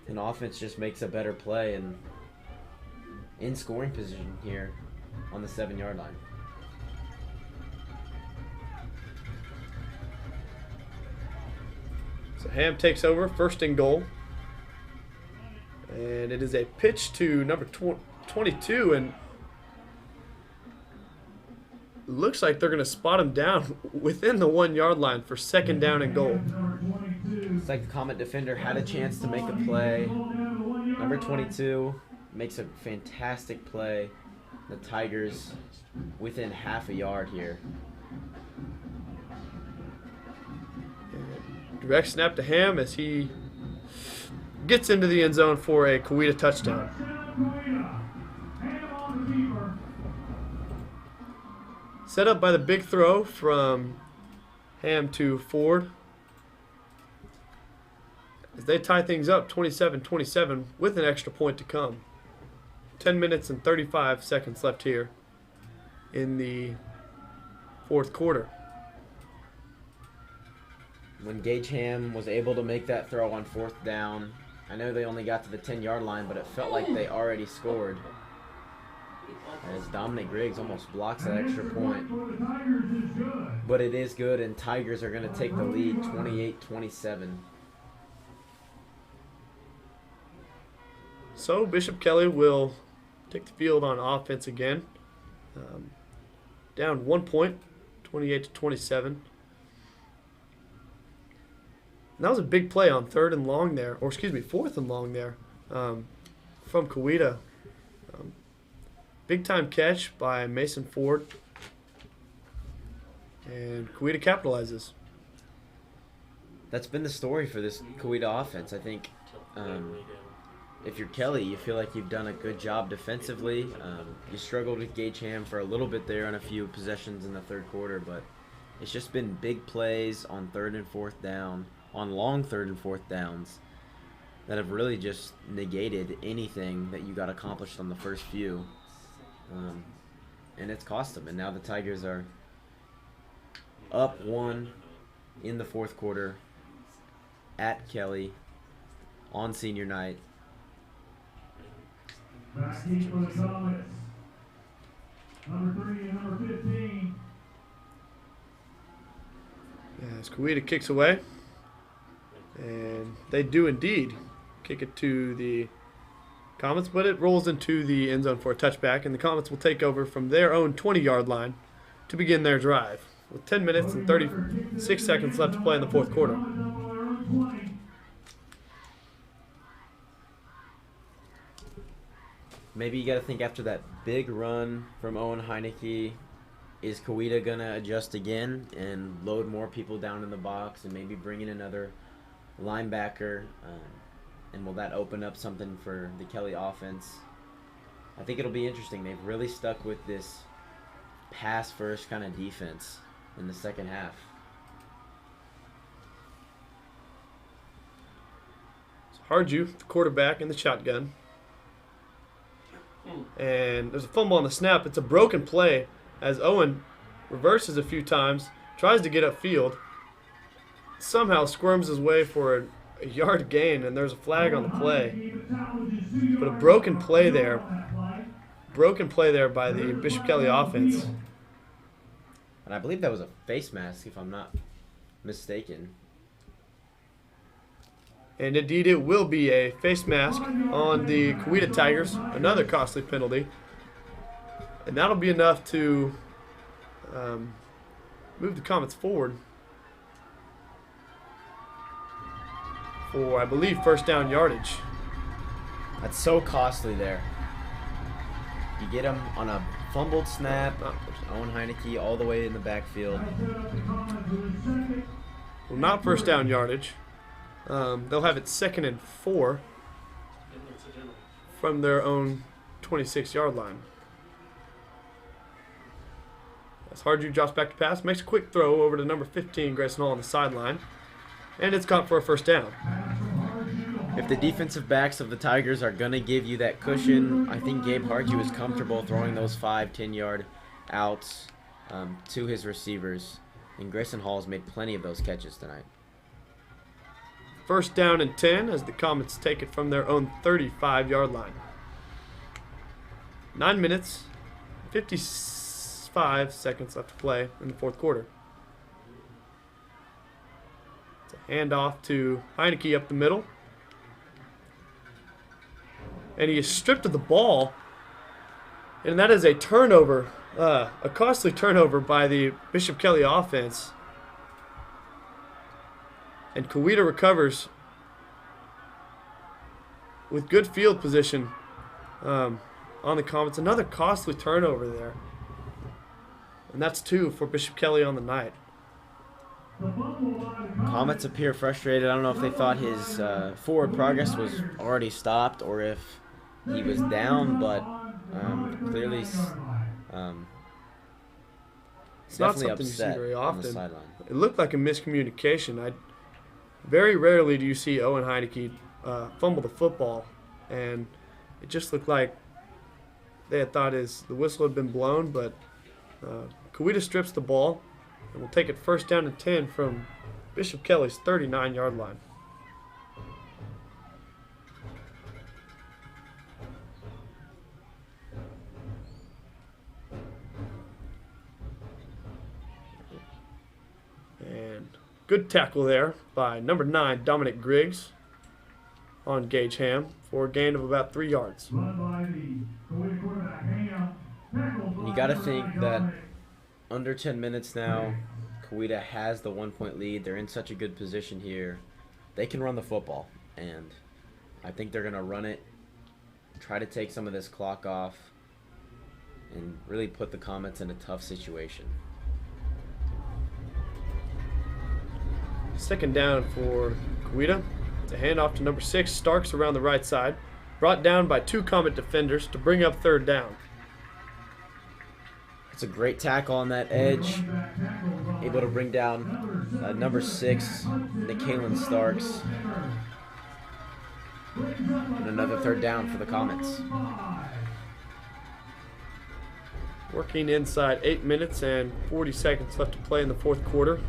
And offense just makes a better play and in scoring position here on the 7-yard line. So Ham takes over, 1st and goal. And it is a pitch to number 22, and looks like they're going to spot him down within the 1-yard line for 2nd down and goal. It's like the Comet defender had a chance to make a play. Number 22 makes a fantastic play. The Tigers within half a yard here. Direct snap to Ham as he gets into the end zone for a Coweta touchdown. Set up by the big throw from Ham to Ford, as they tie things up 27-27 with an extra point to come. 10 minutes and 35 seconds left here in the 4th quarter. When Gage Ham was able to make that throw on 4th down, I know they only got to the 10-yard line, but it felt like they already scored. As Dominic Griggs almost blocks that extra point. But it is good, and Tigers are going to take the lead 28-27. So Bishop Kelly will take the field on offense again. Down 1 point, 28-27. And that was a big play on 3rd and long there, or excuse me, 4th and long there from Coweta. Big time catch by Mason Ford. And Coweta capitalizes. That's been the story for this Coweta offense. I think if you're Kelly, you feel like you've done a good job defensively. You struggled with Gage Ham for a little bit there on a few possessions in the third quarter, but it's just been big plays on third and fourth down, on long third and fourth downs, that have really just negated anything that you got accomplished on the first few. And it's cost them. And now the Tigers are up 1 in the fourth quarter at Kelly on senior night. Back deep for the Comets. Number 3 and number 15. As Coweta kicks away. And they do indeed kick it to the Comets, but it rolls into the end zone for a touchback, and the Comets will take over from their own 20-yard line to begin their drive, with 10 minutes and 36 seconds left to play in the fourth quarter. Maybe you got to think after that big run from Owen Heineke, is Coweta going to adjust again and load more people down in the box and maybe bring in another linebacker? And will that open up something for the Kelly offense? I think it'll be interesting. They've really stuck with this pass-first kind of defense in the second half. So Harju, the quarterback, in the shotgun. And there's a fumble on the snap. It's a broken play as Owen reverses a few times, tries to get upfield, somehow squirms his way for a yard gain, and there's a flag on the play. But a broken play there by the Bishop Kelly offense. And I believe that was a face mask, if I'm not mistaken. And indeed, it will be a face mask on the Coweta Tigers, another costly penalty. And that'll be enough to move the Comets forward for, I believe, first down yardage. That's so costly there. You get him on a fumbled snap, Owen Heineke all the way in the backfield. Well, not first down yardage. They'll have it 2nd and 4 from their own 26-yard line. As Harju drops back to pass, makes a quick throw over to number 15, Grayson Hall, on the sideline. And it's caught for a first down. If the defensive backs of the Tigers are going to give you that cushion, I think Gabe Harju is comfortable throwing those 5-10-yard outs to his receivers. And Grayson Hall has made plenty of those catches tonight. First down and 10 as the Comets take it from their own 35-yard line. 9 minutes, 55 seconds left to play in the fourth quarter. It's a handoff to Heineke up the middle. And he is stripped of the ball. And that is a turnover, a costly turnover by the Bishop Kelly offense. And Coweta recovers with good field position on the Comets. Another costly turnover there. And that's 2 for Bishop Kelly on the night. Comets appear frustrated. I don't know if they thought his forward progress was already stopped or if he was down, but clearly It's not definitely something you see upset very on the often. sideline. It looked like a miscommunication. Very rarely do you see Owen Heineke fumble the football, and it just looked like they had thought the whistle had been blown, but Coweta strips the ball, and will take it first down and 10 from Bishop Kelly's 39-yard line. And good tackle there by number 9, Dominic Griggs, on Gage Ham for a gain of about 3 yards. You got to think that under 10 minutes now, Coweta has the 1-point lead. They're in such a good position here. They can run the football, and I think they're going to run it, try to take some of this clock off. and really put the Comets in a tough situation. Second down for Coweta. It's a handoff to number 6, Starks around the right side. Brought down by 2 Comet defenders to bring up third down. It's a great tackle on that edge. Able to bring down number 6, Nikhilin Starks. And another third down for the Comets. Working inside 8 minutes and 40 seconds left to play in the fourth quarter.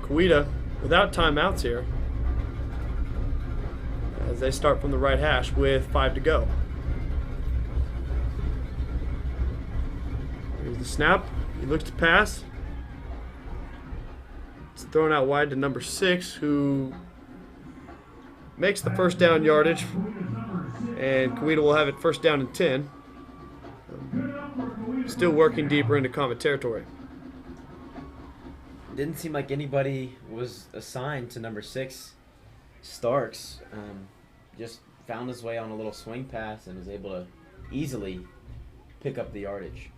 Coweta without timeouts here as they start from the right hash with 5 to go. Here's the snap. He looks to pass. It's thrown out wide to number 6, who makes the first down yardage, and Coweta will have it first down and 10. Still working deeper into Comet territory. Didn't seem like anybody was assigned to number 6, Starks. Just found his way on a little swing pass and was able to easily pick up the yardage.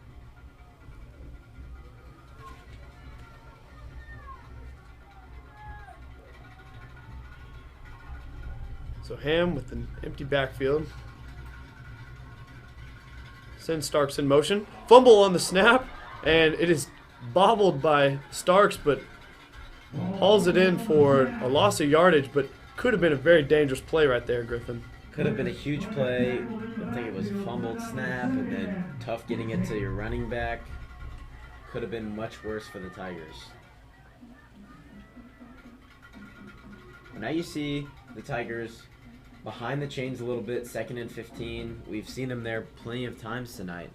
So Ham with an empty backfield. Sends Starks in motion. Fumble on the snap, and it is bobbled by Starks, but hauls it in for a loss of yardage, but could have been a very dangerous play right there, Griffin. Could have been a huge play. I think it was fumbled snap and then tough getting it to your running back. Could have been much worse for the Tigers. Now you see the Tigers behind the chains a little bit, 2nd and 15. We've seen them there plenty of times tonight.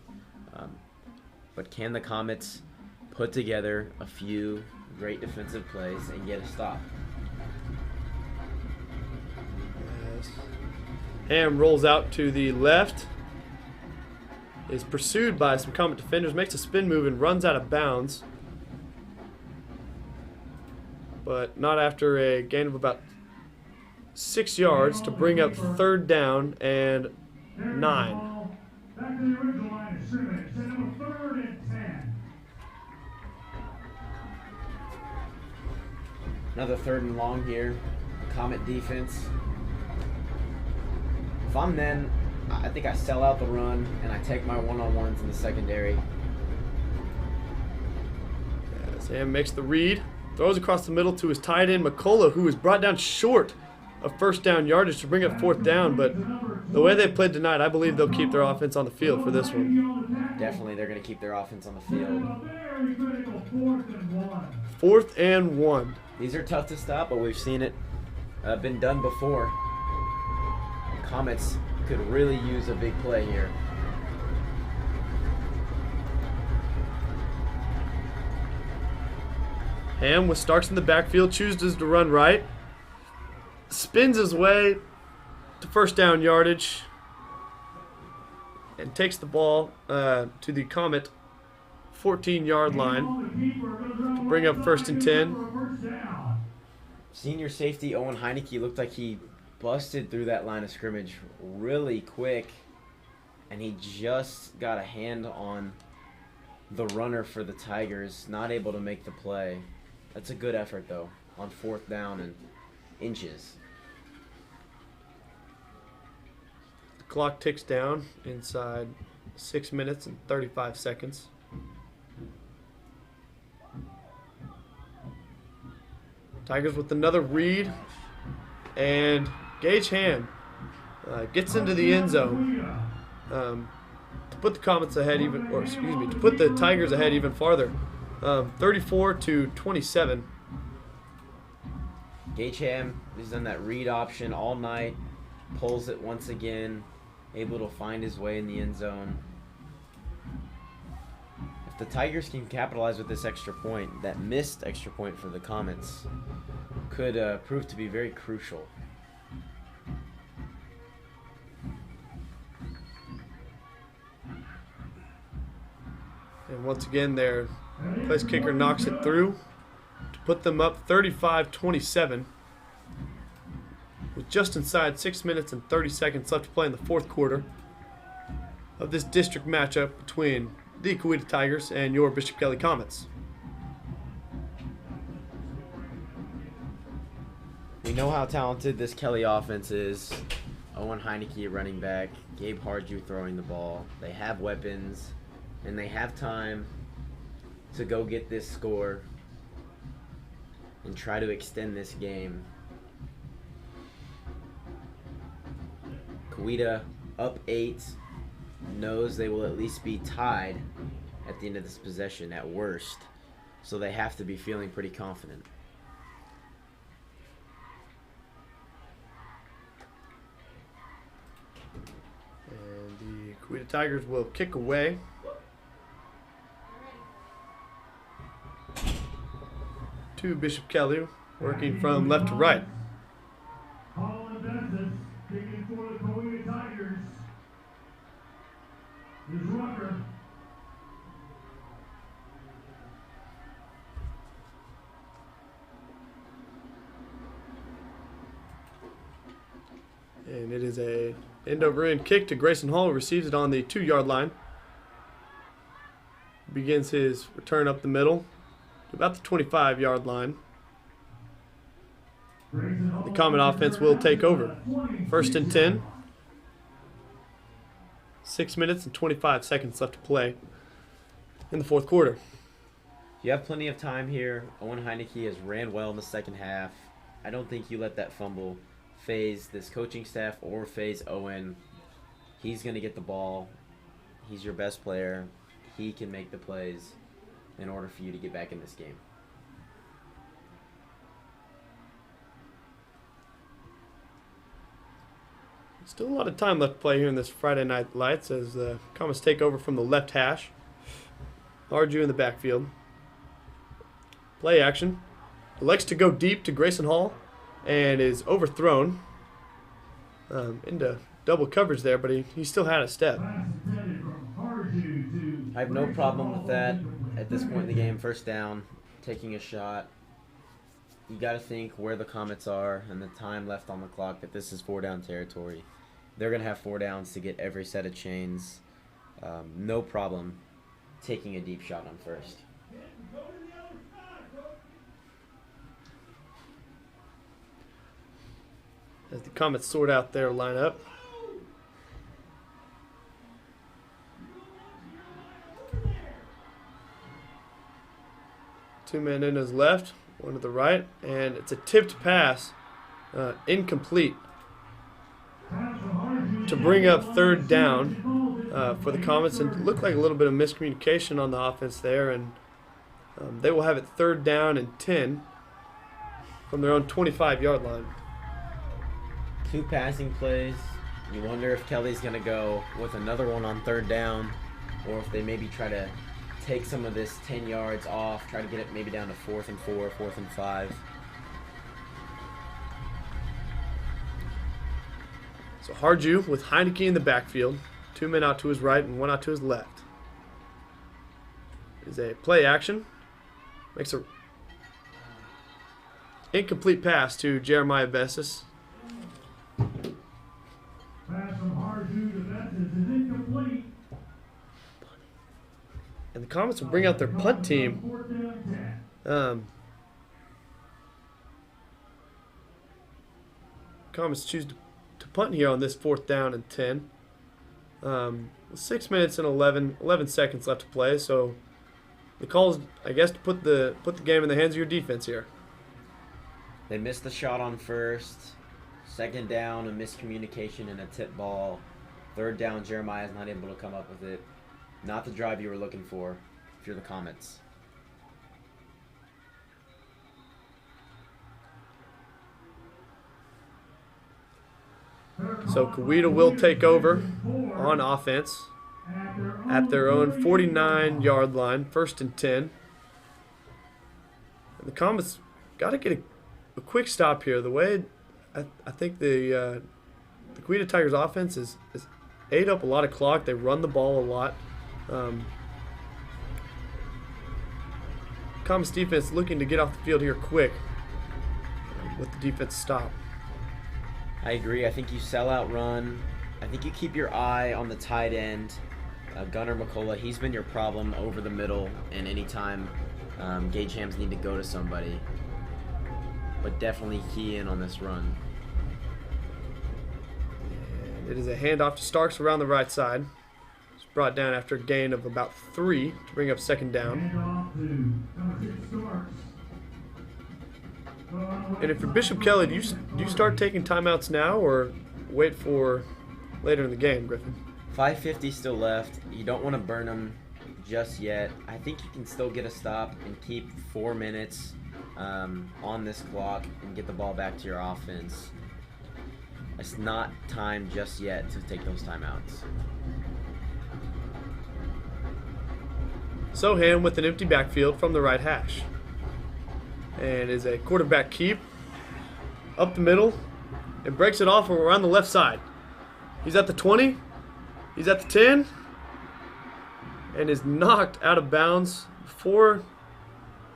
But can the Comets put together a few great defensive plays and get a stop? Yes. Ham rolls out to the left. Is pursued by some Comet defenders, makes a spin move and runs out of bounds. But not after a gain of about 6 yards to bring up third down and 9. Back to the original line of scrimmage, set up a 3rd and 10. Another 3rd and long here. Comet defense. If I'm then, I think I sell out the run and I take my one-on-ones in the secondary. Sam makes the read, throws across the middle to his tight end McCullough, who is brought down short of first down yardage to bring up 4th down. But the way they played tonight, I believe they'll keep their offense on the field for this one. Definitely, they're going to keep their offense on the field. 4th and 1. These are tough to stop, but we've seen it been done before. Comets could really use a big play here. Ham with Starks in the backfield, chooses to run right. Spins his way to first down yardage and takes the ball to the Comet 14-yard line to bring up 1st and 10. Senior safety Owen Heineke looked like he busted through that line of scrimmage really quick, and he just got a hand on the runner for the Tigers, not able to make the play. That's a good effort, though, on 4th down and inches. The clock ticks down inside 6 minutes and 35 seconds. Tigers with another read, and Gage Ham gets into the end zone to put the Comets ahead to put the Tigers ahead even farther, 34-27. Gage Ham has done that read option all night, pulls it once again, able to find his way in the end zone. If the Tigers can capitalize with this extra point, that missed extra point for the Comets could prove to be very crucial. And once again, their place kicker knocks it through to put them up 35-27 with just inside 6 minutes and 30 seconds left to play in the fourth quarter. of this district matchup between the Coweta Tigers and your Bishop Kelly Comets. We know how talented this Kelly offense is. Owen Heineke running back, Gabe Hardew throwing the ball. They have weapons, and they have time to go get this score and try to extend this game. Coweta up 8, knows they will at least be tied at the end of this possession at worst, so they have to be feeling pretty confident. And the Coweta Tigers will kick away. To Bishop Kelly, working from left to right. Kicking for the Coweta Tigers is Rucker. And it is a end over end kick to Grayson Hall, who receives it on the 2-yard line. Begins his return up the middle to about the 25-yard line. The Comet offense will take over. 1st and 10. 6 minutes and 25 seconds left to play in the 4th quarter. You have plenty of time here. Owen Heineke has ran well in the second half. I don't think you let that fumble phase this coaching staff or phase Owen. He's going to get the ball. He's your best player. He can make the plays in order for you to get back in this game. Still a lot of time left to play here in this Friday Night Lights as the Comets take over from the left hash. Hardew in the backfield. Play action. Elects to go deep to Grayson Hall and is overthrown into double coverage there, but he still had a step. I have no problem with that at this point in the game. 1st down, taking a shot. You got to think where the Comets are and the time left on the clock that this is 4-down territory. They're going to have 4 downs to get every set of chains. No problem taking a deep shot on 1st. As the Comets sort out their lineup. Two men in his left, one to the right, and it's a tipped pass, incomplete, to bring up 3rd down for the Comets, and it looked like a little bit of miscommunication on the offense there, and they will have it 3rd down and 10 from their own 25-yard line. 2 passing plays. You wonder if Kelly's going to go with another one on 3rd down, or if they maybe try to take some of this 10 yards off, try to get it maybe down to 4th and 4, 4th and 5. So Hardew with Heineke in the backfield. 2 men out to his right and 1 out to his left. Is a play action. Makes a incomplete pass to Jeremiah Vessis. Pass from Hardew to Vessis is incomplete. And the Comets will bring out their punt team. Comets choose to punt here on this 4th down and 10. 6 minutes and 11 seconds left to play. So the call is, I guess, to put the game in the hands of your defense here. They missed the shot on 1st. 2nd down, a miscommunication and a tip ball. 3rd down, Jeremiah's not able to come up with it. Not the drive you were looking for if you're the Comets. So Coweta will take over on offense at their own 49-yard line, 1st and 10. And the Comets got to get a quick stop here. The way I think the Coweta Tigers offense is ate up a lot of clock. They run the ball a lot. Comets defense looking to get off the field here quick with the defense stop. I agree. I think you sell out run. I think you keep your eye on the tight end Gunnar McCullough, he's been your problem over the middle, and anytime Gage Hams need to go to somebody. But definitely key in on this run. And it is a handoff to Starks around the right side. It's brought down after a gain of about 3 to bring up second down. And if you're Bishop Kelly, do you start taking timeouts now or wait for later in the game, Griffin? 5:50 still left. You don't want to burn them just yet. I think you can still get a stop and keep 4 minutes on this clock and get the ball back to your offense. It's not time just yet to take those timeouts. Sohan with an empty backfield from the right hash. And is a quarterback keep up the middle and breaks it off around the left side. He's at the 20. He's at the 10. And is knocked out of bounds before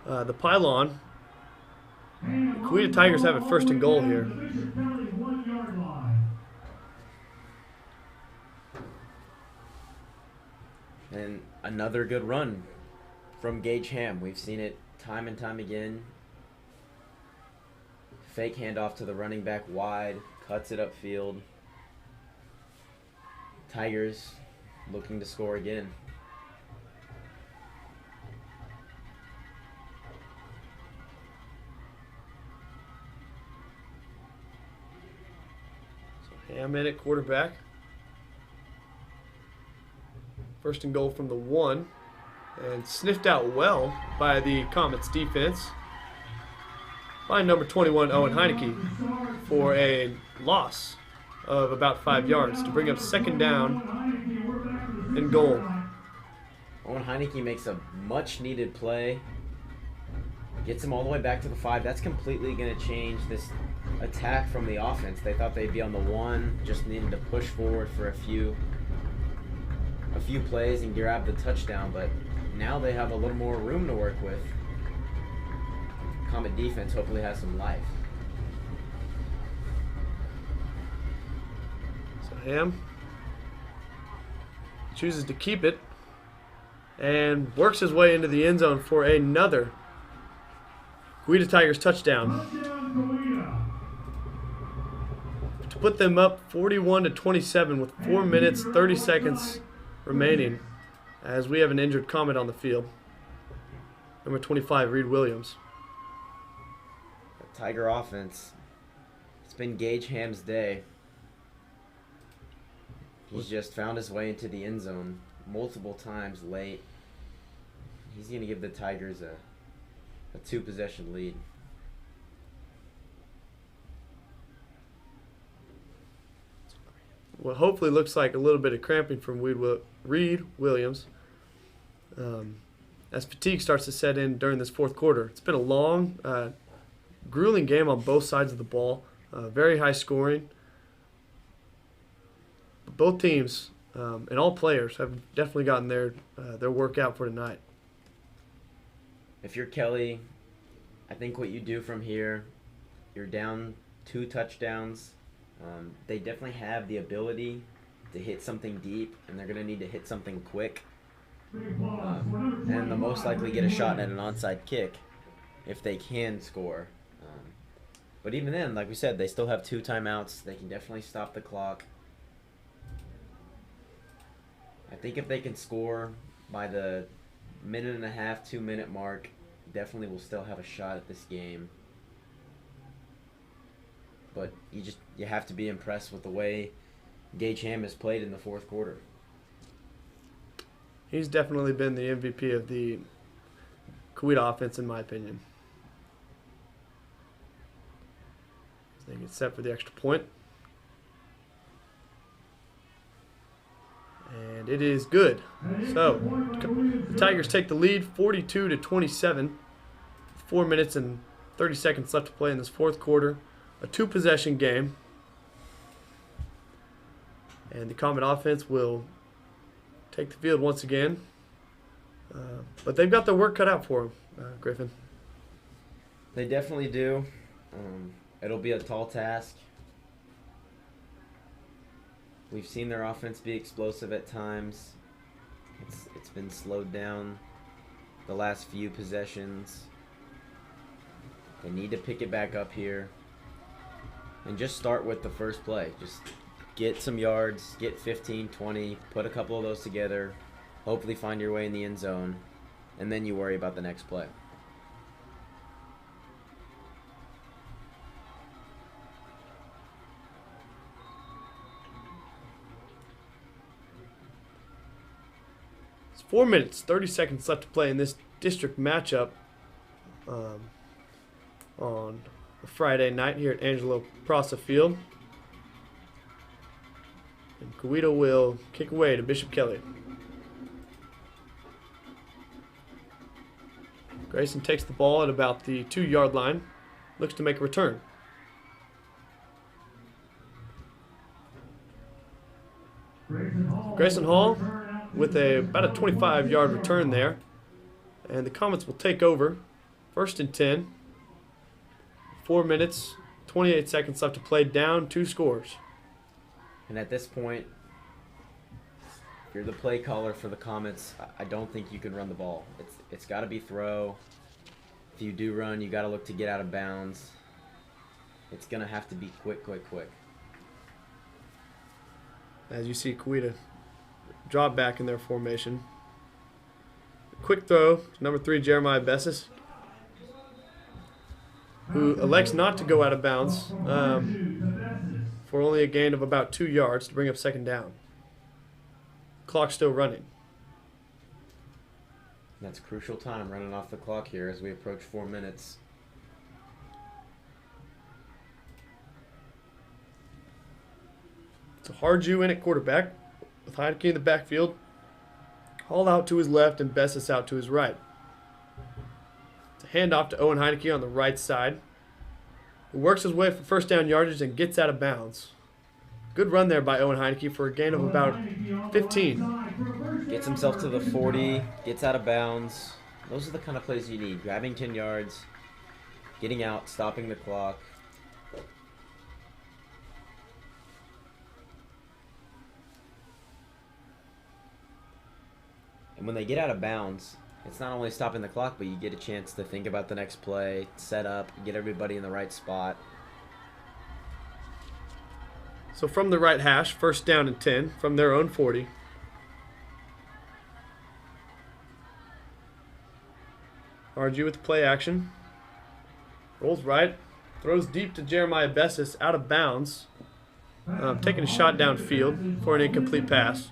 the pylon. The Coweta Tigers have it first and goal here. And another good run from Gage Ham. We've seen it time and time again. Fake handoff to the running back wide, cuts it upfield. Tigers looking to score again. So Ham in at quarterback. First and goal from the 1. And sniffed out well by the Comets defense. By number 21, Owen Heineke, for a loss of about 5 yards to bring up second down and goal. Owen Heineke makes a much-needed play. Gets him all the way back to the 5. That's completely going to change this attack from the offense. They thought they'd be on the 1, just needed to push forward for a few plays and grab the touchdown, but now they have a little more room to work with. Comet defense hopefully has some life. So Ham chooses to keep it and works his way into the end zone for another Coweta Tigers touchdown to put them up 41-27 with 4 minutes 30 seconds remaining, as we have an injured Comet on the field. Number 25, Reed Williams. The Tiger offense, it's been Gage Ham's day. He's just found his way into the end zone multiple times late. He's going to give the Tigers a 2-possession lead. What hopefully looks like a little bit of cramping from Reed Williams as fatigue starts to set in during this fourth quarter. It's been a long, grueling game on both sides of the ball, very high scoring. Both teams and all players have definitely gotten their work out for tonight. If you're Kelly, I think what you do from here, you're down 2 touchdowns. They definitely have the ability to hit something deep, and they're going to need to hit something quick. And they'll most likely get a shot at an onside kick if they can score. But even then, like we said, they still have 2 timeouts. They can definitely stop the clock. I think if they can score by the 1.5, 2-minute mark, definitely will still have a shot at this game. But you have to be impressed with the way Gage Ham has played in the fourth quarter. He's definitely been the MVP of the Coweta offense, in my opinion. They get set for the extra point. And it is good. So, the Tigers take the lead 42-27. 4 minutes and 30 seconds left to play in this fourth quarter. A 2-possession game. And the Comet offense will take the field once again. But they've got their work cut out for them, Griffin. They definitely do. It'll be a tall task. We've seen their offense be explosive at times. It's been slowed down the last few possessions. They need to pick it back up here and just start with the first play. Just get some yards, get 15, 20, put a couple of those together, hopefully find your way in the end zone, and then you worry about the next play. It's 4 minutes, 30 seconds left to play in this district matchup on a Friday night here at Angelo Prosa Field. And Coweta will kick away to Bishop Kelly. Grayson takes the ball at about the 2-yard line. Looks to make a return. Grayson Hall with about a 25-yard return there. And the Comets will take over. 1st and 10. 4 minutes, 28 seconds left to play, down 2 scores. And at this point, if you're the play caller for the Comets, I don't think you can run the ball. It's got to be throw. If you do run, you got to look to get out of bounds. It's going to have to be quick. As you see Coweta drop back in their formation. Quick throw to number 3, Jeremiah Bessis, who elects not to go out of bounds for only a gain of about 2 yards to bring up 2nd down. Clock still running. That's crucial time running off the clock here as we approach 4 minutes. It's a hard U in at quarterback with Heineke in the backfield. Hall out to his left and Bessis out to his right. It's a handoff to Owen Heineke on the right side, who works his way for 1st down yardage and gets out of bounds. Good run there by Owen Heineke for a gain of about 15. Gets himself to the 40, gets out of bounds. Those are the kind of plays you need. Grabbing 10 yards, getting out, stopping the clock. And when they get out of bounds, it's not only stopping the clock, but you get a chance to think about the next play, set up, get everybody in the right spot. So from the right hash, 1st down and 10 from their own 40. RG with the play action. Rolls right. Throws deep to Jeremiah Bessis, out of bounds. Taking a shot downfield for an incomplete pass.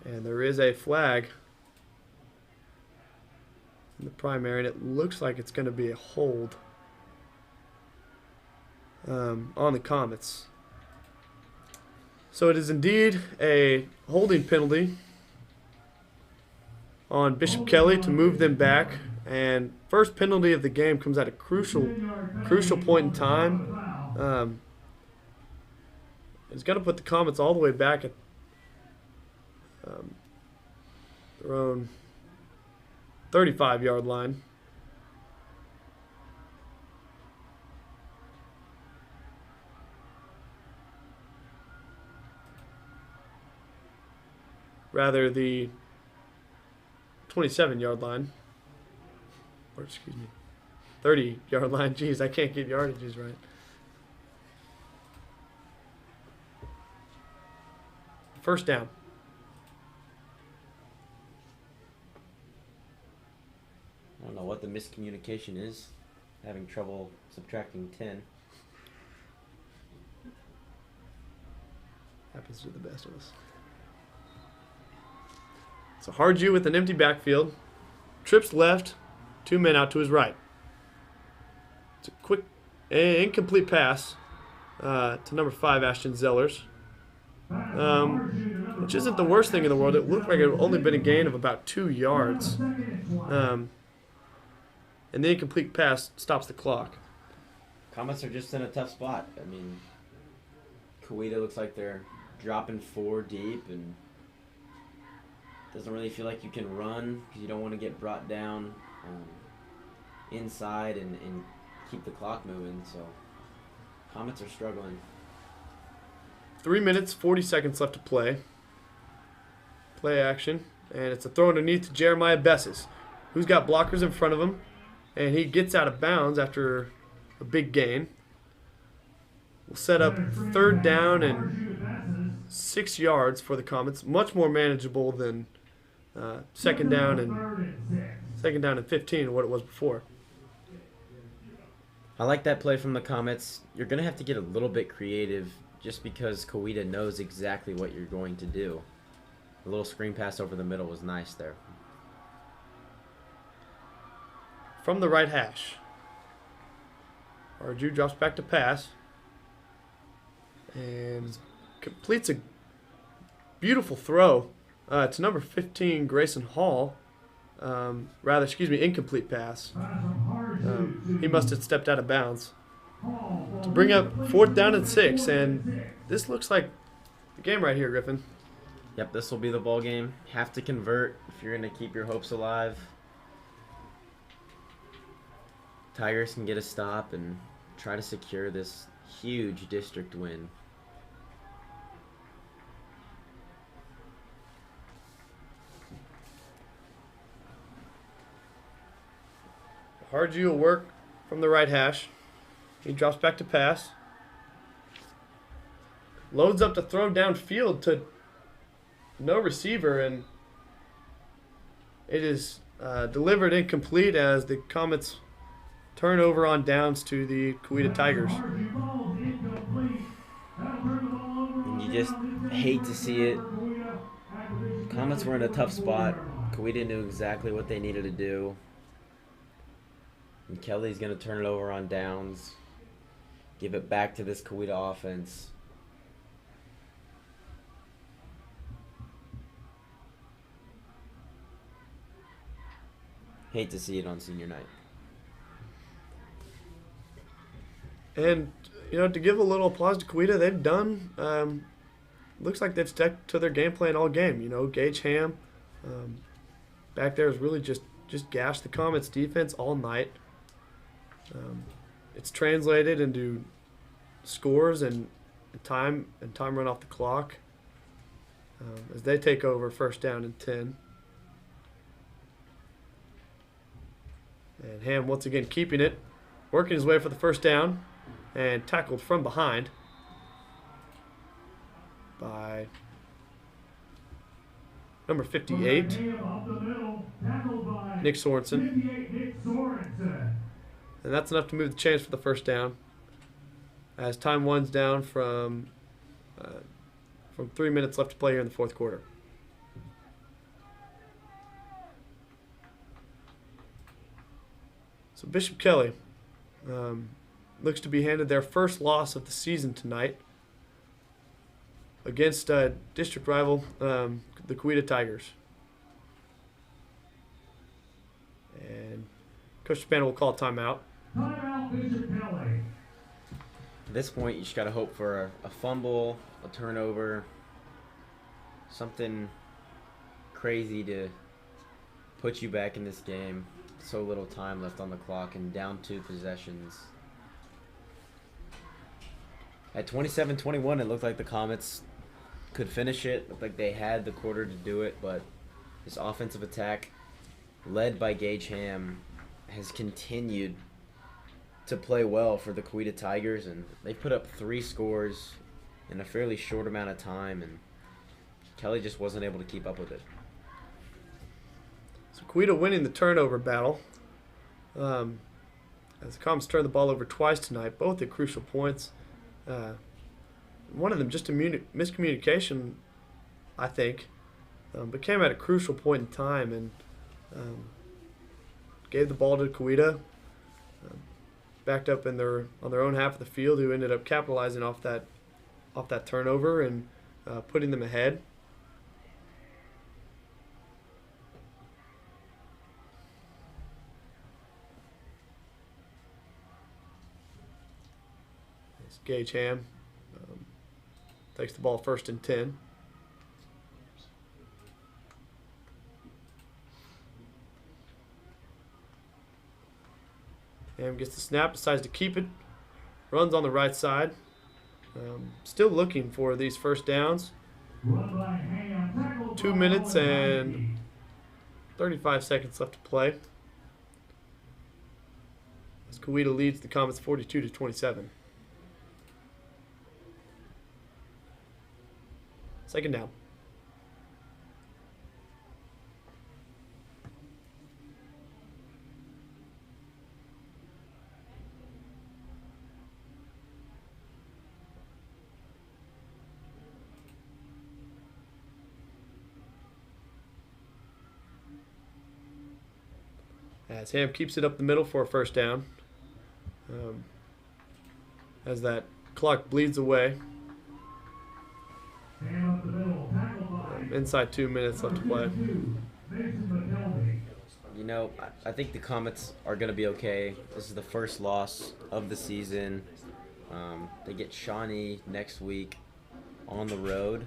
And there is a flag in the primary, and it looks like it's going to be a hold on the Comets. So it is indeed a holding penalty on Bishop Kelly to move them back. And first penalty of the game comes at a crucial point in time. It's going to put the Comets all the way back at their own 35-yard line. Rather, the 27-yard line. Or, excuse me, 30-yard line. Jeez, I can't get yardages right. First down. I don't know what the miscommunication is. Having trouble subtracting 10. Happens to the best of us. It's a hard U with an empty backfield. Trips left, 2 men out to his right. It's a quick, incomplete pass to number 5, Ashton Zellers. Which isn't the worst thing in the world. It looked like it had only been a gain of about 2 yards. And the incomplete pass stops the clock. Comets are just in a tough spot. I mean, Coweta looks like they're dropping 4 deep, and doesn't really feel like you can run because you don't want to get brought down inside and keep the clock moving. So Comets are struggling. 3 minutes, 40 seconds left to play. play action, and it's a throw underneath to Jeremiah Besses, who's got blockers in front of him, and he gets out of bounds after a big gain. We'll set up 3rd down and 6 yards for the Comets, much more manageable than second down and 15, what it was before. I like that play from the Comets. You're going to have to get a little bit creative just because Coweta knows exactly what you're going to do. A little screen pass over the middle was nice there. From the right hash, Arju drops back to pass and completes a beautiful throw to number 15, Grayson Hall. Incomplete pass. He must have stepped out of bounds to bring up 4th down and 6, and this looks like the game right here, Griffin. Yep, this will be the ball game. Have to convert if you're going to keep your hopes alive. Tigers can get a stop and try to secure this huge district win. Harju will work from the right hash. He drops back to pass. Loads up to throw downfield to no receiver, and it is delivered incomplete as the Comets turn over on downs to the Coweta Tigers. And you just hate to see it. Comets were in a tough spot. Coweta knew exactly what they needed to do. And Kelly's going to turn it over on downs. Give it back to this Coweta offense. Hate to see it on senior night. And, to give a little applause to Coweta, they've done, looks like they've stuck to their game plan all game. Gage Ham back there has really just gashed the Comets defense all night. It's translated into scores and time run off the clock as they take over 1st down and 10. And Ham once again keeping it, working his way for the 1st down, and tackled from behind by number 58, Nick Sorensen. And that's enough to move the chains for the 1st down as time winds down from 3 minutes left to play here in the 4th quarter. So Bishop Kelly looks to be handed their first loss of the season tonight against district rival, the Coweta Tigers. And Coach Japan will call a timeout. At this point, you just got to hope for a fumble, a turnover, something crazy to put you back in this game. So little time left on the clock and down 2 possessions. At 27-21, it looked like the Comets could finish it. Looked like they had the quarter to do it, but this offensive attack, led by Gage Ham, has continued to play well for the Coweta Tigers, and they put up 3 scores in a fairly short amount of time, and Kelly just wasn't able to keep up with it. So Coweta winning the turnover battle. As the Comets turned the ball over twice tonight, both at crucial points. One of them just a miscommunication, I think, but came at a crucial point in time and gave the ball to Coweta, backed up on their own half of the field, who ended up capitalizing off that turnover and putting them ahead. Gage Ham takes the ball 1st and 10. Ham gets the snap, decides to keep it, runs on the right side. Still looking for these 1st downs. Run by Ham, tackled 2 minutes and 35 seconds left to play. As Coweta leads the Comets 42-27. Second down. As Ham keeps it up the middle for a first down. As that clock bleeds away. Inside 2 minutes left to play. You know, I think the Comets are going to be okay. This is the first loss of the season. They get Shawnee next week on the road.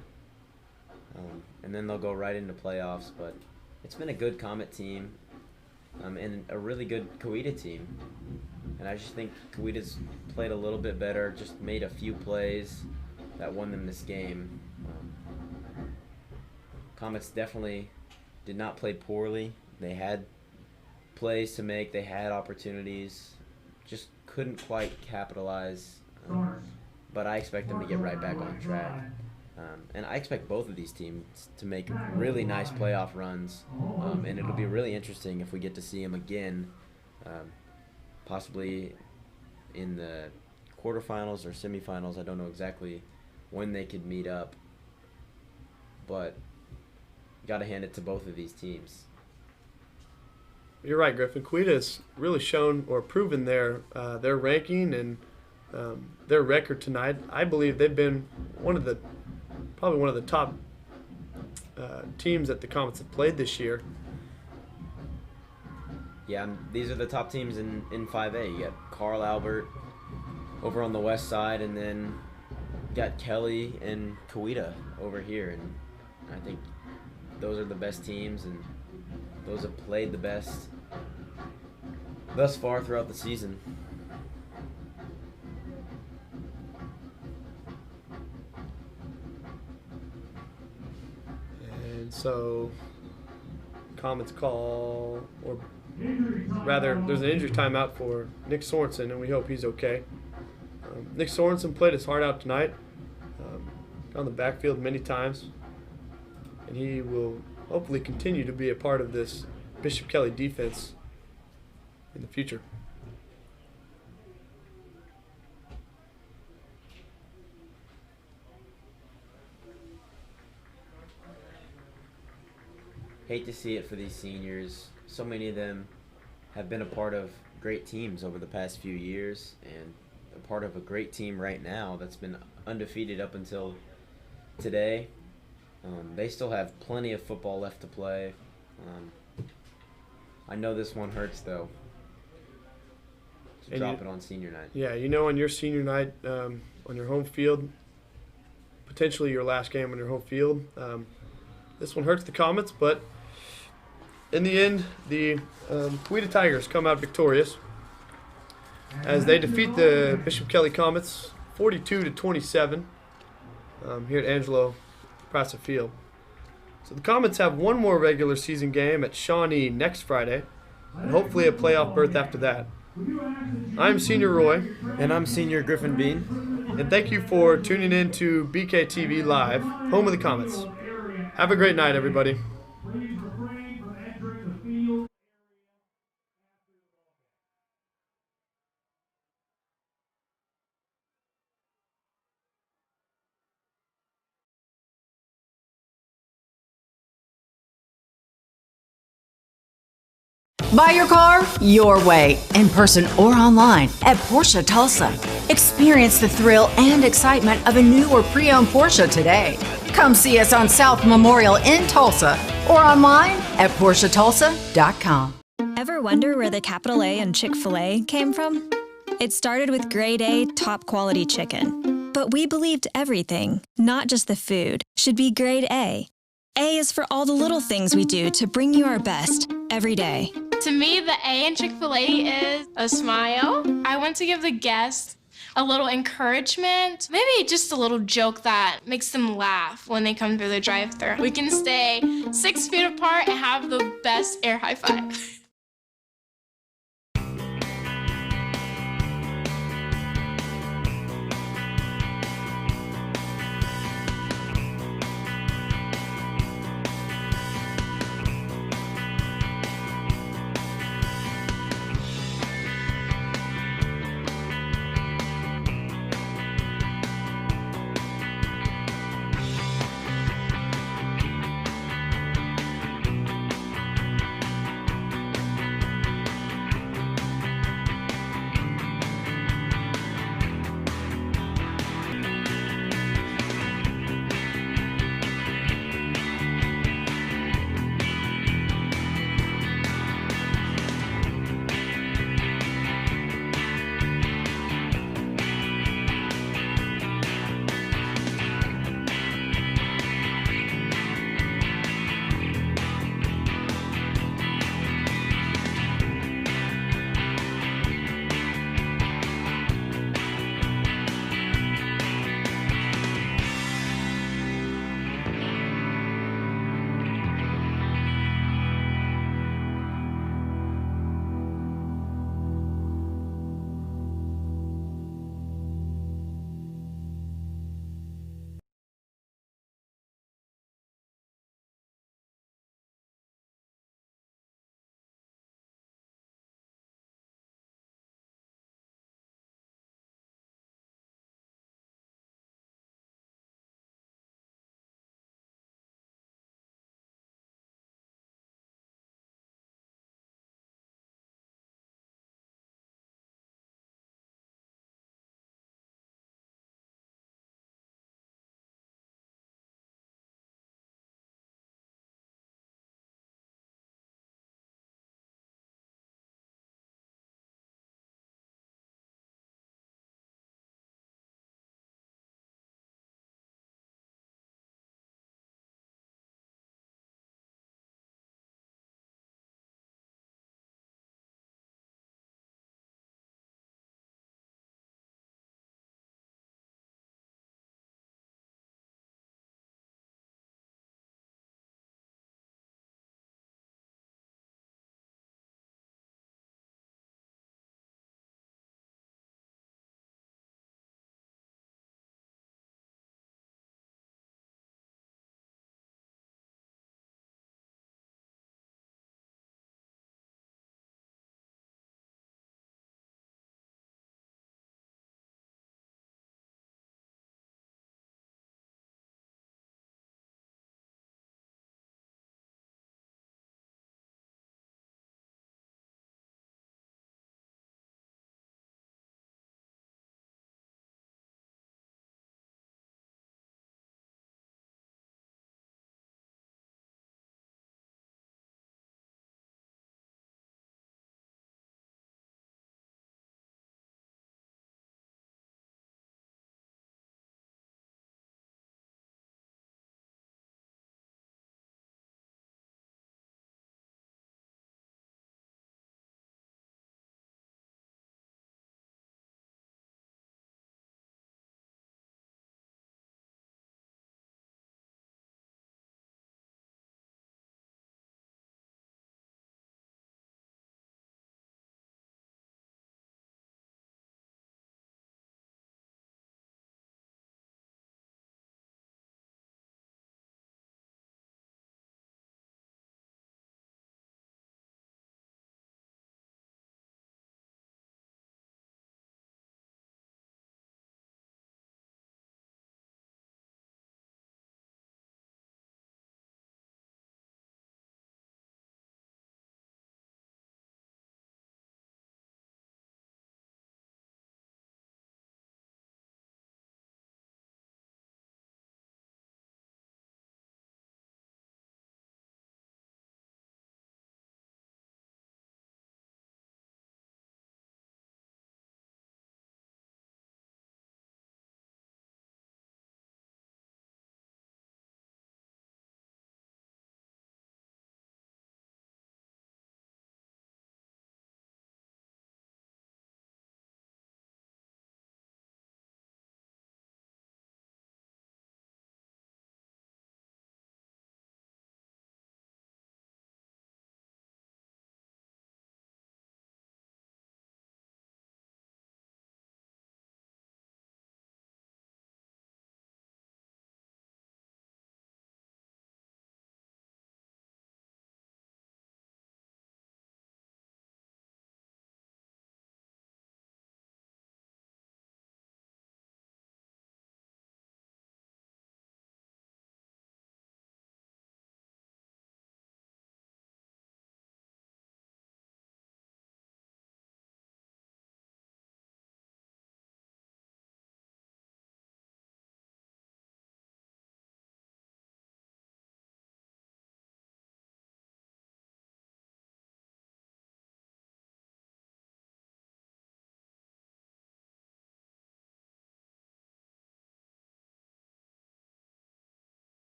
And then they'll go right into playoffs. But it's been a good Comet team. And a really good Coweta team. And I just think Coweta's played a little bit better, just made a few plays that won them this game. Comets definitely did not play poorly. They had plays to make, they had opportunities, just couldn't quite capitalize. But I expect them to get right back on track. And I expect both of these teams to make really nice playoff runs. And it'll be really interesting if we get to see them again, possibly in the quarterfinals or semifinals. I don't know exactly when they could meet up. But got to hand it to both of these teams. You're right, Griffin. Coweta has really shown or proven their ranking and their record tonight. I believe they've been probably one of the top teams that the Comets have played this year. Yeah, these are the top teams in 5A. You got Carl Albert over on the west side, and then you got Kelly and Coweta over here. And I think those are the best teams, and those have played the best thus far throughout the season. And so Comets call, or rather, there's an injury timeout for Nick Sorensen, and we hope he's okay. Nick Sorensen played his heart out tonight, on the backfield many times, and he will hopefully continue to be a part of this Bishop Kelly defense in the future. Hate to see it for these seniors. So many of them have been a part of great teams over the past few years, and a part of a great team right now that's been undefeated up until today. They still have plenty of football left to play. I know this one hurts, though, to drop it on senior night. Yeah, on your senior night, on your home field, potentially your last game on your home field, this one hurts the Comets, but in the end, the Coweta Tigers come out victorious as they defeat the Bishop Kelly Comets 42-27 here at Angelo Prasa Field. So the Comets have one more regular season game at Shawnee next Friday, and hopefully a playoff berth after that. I'm Senior Roy. And I'm Senior Griffin Bean. And thank you for tuning in to BKTV Live, home of the Comets. Have a great night, everybody. Buy your car your way, in person or online at Porsche Tulsa. Experience the thrill and excitement of a new or pre-owned Porsche today. Come see us on South Memorial in Tulsa or online at PorscheTulsa.com. Ever wonder where the capital A in Chick-fil-A came from? It started with grade A, top quality chicken. But we believed everything, not just the food, should be grade A. A is for all the little things we do to bring you our best every day. To me, the A in Chick-fil-A is a smile. I want to give the guests a little encouragement, maybe just a little joke that makes them laugh when they come through the drive-thru. We can stay 6 feet apart and have the best air high five.